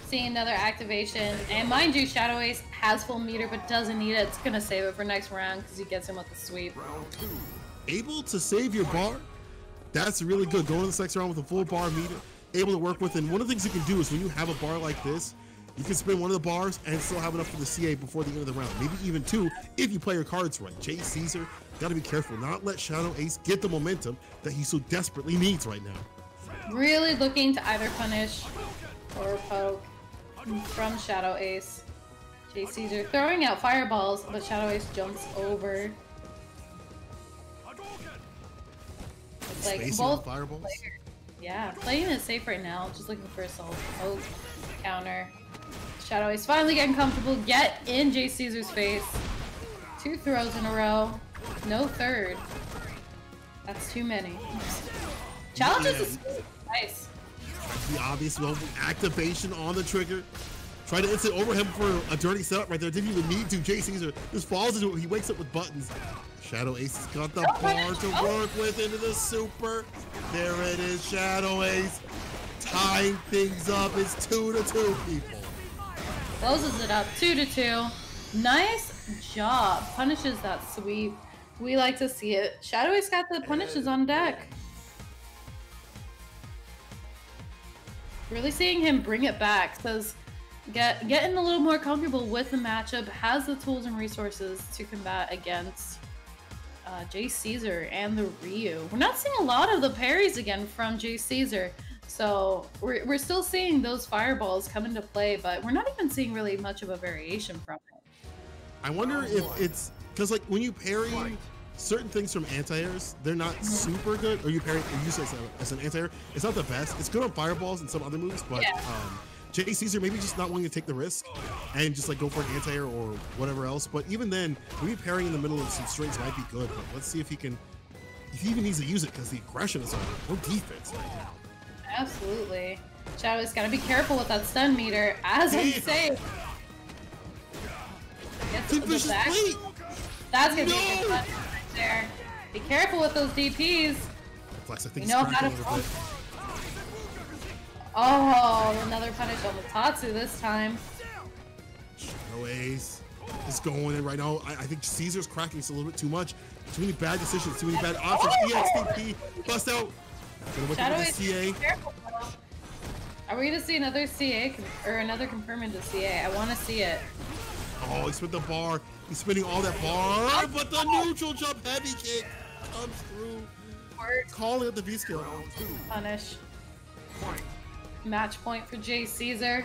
Seeing another activation. And mind you, Shadow Ace has full meter but doesn't need it. It's going to save it for next round because he gets him with the sweep.
Able to save your bar. That's really good. Going to the next round with a full bar meter. Able to work with. And one of the things you can do is when you have a bar like this, you can spin one of the bars and still have enough for the CA before the end of the round. Maybe even 2 if you play your cards right. Jay Caesar, got to be careful. Not let Shadow Ace get the momentum that he so desperately needs right now.
Really looking to either punish or poke from Shadow Ace. Jay Caesar throwing out fireballs, but Shadow Ace jumps over. It's like both fireballs. Yeah, playing it safe right now. Just looking for a solid poke counter. Shadow Ace finally getting comfortable. Get in Jay Caesar's face. 2 throws in a row. No third. That's too many. Challenges is nice.
The obvious activation on the trigger. Try to instant over him for a dirty setup right there. Didn't even need to. Jay Caesar just falls into it. He wakes up with buttons. Shadow Ace has got the bar to work with into the super. There it is, Shadow Ace. Tying things up. It's 2-2, people.
Closes it up, 2-2. Nice job. Punishes that sweep. We like to see it. Shadow Ace got the punishes on deck. Really seeing him bring it back. Says getting a little more comfortable with the matchup. Has the tools and resources to combat against Jay Caesar and the Ryu. We're not seeing a lot of the parries again from Jay Caesar. So we're still seeing those fireballs come into play, but we're not even seeing really much of a variation from it.
I wonder if it's because like when you parry certain things from anti-airs, they're not super good. Or you parry, or use it as an anti-air. It's not the best. It's good on fireballs and some other moves, but Jay Caesar maybe just not wanting to take the risk and just like go for an anti-air or whatever else. But even then, maybe parrying in the middle of some strings might be good. But let's see if he can, if he even needs to use it because the aggression is on. No defense right now.
Absolutely. Shadow's got to be careful with that stun meter, as I say. Gets the back. That's going to be a good punch right there. Be careful with those DPs.
Flex, I think
you know how to. Oh, another punish on the Tatsu this time.
No Ace is going in right now. I think Caesar's cracking us a little bit too much. Too many bad decisions, too many bad options. EXDP, bust out.
Shadow Ace, CA. Are we going to see another CA or another confirm into CA? I want to see it.
Oh, he's with the bar. He's spinning all that bar, but the neutral jump heavy kick comes through. Calling up the V skill.
Punish. Match point for Jay Caesar.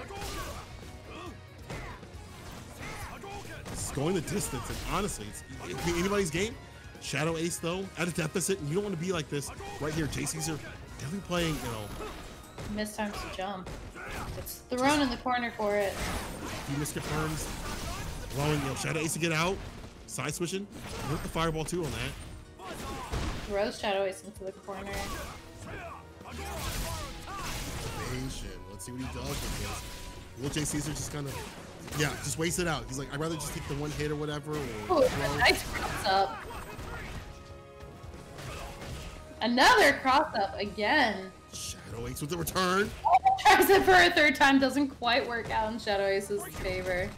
It's going the distance, and honestly, it can be anybody's game. Shadow Ace, though, at a deficit, and you don't want to be like this right here. Jay Caesar definitely playing, you know.
Missed times to jump. It's thrown in the corner for it.
He misconfirms. Allowing, you know, Shadow Ace to get out. Side switching. Hit the fireball, too, on that.
Throws Shadow Ace into the corner.
Let's see what he does with this. Will Jay Caesar just kind of, yeah, just waste it out. He's like, I'd rather just take the one hit or whatever. Or
nice cross up. Another cross up again.
Shadow Ace with the return.
Tries it for a third time, doesn't quite work out in Shadow Ace's favor.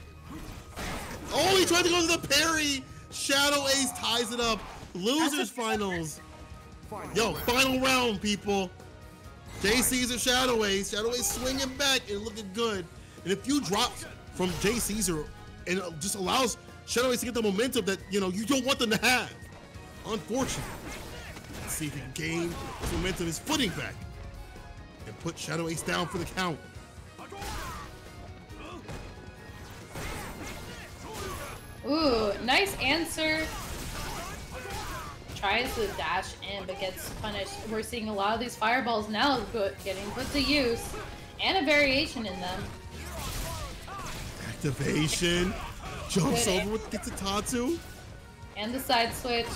Oh, he tried to go to the parry. Shadow Ace ties it up. Losers finals. Yo, final round, people. Jay Caesar, Shadow Ace swinging back and looking good. And if you drop from Jay Caesar, and it just allows Shadow Ace to get the momentum that, you know, you don't want them to have. Unfortunately. Let's see if he can gain his momentum, his footing back, and put Shadow Ace down for the count.
Ooh, nice answer. Tries to dash in, but gets punished. We're seeing a lot of these fireballs now getting put to use, and a variation in them.
Activation. Jumps over with gets a Tatsu.
And the side switch.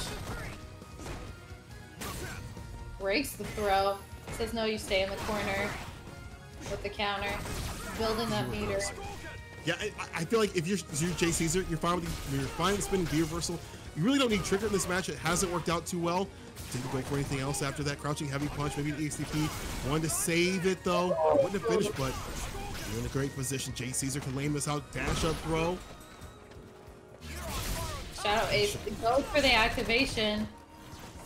Breaks the throw. Says no, you stay in the corner. With the counter. Building that meter.
Yeah, I feel like if you're Jay Caesar, you're fine with spinning V reversal. You really don't need trigger in this match. It hasn't worked out too well. Didn't go for anything else after that. Crouching heavy punch, maybe an EXDP. Wanted to save it though. Wouldn't have finished, but you're in a great position. Jay Caesar can lane this out. Dash up throw.
Shadow Ace goes for the activation.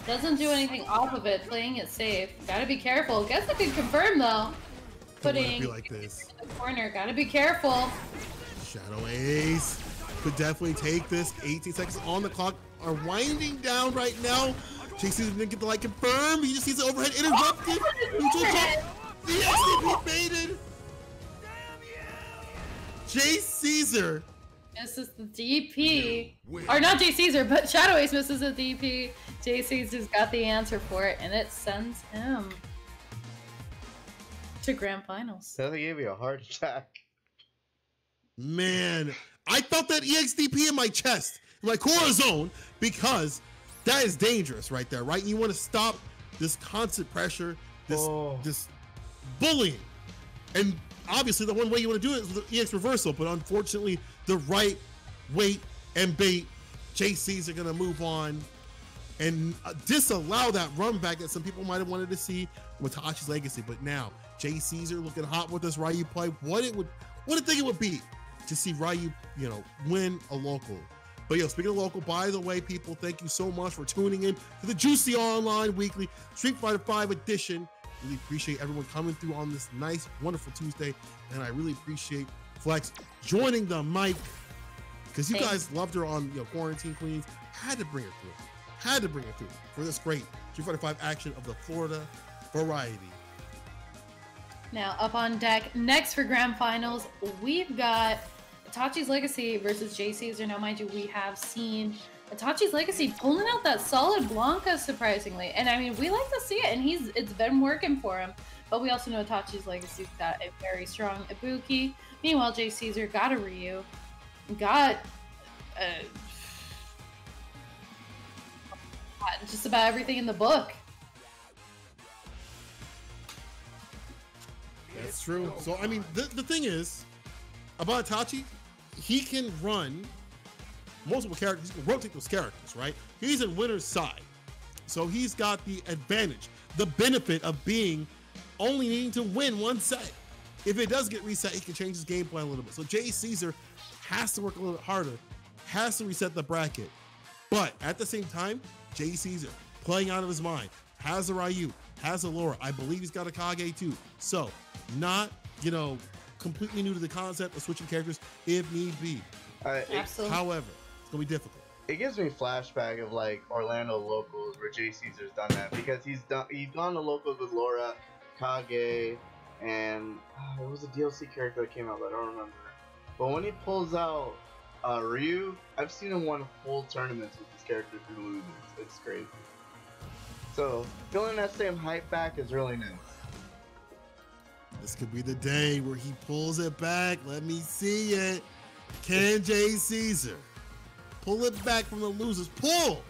Doesn't do anything off of it, playing it safe. Gotta be careful. Guess I can confirm though. Putting
be like this.
In the corner. Gotta be careful.
Shadow Ace could definitely take this. 18 seconds on the clock are winding down right now. Jay Caesar didn't get the light confirmed. He just sees the overhead interrupted. Neutral jump. The XDP baited. Jay Caesar
misses the DP. Or not Jay Caesar, but Shadow Ace misses the DP. Jay Caesar's got the answer for it, and it sends him to grand finals.
That gave you a heart attack.
Man, I felt that EXDP in my chest, in my core zone, because that is dangerous right there, right? You want to stop this constant pressure, this bullying. And obviously the one way you want to do it is with the EX reversal, but unfortunately the right weight and bait, Jay Caesar gonna move on and disallow that run back that some people might have wanted to see with Tachi's legacy. But now Jay Caesar looking hot with this Ryu play. What a thing it would be to see Ryu, you know, win a local. But yo, speaking of local, by the way, people, thank you so much for tuning in to the Juicy Online Weekly Street Fighter V edition. Really appreciate everyone coming through on this nice, wonderful Tuesday. And I really appreciate Flex joining the mic because you guys loved her on, you know, Quarantine Queens. Had to bring her through. Had to bring her through for this great Street Fighter V action of the Florida variety.
Now, up on deck, next for grand finals, we've got Itachi's Legacy versus Jay Caesar. Now, mind you, we have seen Itachi's Legacy pulling out that solid Blanca, surprisingly. And I mean, we like to see it, and it's been working for him. But we also know Itachi's Legacy's got a very strong Ibuki. Meanwhile, Jay Caesar got a Ryu, got just about everything in the book.
That's true. So, I mean, the thing is, about Itachi, he can run multiple characters, he can rotate those characters, right? He's in winner's side. So he's got the advantage, the benefit of being only needing to win one set. If it does get reset, he can change his game plan a little bit. So Jay Caesar has to work a little bit harder, has to reset the bracket. But at the same time, Jay Caesar, playing out of his mind, has a Ryu, has a Laura. I believe he's got a Kage too. So not, completely new to the concept of switching characters if need be.
Absolutely.
However, it's going to be difficult.
It gives me flashback of like Orlando locals where Jay Caesar's done that because he's gone to locals with Laura, Kage, and what was the DLC character that came out? But I don't remember. But when he pulls out Ryu, I've seen him win full tournaments with this character through losing. It's crazy. So feeling that same hype back is really nice.
This could be the day where he pulls it back. Let me see it. Can Jay Caesar pull it back from the losers? Pull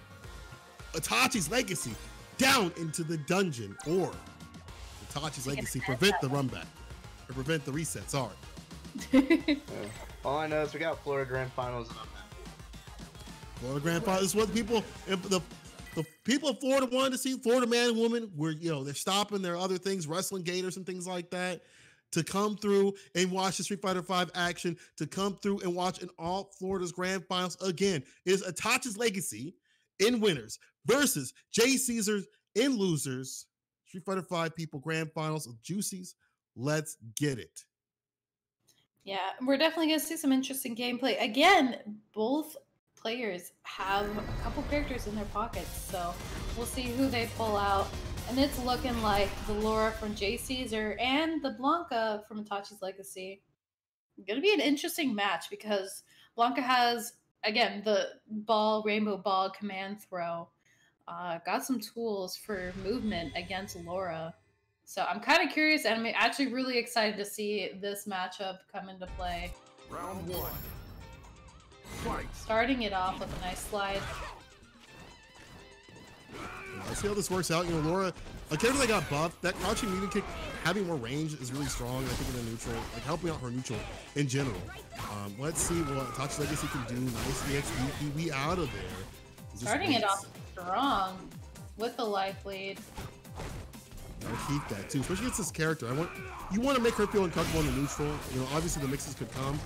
Itachi's Legacy down into the dungeon, or Itachi's Legacy prevent the run back or prevent the reset. Sorry.
All I know is we got Florida Grand Finals and I'm happy.
Florida Grand Finals is what the people of Florida wanted to see. Florida man and woman were, they're stopping their other things, wrestling gators and things like that, to come through and watch the Street Fighter V action, to come through and watch an all Florida's Grand Finals. Again, it is Itachi's Legacy in winners versus Jay Caesar in losers. Street Fighter V people Grand Finals of Juicies. Let's get it.
Yeah, we're definitely going to see some interesting gameplay. Again, both players have a couple characters in their pockets, so we'll see who they pull out. And it's looking like the Laura from Jay Caesar and the Blanca from Itachi's Legacy. Gonna be an interesting match because Blanca has, again, the rainbow ball command throw. Got some tools for movement against Laura. So I'm kind of curious, and I'm actually really excited to see this matchup come into play.
Round one. Fight.
Starting it off with a nice slide.
Let's see how this works out. Laura, a character that got buffed, that crouching medium kick, having more range is really strong. I think in the neutral, like helping out her neutral in general. Let's see what Itachi's Legacy can do. Nice EX we out of there.
Starting it off strong with the life lead.
Gotta keep that too, especially against this character. You want to make her feel uncomfortable in the neutral. Obviously the mixes could come.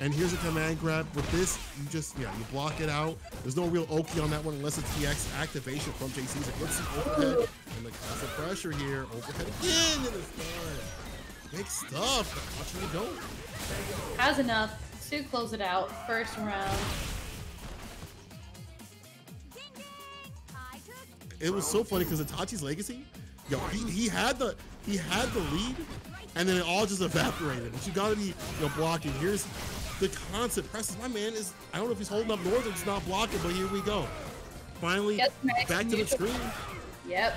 And here's a command grab. With this, you block it out. There's no real Oki on that one unless it's EX activation from Jay Caesar. Gets the overhead and the constant pressure here. Overhead again in this time. Big stuff. Watching it go.
Has enough to close it out. First round.
It was so funny because Itachi's Legacy, he had the lead, and then it all just evaporated. But you gotta be blocking. Here's the constant presses. My man is, I don't know if he's holding up north or just not blocking, but here we go. Finally, back to the screen.
Yep.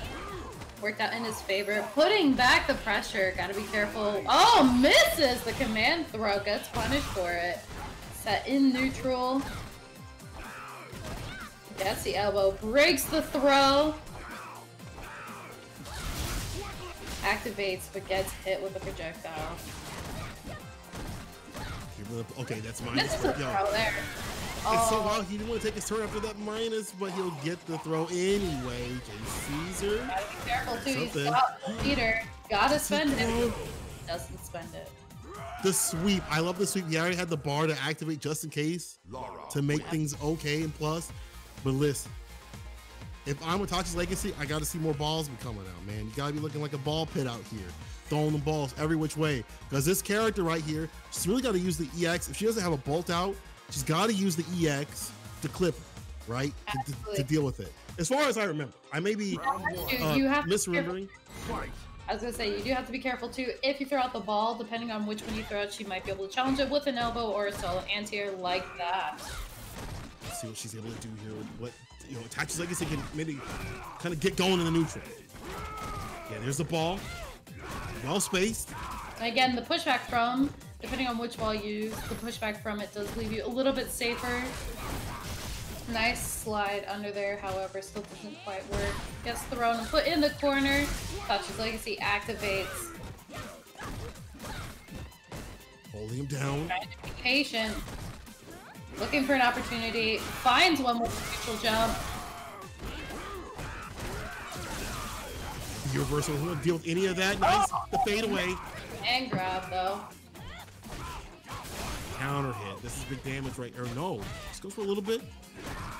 Worked out in his favor. Putting back the pressure. Gotta be careful. Oh, misses the command throw. Gets punished for it. Set in neutral. Gets the elbow. Breaks the throw. Activates, but gets hit with a projectile.
Okay, that's minus.
This is a throw there.
It's so wild. He didn't want to take his turn after that minus, but he'll get the throw anyway. Jay Caesar.
Gotta be careful too. He's got Peter. Gotta spend it. Doesn't spend it.
The sweep. I love the sweep. He already had the bar to activate just in case to make things okay and plus. But listen, if I'm Itachi's Legacy, I got to see more balls be coming out, man. You got to be looking like a ball pit out here, throwing the balls every which way. Because this character right here, she's really got to use the EX. If she doesn't have a bolt out, she's got to use the EX to clip it, right? To deal with it. As far as I remember, I may be misremembering.
I was going to say, you do have to be careful too. If you throw out the ball, depending on which one you throw out, she might be able to challenge it with an elbow or a solo anti-air like that.
Let's see what she's able to do here. What Itachi's Legacy can maybe kind of get going in the neutral. Yeah, there's the ball. Well spaced.
Again, the pushback from, depending on which wall you use, the pushback from it does leave you a little bit safer. Nice slide under there, however, still doesn't quite work. Gets thrown and put in the corner. Touches Legacy activates.
Holding him down.
Trying to be patient. Looking for an opportunity. Finds one with a neutral jump.
The reversal. Who will deal with any of that? Nice. The fade away.
And grab, though.
Counter hit. This is big damage right there. No. Just goes for a little bit.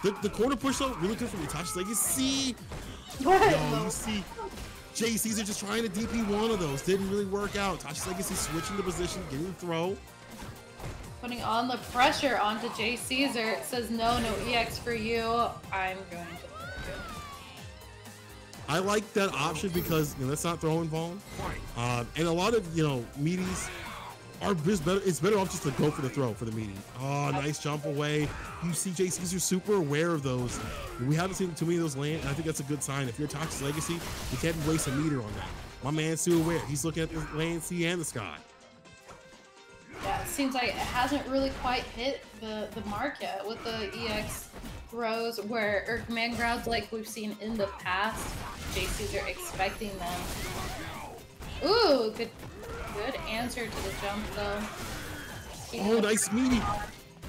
The corner push, though, really good from Itachi's Legacy. Yo, you see Jay Caesar just trying to DP one of those. Didn't really work out. Itachi's Legacy switching the position, getting the throw.
Putting on the pressure onto Jay Caesar. It says no EX for you. I'm going to throw you.
I like that option because that's not throwing Vaughn. And a lot of meaties are just better. It's better off just to go for the throw for the meaty. Oh, nice jump away. You see Jay Caesar super aware of those. We haven't seen too many of those land, and I think that's a good sign. If you're Itachi's Legacy, you can't waste a meter on that. My man's too aware. He's looking at the land, sea, and the sky.
Yeah, it seems like it hasn't really quite hit the mark yet with the EX throws or command grabs like we've seen in the past. Jay Caesar expecting them. Ooh, good answer to the jump though.
Oh, nice meaty.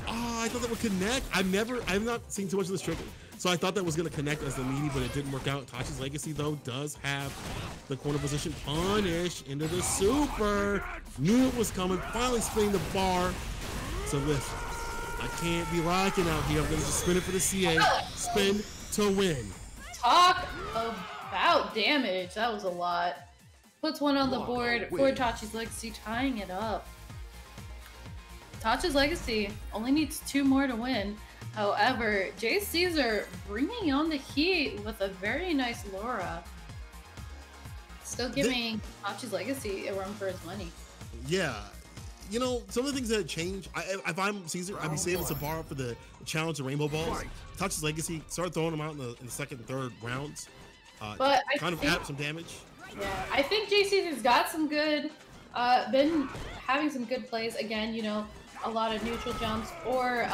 Oh, I thought that would connect. I've not seen too much of this trick, so I thought that was gonna connect as the meaty, but it didn't work out. Itachi's Legacy though does have the corner position. Punish into the super. Knew it was coming. Finally spinning the bar. So listen, I can't be rocking out here. I'm gonna just spin it for the CA. Spin to win.
Talk about damage. That was a lot. Puts one on the board for Itachi's Legacy, tying it up. Itachi's Legacy only needs 2 more to win. However, Jay Caesar bringing on the heat with a very nice Laura. Still giving Itachi's Legacy a run for his money.
Yeah. Some of the things that change. If I'm Caesar, I'd be saving some bar up for the challenge of Rainbow Balls. Itachi's Legacy, start throwing them out in the second and third rounds.
But
kind of add some damage.
Yeah, I think Jay Caesar's got some good, been having some good plays. Again, a lot of neutral jumps or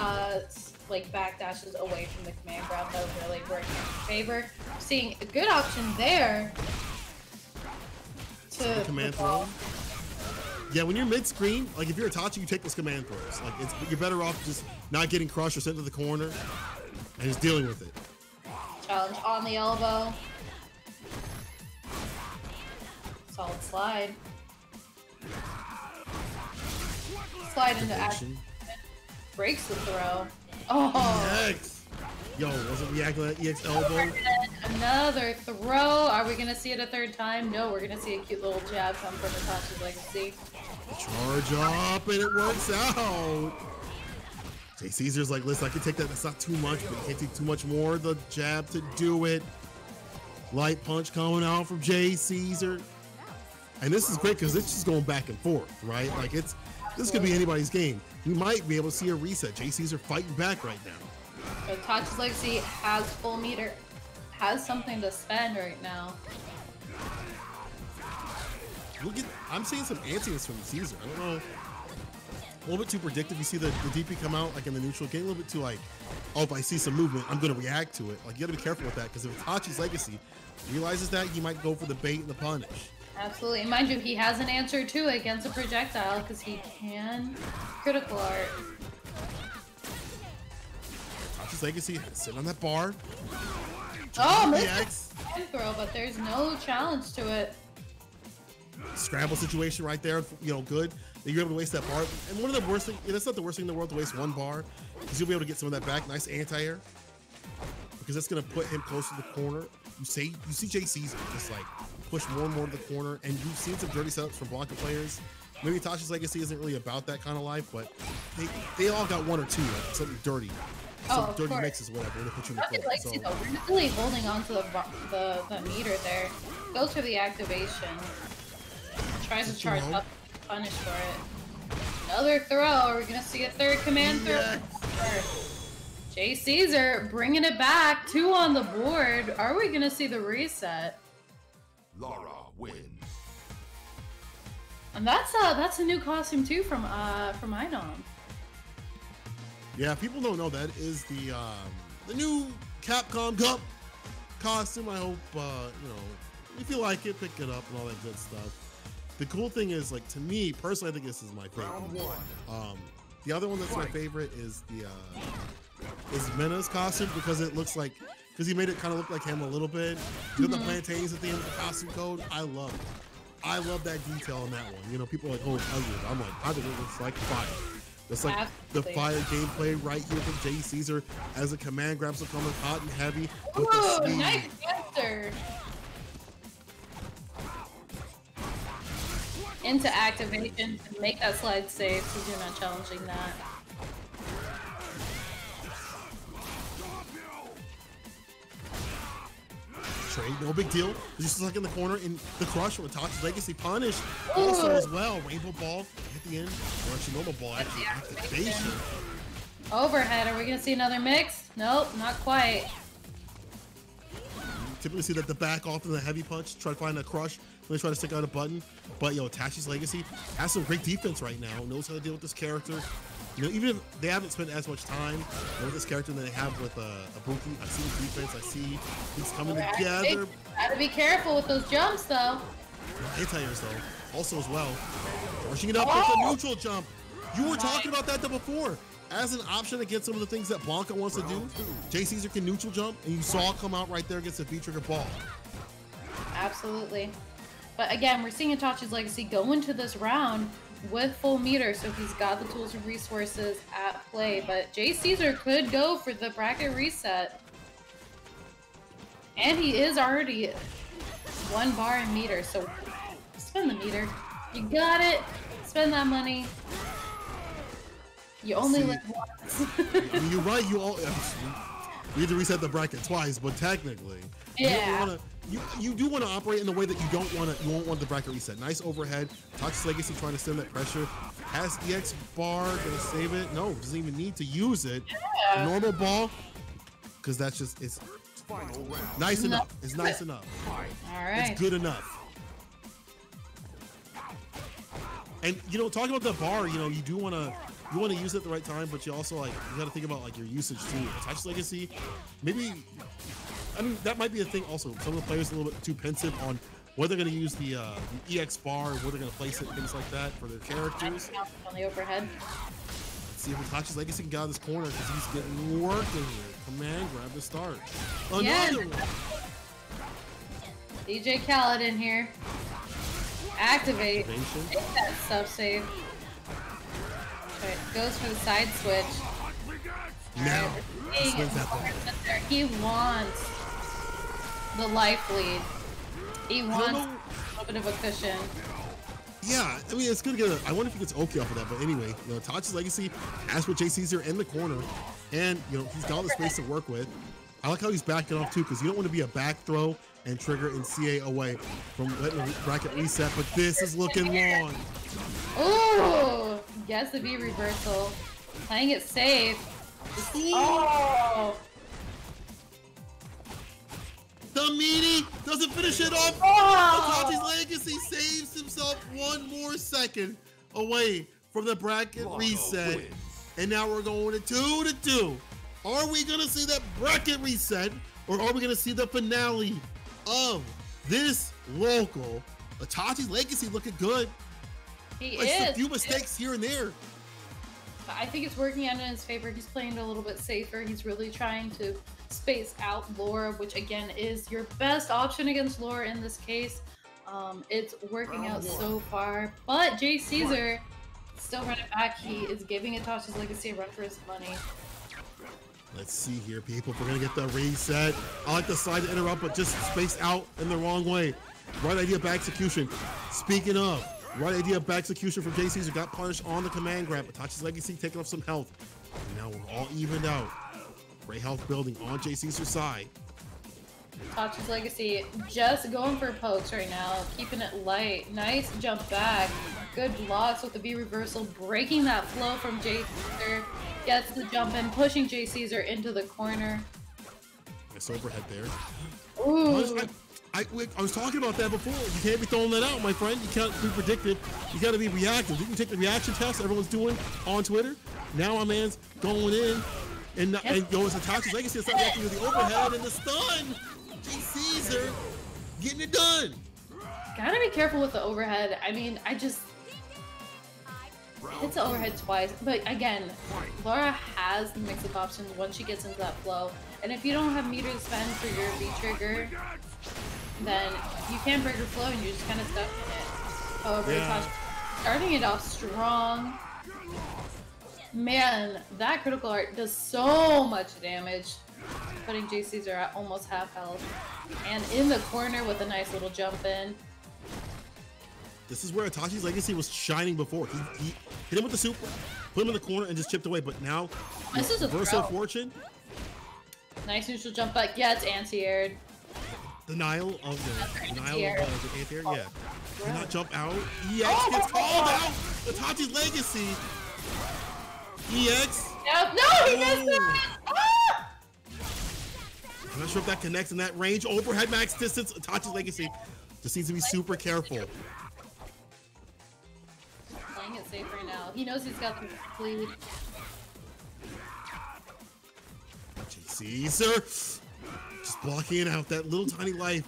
like backdashes away from the command grab that was really working in his favor. Seeing a good option there to
the command throw. Yeah, when you're mid-screen, like if you're Itachi, you take those command throws. Like you're better off just not getting crushed or sent to the corner and just dealing with it.
Challenge on the elbow. Solid slide. Slide into action. Breaks the throw. Oh!
EX! Yo, wasn't reacting to that EX elbow?
Another throw. Are we gonna see it a third time? No, we're gonna see a cute little jab come from Itachi's Legacy.
Charge up, and it works out! Jay Caesar's like, listen, I can take that. That's not too much, but you can't take too much more. The jab to do it. Light punch coming out from Jay Caesar. And this is great because it's just going back and forth, right? Like this could be anybody's game. We might be able to see a reset. Jay Caesar fighting back right now.
So Itachi's Legacy has full meter, has something to spend right now.
I'm seeing some antsiness from Caesar. I don't know. A little bit too predictive. You see the DP come out like in the neutral game, a little bit too like, oh, if I see some movement, I'm going to react to it. Like you got to be careful with that because if Itachi's Legacy realizes that, he might go for the bait and the punish.
Absolutely. And mind you, he has an answer too against a projectile because he can critical art.
Itachi's Legacy sitting on that bar.
Oh, missed the throw, but there's no challenge to it.
Scramble situation right there, good. That you're able to waste that bar. And one of the worst things, that's not the worst thing in the world to waste one bar, because you'll be able to get some of that back. Nice anti-air. Because that's going to put him close to the corner. You see Jay Caesar just like push more and more to the corner, and you've seen some dirty setups from Blanca players. Maybe Itachi's Legacy isn't really about that kind of life, but they all got one or two, like something dirty. Some dirty mixes, whatever, to put you in the corner. So,
we're really holding on to the meter there. Goes for the activation. Tries to charge up, punish for it. Another throw. Are we gonna see a third command throw? Jay Caesar bringing it back. 2 on the board. Are we gonna see the reset?
Laura wins.
And that's a new costume too from Inom.
Yeah, people don't know that is the new Capcom Cup costume. I hope you know, if you like it, pick it up and all that good stuff. The cool thing is, like, to me personally, I think this is my favorite. The other one that's my favorite is the is Mena's costume, because it looks like, because he made it kind of look like him a little bit. You got the plantains at the end of the costume code. I love it. I love that detail in that one. You know, people are like, oh, it's ugly. I'm like, I think it looks like fire. It's like
Absolutely.
the fire gameplay right here from Jay Caesar as the command grabs are coming hot and heavy with
Ooh,
the speed.
nice answer. Into activation to make that slide safe, because you're not challenging that.
Trade, no big deal. Just stuck in the corner in the crush with Toxic Legacy punish. Also as well, Rainbow Ball at the end. Or actually normal ball, actually activation.
Overhead, are we gonna see another mix? Nope, not quite.
You typically see that the back off of the heavy punch, try to find a crush, when they try to stick out a button. But yo, Tachi's Legacy has some great defense right now, knows how to deal with this character. You know, even if they haven't spent as much time with this character than they have with Ibuki, I see the defense, I see things coming together.
Gotta be careful with those jumps, though.
Anti-airs, though, also as well. Rushing it up with a neutral jump. You were talking about that before. As an option against some of the things that Blanca wants to do, Jay Caesar can neutral jump, and you saw it come out right there against the V-trigger ball.
Absolutely. But again, we're seeing Itachi's Legacy go into this round with full meter, so he's got the tools and resources at play. But Jay Caesar could go for the bracket reset. And he is already 1 bar in meter, so spend the meter. You got it. Spend that money. You only live once.
You're right, we had to reset the bracket twice, but technically, you do want to operate in the way that you won't want the bracket reset. Nice overhead. Toxic Legacy trying to send that pressure. Has EX bar, gonna save it. No, doesn't even need to use it.
Yeah.
Normal ball, because that's just, it's nice enough. It's nice enough.
All right.
It's good enough. And you know, talking about the bar, you know, you want to use it at the right time, but you also, like, you got to think about, like, your usage too. Toxic Legacy, maybe, I mean, that might be a thing also. Some of the players are a little bit too pensive on whether they're going to use the EX bar, where they're going to place it, things like that for their characters.
On the overhead.
Let's see if Toxic Legacy can get out of this corner, because he's getting work in here. Command grab to start. Another one.
DJ Khaled in here. Activate. Take that stuff safe. Right, goes for the side switch.
Now,
he wants the life lead. He wants a little bit of a cushion.
Yeah, I mean, it's good to get I wonder if he gets okay off of that, but anyway, you know, Toxic Legacy has with Jay Caesar in the corner, and, you know, he's got all the space to work with. I like how he's backing off too, because you don't want to be a back throw and trigger and CA away from letting the bracket reset, but this is looking long.
Ooh, gets the V reversal. Playing it safe. Oh!
The meaty doesn't finish it off.
Oh!
Toxic Legacy saves himself 1 more second away from the bracket reset. And now we're going to 2-2. Are we going to see that bracket reset, or are we going to see the finale of this local? Itachi's Legacy looking good.
He
like
is.
A few mistakes here and there.
I think it's working out in his favor. He's playing it a little bit safer. He's really trying to space out Laura, which again is your best option against Laura in this case. It's working out so far, but Jay Caesar still running back. He is giving Itachi's Legacy a run for his money.
Let's see here, people. If we're gonna get the reset. I like the slide to interrupt, but just spaced out in the wrong way. Right idea, back execution. Speaking of, right idea, back execution from Jay Caesar. Got punished on the command grab. Itachi's Legacy taking off some health. And now we're all evened out. Great health building on Jay Caesar's side.
Itachi's Legacy just going for pokes right now, keeping it light. Nice jump back. Good blocks with the V reversal, breaking that flow from Jay Caesar. Gets the jump in, pushing Jay Caesar into the corner.
Nice overhead there.
Ooh.
I was talking about that before. You can't be throwing that out, my friend. You can't be predictive. You got to be reactive. You can take the reaction test everyone's doing on Twitter. Now my man's going in and going to Tachi's Legacy and start reacting to the overhead and the stun. J. Caesar getting it done.
Gotta be careful with the overhead. I mean, hits the overhead twice. But again, Laura has the mix of options once she gets into that flow. And if you don't have meter to spend for your V-trigger, then you can't break your flow and you're just kind of stuck in it. However, starting it off strong. Man, that critical art does so much damage. Putting J. Caesar at almost half health. And in the corner with a nice little jump in.
This is where Itachi's Legacy was shining before. He hit him with the super, put him in the corner, and just chipped away. But now,
this is a
reversal of fortune.
Nice neutral jump back. Yeah, it's anti-aired.
Denial of the anti-air. Yeah. Cannot jump out. EX gets called out. Itachi's Legacy. EX.
Yep. No, he missed it. Ah!
I'm not sure if that connects in that range. Overhead max distance. Itachi's Legacy just needs to be super careful.
Playing it safe right now. He knows he's got the lead.
J. Caesar just blocking it out. That little tiny life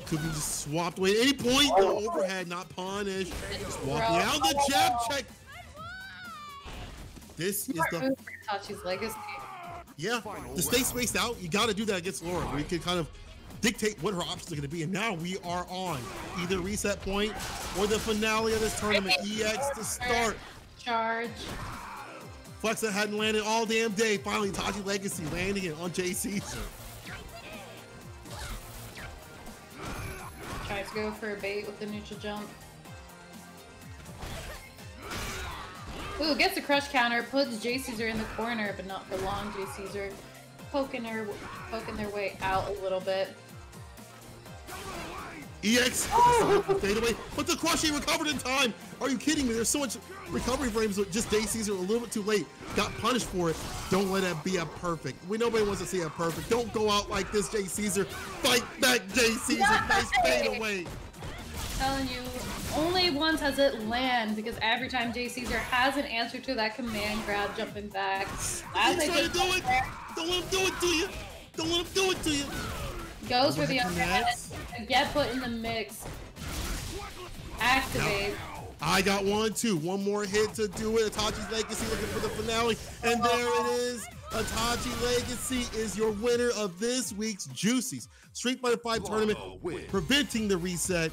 could be just swapped away at any point. The overhead not punished. Just walking out the jab check. This is the
Itachi's Legacy.
Yeah, to stay spaced out, you got to do that against Laura. We can kind of dictate what her options are going to be, and now we are on either reset point or the finale of this tournament. EX to start.
Charge.
Flexa hadn't landed all damn day. Finally, Itachi Legacy landing it on J. Caesar.
Tries to go for a bait with the neutral jump. Ooh, gets a crush counter, puts J. Caesar in the corner, but not for long. J. Caesar poking their way out a little bit.
EX fade away, but the crush ain't recovered in time. Are you kidding me? There's so much recovery frames, but just J. Caesar a little bit too late. Got punished for it. Don't let it be a perfect. Nobody wants to see a perfect. Don't go out like this, J. Caesar. Fight back, J. Caesar. Nice fade away.
Telling you, only once has it land because every time J. Caesar has an answer to that command grab jumping back.
He's trying to do it. Don't let him do it to you. Don't let him do it to you.
Goes for the overhead. Get put in the mix. Activate.
Now, I got 1, 2. One more hit to do it. Itachi's Legacy looking for the finale. And there it is. Itachi Legacy is your winner of this week's Juicy's Street Fighter V tournament, preventing the reset.